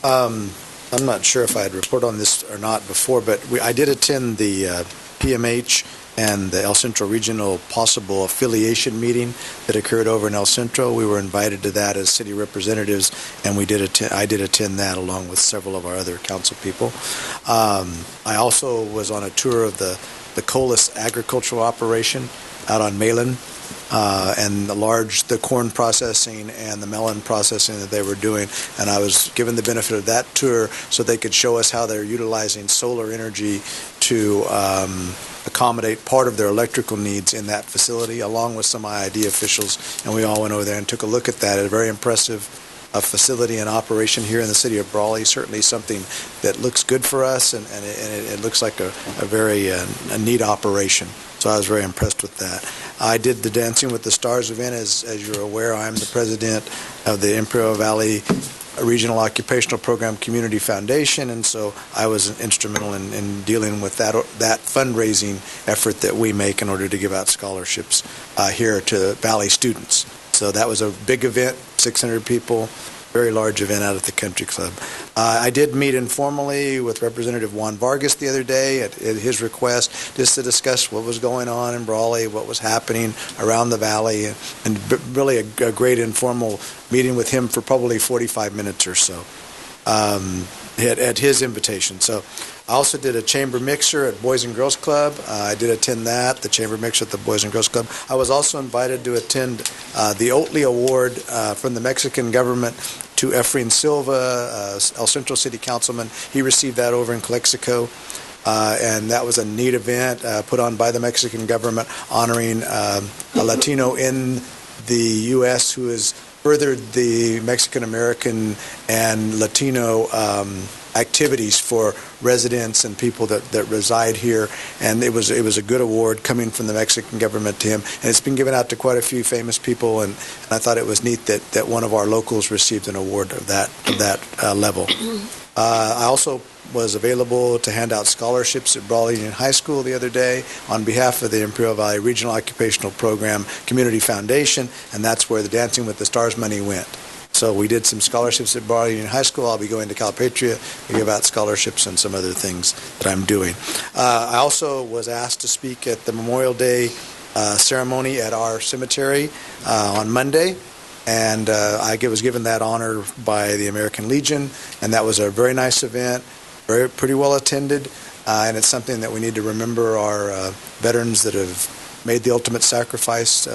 I'm not sure if I had reported on this or not before, but I did attend the PMH and the El Centro Regional possible affiliation meeting that occurred over in El Centro. We were invited to that as city representatives, and I did attend that along with several of our other council people. I also was on a tour of the Colas agricultural operation out on Malin, and the corn processing and the melon processing that they were doing, and I was given the benefit of that tour so they could show us how they're utilizing solar energy to accommodate part of their electrical needs in that facility, along with some IID officials, and we all went over there and took a look at that. A very impressive facility and operation here in the city of Brawley, certainly something that looks good for us, and it looks like a very neat operation. So I was very impressed with that. I did the Dancing with the Stars event. As you're aware, I'm the president of the Imperial Valley Regional Occupational Program Community Foundation, and so I was instrumental in dealing with that fundraising effort that we make in order to give out scholarships here to Valley students. So that was a big event, 600 people, very large event out at the Country Club. I did meet informally with Representative Juan Vargas the other day at his request, just to discuss what was going on in Brawley, what was happening around the valley, and really a great informal meeting with him for probably 45 minutes or so at his invitation. So I also did a chamber mixer at Boys and Girls Club. I did attend that, the chamber mixer at the Boys and Girls Club. I was also invited to attend the Oatley Award from the Mexican government to Efrain Silva, El Centro City Councilman. He received that over in Calexico. And that was a neat event put on by the Mexican government honoring a Latino in the U.S. who has furthered the Mexican-American and Latino activities for residents and people that reside here. And it was a good award coming from the Mexican government to him. And it's been given out to quite a few famous people, and I thought it was neat that one of our locals received an award of that level. I also was available to hand out scholarships at Brawley Union High School the other day on behalf of the Imperial Valley Regional Occupational Program Community Foundation, and that's where the Dancing with the Stars money went. So we did some scholarships at Brawley Union High School. I'll be going to Calpatria to give out scholarships and some other things that I'm doing. I also was asked to speak at the Memorial Day ceremony at our cemetery on Monday. And I was given that honor by the American Legion, and that was a very nice event, pretty well attended, and it's something that we need to remember our veterans that have made the ultimate sacrifice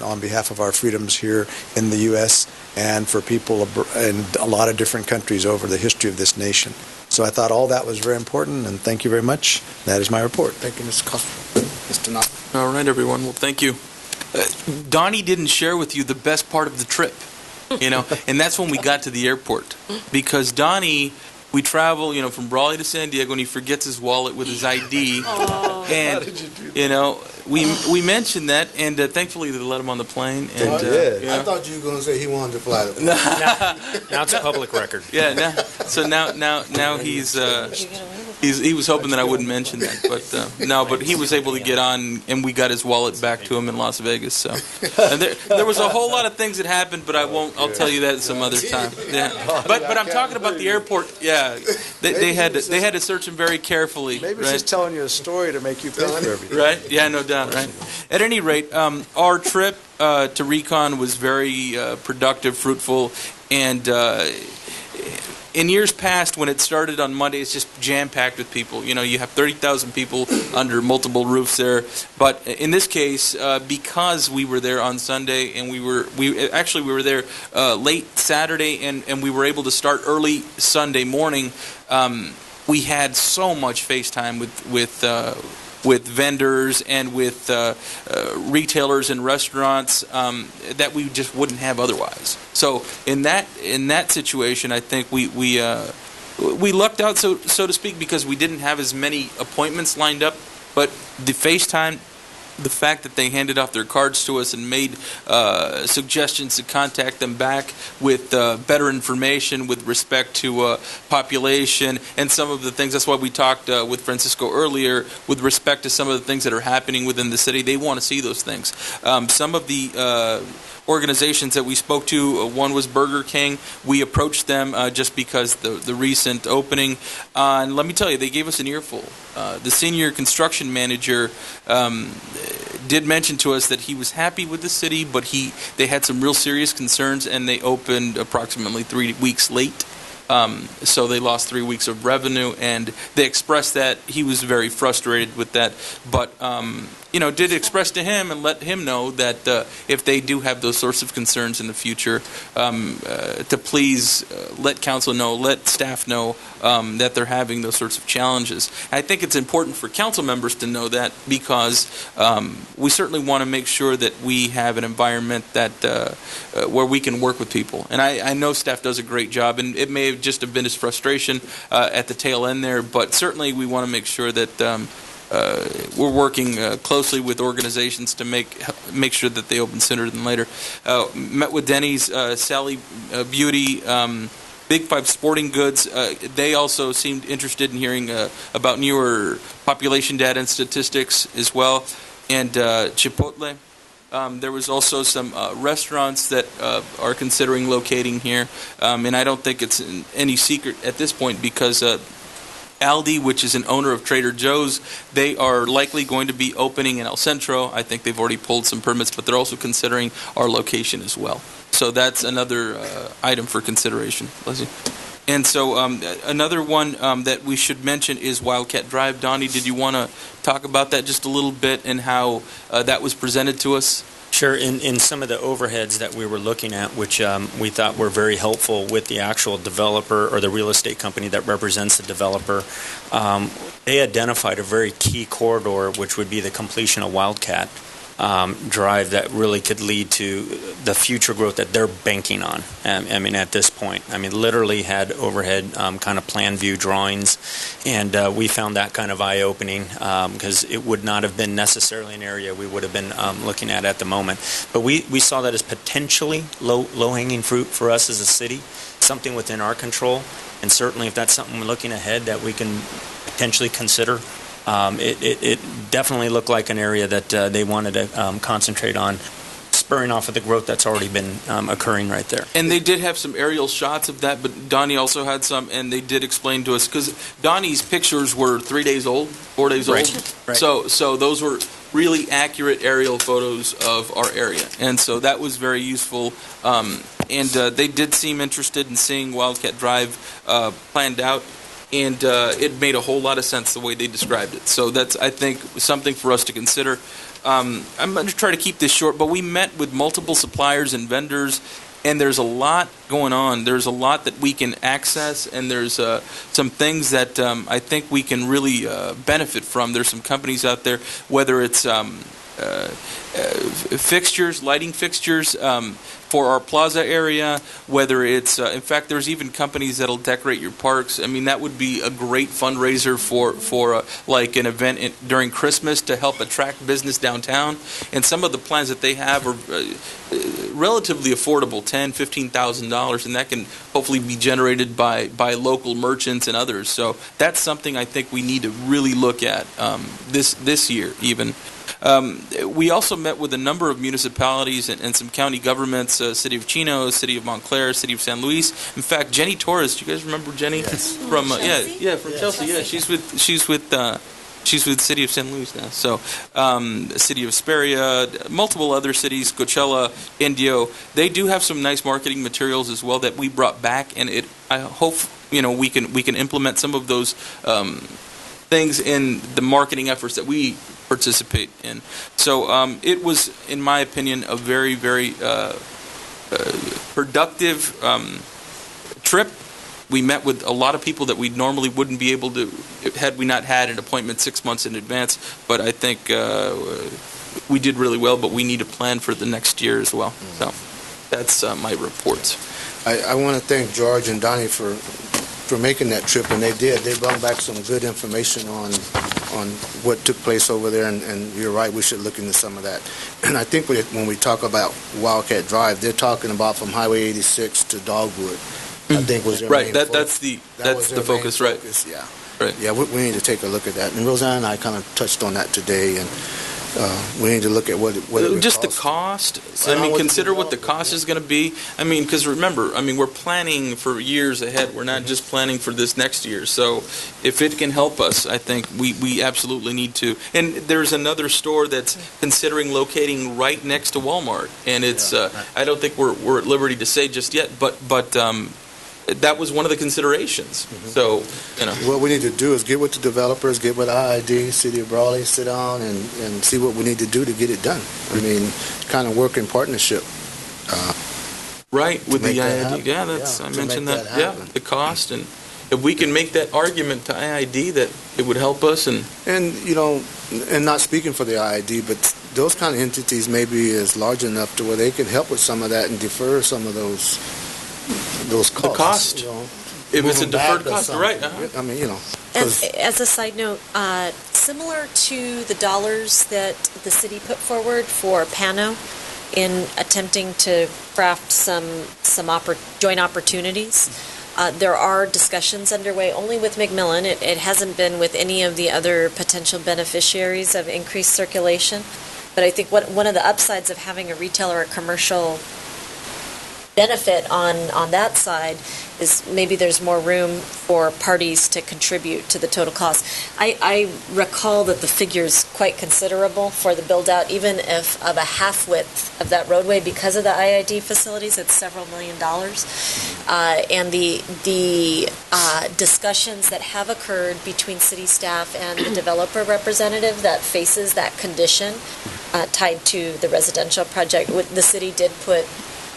on behalf of our freedoms here in the U.S. and for people in a lot of different countries over the history of this nation. So I thought all that was very important, and thank you very much. That is my report. Thank you, Mr. Coughlin. Mr. Knott. All right, everyone. Well, thank you. Donnie didn't share with you the best part of the trip, and that's when we got to the airport. Because Donnie, we travel, from Brawley to San Diego, and he forgets his wallet with his ID. And, we mentioned that, and thankfully they let him on the plane. And, I thought you were going to say he wanted to fly the plane. Now it's a public record. Yeah, so now he's... He was hoping that I wouldn't mention that, but he was able to get on, and we got his wallet back to him in Las Vegas. So, and there was a whole lot of things that happened, but I'll tell you that some other time. Yeah, but I'm talking about the airport. Yeah, they had to search him very carefully. Maybe it's just telling you a story to make you pay for everything. Right? Yeah, no doubt. Right. At any rate, our trip to Recon was very productive, fruitful, and. In years past, when it started on Monday, it's just jam-packed with people. You have 30,000 people under multiple roofs there. But in this case, because we were there on Sunday, and we were there late Saturday, and we were able to start early Sunday morning, we had so much face time with vendors and with retailers and restaurants that we just wouldn't have otherwise. So in that situation, I think we lucked out, so to speak, because we didn't have as many appointments lined up. But the FaceTime, the fact that they handed off their cards to us and made suggestions to contact them back with better information with respect to population and some of the things. That's why we talked with Francisco earlier with respect to some of the things that are happening within the city. They want to see those things. Some of the organizations that we spoke to, one was Burger King. We approached them just because the recent opening. And let me tell you, they gave us an earful. The senior construction manager did mention to us that he was happy with the city, but they had some real serious concerns, and they opened approximately 3 weeks late. So they lost 3 weeks of revenue, and they expressed that he was very frustrated with that. But did express to him and let him know that if they do have those sorts of concerns in the future, to please let council know, let staff know that they're having those sorts of challenges. I think it's important for council members to know that because we certainly want to make sure that we have an environment that where we can work with people. And I know staff does a great job, and it may have just have been his frustration at the tail end there, but certainly we want to make sure that we're working closely with organizations to make sure that they open sooner than later. Met with Denny's, Sally Beauty, Big Five Sporting Goods. They also seemed interested in hearing about newer population data and statistics as well. And Chipotle. There was also some restaurants that are considering locating here. And I don't think it's any secret at this point because Aldi, which is an owner of Trader Joe's, they are likely going to be opening in El Centro. I think they've already pulled some permits, but they're also considering our location as well. So that's another item for consideration. Leslie? And so another one that we should mention is Wildcat Drive. Donnie, did you want to talk about that just a little bit and how that was presented to us? Sure. In some of the overheads that we were looking at, which we thought were very helpful with the actual developer or the real estate company that represents the developer, they identified a very key corridor, which would be the completion of Wildcat Drive, that really could lead to the future growth that they're banking on. I mean, at this point, I mean, literally had overhead kind of plan view drawings, and we found that kind of eye-opening because it would not have been necessarily an area we would have been looking at the moment. But we saw that as potentially low-hanging fruit for us as a city, something within our control, and certainly if that's something we're looking ahead that we can potentially consider. It definitely looked like an area that they wanted to concentrate on, spurring off of the growth that's already been occurring right there. And they did have some aerial shots of that, but Donnie also had some, and they did explain to us, because Donnie's pictures were 3 days old, 4 days old. Right. So those were really accurate aerial photos of our area, and so that was very useful. And they did seem interested in seeing Wildcat Drive planned out. And it made a whole lot of sense the way they described it. So that's, I think, something for us to consider. I'm going to try to keep this short, but we met with multiple suppliers and vendors, and there's a lot going on. There's a lot that we can access, and there's some things that I think we can really benefit from. There's some companies out there, whether it's fixtures, lighting fixtures, for our plaza area, whether it's, in fact, there's even companies that'll decorate your parks. I mean, that would be a great fundraiser for like an event during Christmas to help attract business downtown. And some of the plans that they have are relatively affordable, $10,000, $15,000, and that can hopefully be generated by local merchants and others. So that's something I think we need to really look at this year even. We also met with a number of municipalities and some county governments, City of Chino, City of Montclair, City of San Luis. In fact, Jenny Torres, do you guys remember Jenny? Yes. From from Chelsea. Yeah, she's with City of San Luis now. So, City of Hesperia, multiple other cities, Coachella, Indio. They do have some nice marketing materials as well that we brought back, and I hope we can implement some of those things in the marketing efforts that we participate in. So it was, in my opinion, a very, very productive trip. We met with a lot of people that we normally wouldn't be able to had we not had an appointment 6 months in advance. But I think we did really well, but we need to plan for the next year as well. So that's my reports. I want to thank George and Donnie for making that trip, and they did. They brought back some good information on what took place over there, and you're right, we should look into some of that. And I think when we talk about Wildcat Drive, they're talking about from Highway 86 to Dogwood. I think was their right. main That's the focus, right? Yeah. Right. Yeah, we need to take a look at that. And Roseanne and I kind of touched on that today, and we need to look at what it would just cost. the cost. I mean, consider what the cost is going to be. I mean, because remember, we're planning for years ahead. We're not just planning for this next year. So if it can help us, I think we absolutely need to. And there's another store that's considering locating right next to Walmart, and it's I don't think we're at liberty to say just yet, but that was one of the considerations. So, what we need to do is get with the developers, get with IID, City of Brawley, sit down and see what we need to do to get it done. I mean, kind of work in partnership. Right, with the IID. Yeah, I mentioned that. Yeah, the cost, and if we can make that argument to IID that it would help us, and not speaking for the IID, but those kind of entities maybe is large enough to where they can help with some of that and defer some of those costs. The cost. If it's a deferred cost, right? I mean, As a side note, similar to the dollars that the city put forward for Pano in attempting to craft some joint opportunities, there are discussions underway only with McMillan. It hasn't been with any of the other potential beneficiaries of increased circulation. But I think one of the upsides of having a retail or a commercial benefit on that side is maybe there's more room for parties to contribute to the total cost. I recall that the figure is quite considerable for the build-out, even if of a half width of that roadway, because of the IID facilities, it's several $1 million. And the discussions that have occurred between city staff and the developer representative that faces that condition tied to the residential project. The city did put,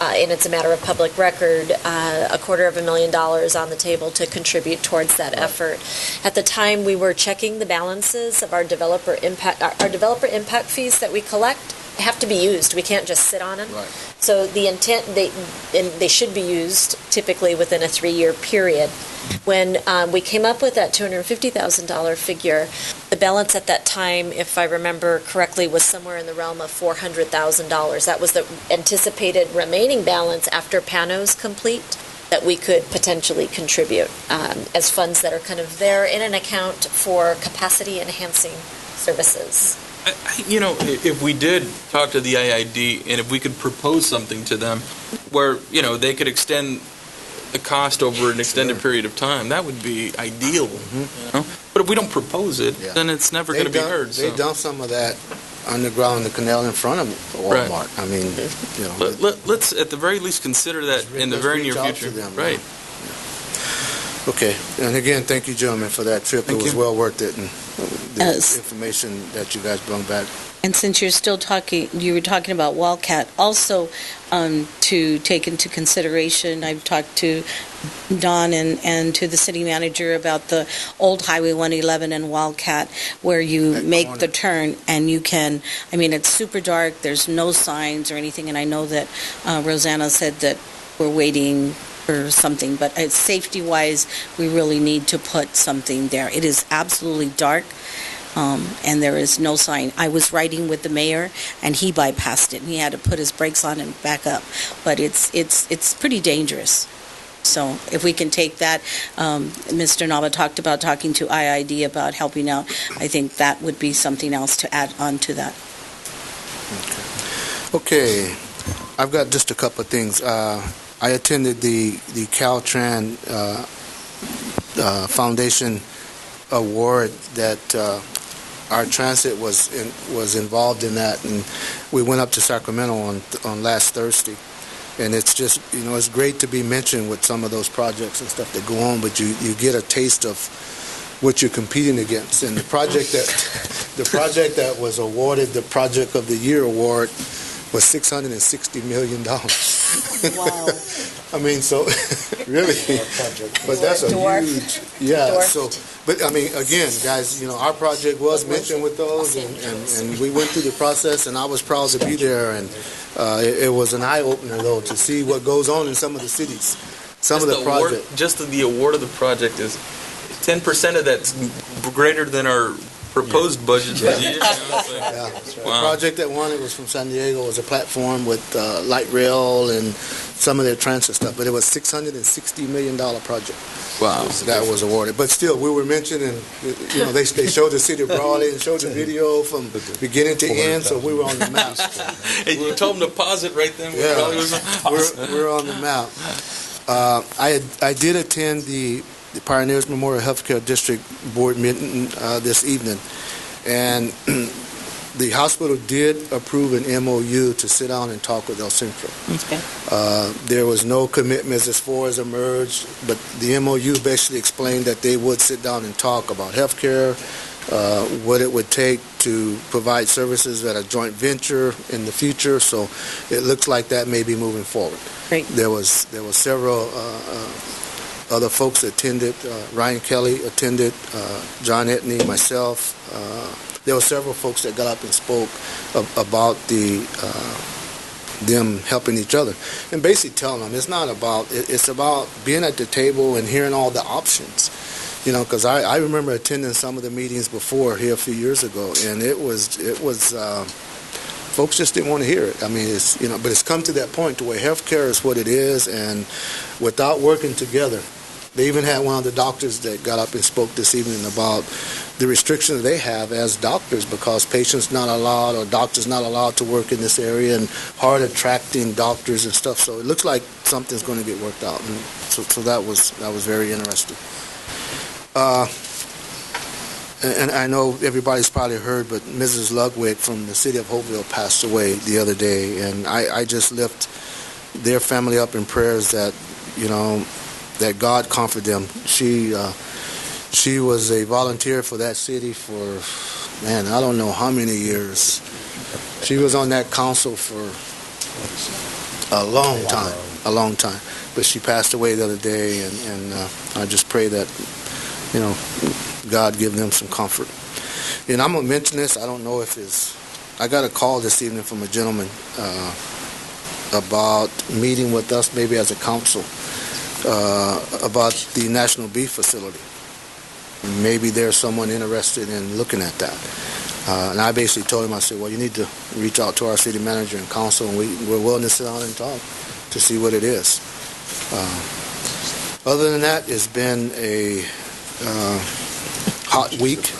and it's a matter of public record, $250,000 on the table to contribute towards that effort. At the time, we were checking the balances of our developer impact fees that we collect. Have to be used. We can't just sit on them. Right. So the intent, they should be used typically within a 3-year period. When we came up with that $250,000 figure, the balance at that time, if I remember correctly, was somewhere in the realm of $400,000. That was the anticipated remaining balance after Pano's complete that we could potentially contribute as funds that are kind of there in an account for capacity enhancing services. If we did talk to the IID and if we could propose something to them where, they could extend the cost over an extended period of time, that would be ideal. But if we don't propose it, then it's never going to be heard. They've done some of that underground, the canal in front of Walmart. Right. I mean, let's at the very least consider that in the very near future. Right. Okay. And again, thank you, gentlemen, for that trip. It was well worth it. And the information that you guys brought back. And since you're still talking, you were talking about Wildcat, also to take into consideration, I've talked to Don and to the city manager about the old Highway 111 and Wildcat, where you make the turn and you can, it's super dark, there's no signs or anything, and I know that Rosanna said that we're waiting for something, but safety-wise, we really need to put something there. It is absolutely dark. And there is no sign. I was riding with the mayor, and he bypassed it, and he had to put his brakes on and back up. But it's pretty dangerous. So if we can take that, Mr. Nava talked about talking to IID about helping out. I think that would be something else to add on to that. Okay. I've got just a couple of things. I attended the Caltran Foundation award that our transit was involved in that, and we went up to Sacramento on last Thursday, and it's just it's great to be mentioned with some of those projects and stuff that go on, but you get a taste of what you're competing against. And the project that was awarded the Project of the Year award was $660 million. Wow. So really, but that's a huge, so, but again, guys, our project was mentioned with those, and we went through the process, and I was proud to be there, and it was an eye-opener, though, to see what goes on in some of the cities, some of the projects. Just the award of the project is 10% of that's greater than our proposed budget for the year. Wow. The project that won it was from San Diego. It was a platform with light rail and some of their transit stuff, but it was $660 million project. Wow. That was awarded. But still, we were mentioned, and they showed the city of Brawley and showed the video from beginning to end, so we were on the map. And you told them to pause it right then? We're on the map. I did attend the Pioneers Memorial Healthcare District Board meeting this evening, and the hospital did approve an MOU to sit down and talk with El Centro. Okay. There was no commitments as far as emerged, but the MOU basically explained that they would sit down and talk about healthcare, what it would take to provide services at a joint venture in the future. So it looks like that may be moving forward. Great. There was several other folks attended. Ryan Kelly attended. John Etney, myself. There were several folks that got up and spoke about them helping each other, and basically telling them it's about being at the table and hearing all the options. Because I remember attending some of the meetings before here a few years ago, and it was folks just didn't want to hear it. But it's come to that point to where healthcare is what it is, and without working together. They even had one of the doctors that got up and spoke this evening about the restrictions they have as doctors because patients not allowed or doctors not allowed to work in this area and hard attracting doctors and stuff. So it looks like something's going to get worked out. And so that was very interesting. And I know everybody's probably heard, but Mrs. Ludwig from the city of Hopeville passed away the other day, and I just lift their family up in prayers that that God comfort them. She was a volunteer for that city for man, I don't know how many years. She was on that council for a long time. But she passed away the other day, and I just pray that, God give them some comfort. And I'm going to mention this. I don't know if I got a call this evening from a gentleman about meeting with us maybe as a council about the National Beef Facility. Maybe there's someone interested in looking at that. And I basically told him, I said, well, you need to reach out to our city manager and council, and we're willing to sit down and talk to see what it is. Other than that, it's been a hot week.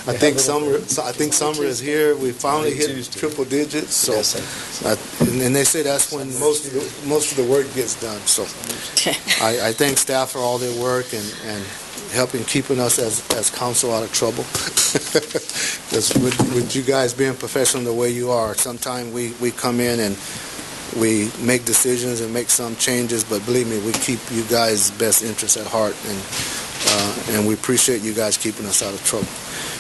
I think summer is here. We finally hit triple digits. So, and they say that's when most of the work gets done. So, I thank staff for all their work and helping keeping us as council out of trouble. With you guys being professional the way you are, sometimes we come in and we make decisions and make some changes, but believe me, we keep you guys' best interests at heart, and we appreciate you guys keeping us out of trouble.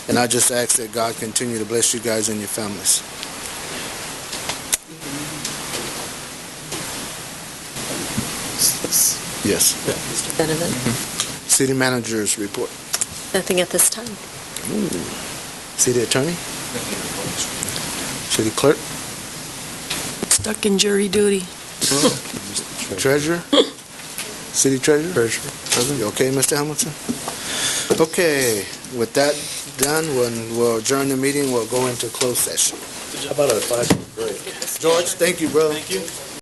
And I just ask that God continue to bless you guys and your families. Yes. Mr. Donovan? City manager's report. Nothing at this time. Ooh. City attorney? City clerk? Stuck in jury duty. Treasurer? City treasurer? You okay, Mr. Hamilton? Okay, with that done, we'll adjourn the meeting. We'll go into closed session. How about a 5-minute break? George, thank you, brother. Thank you.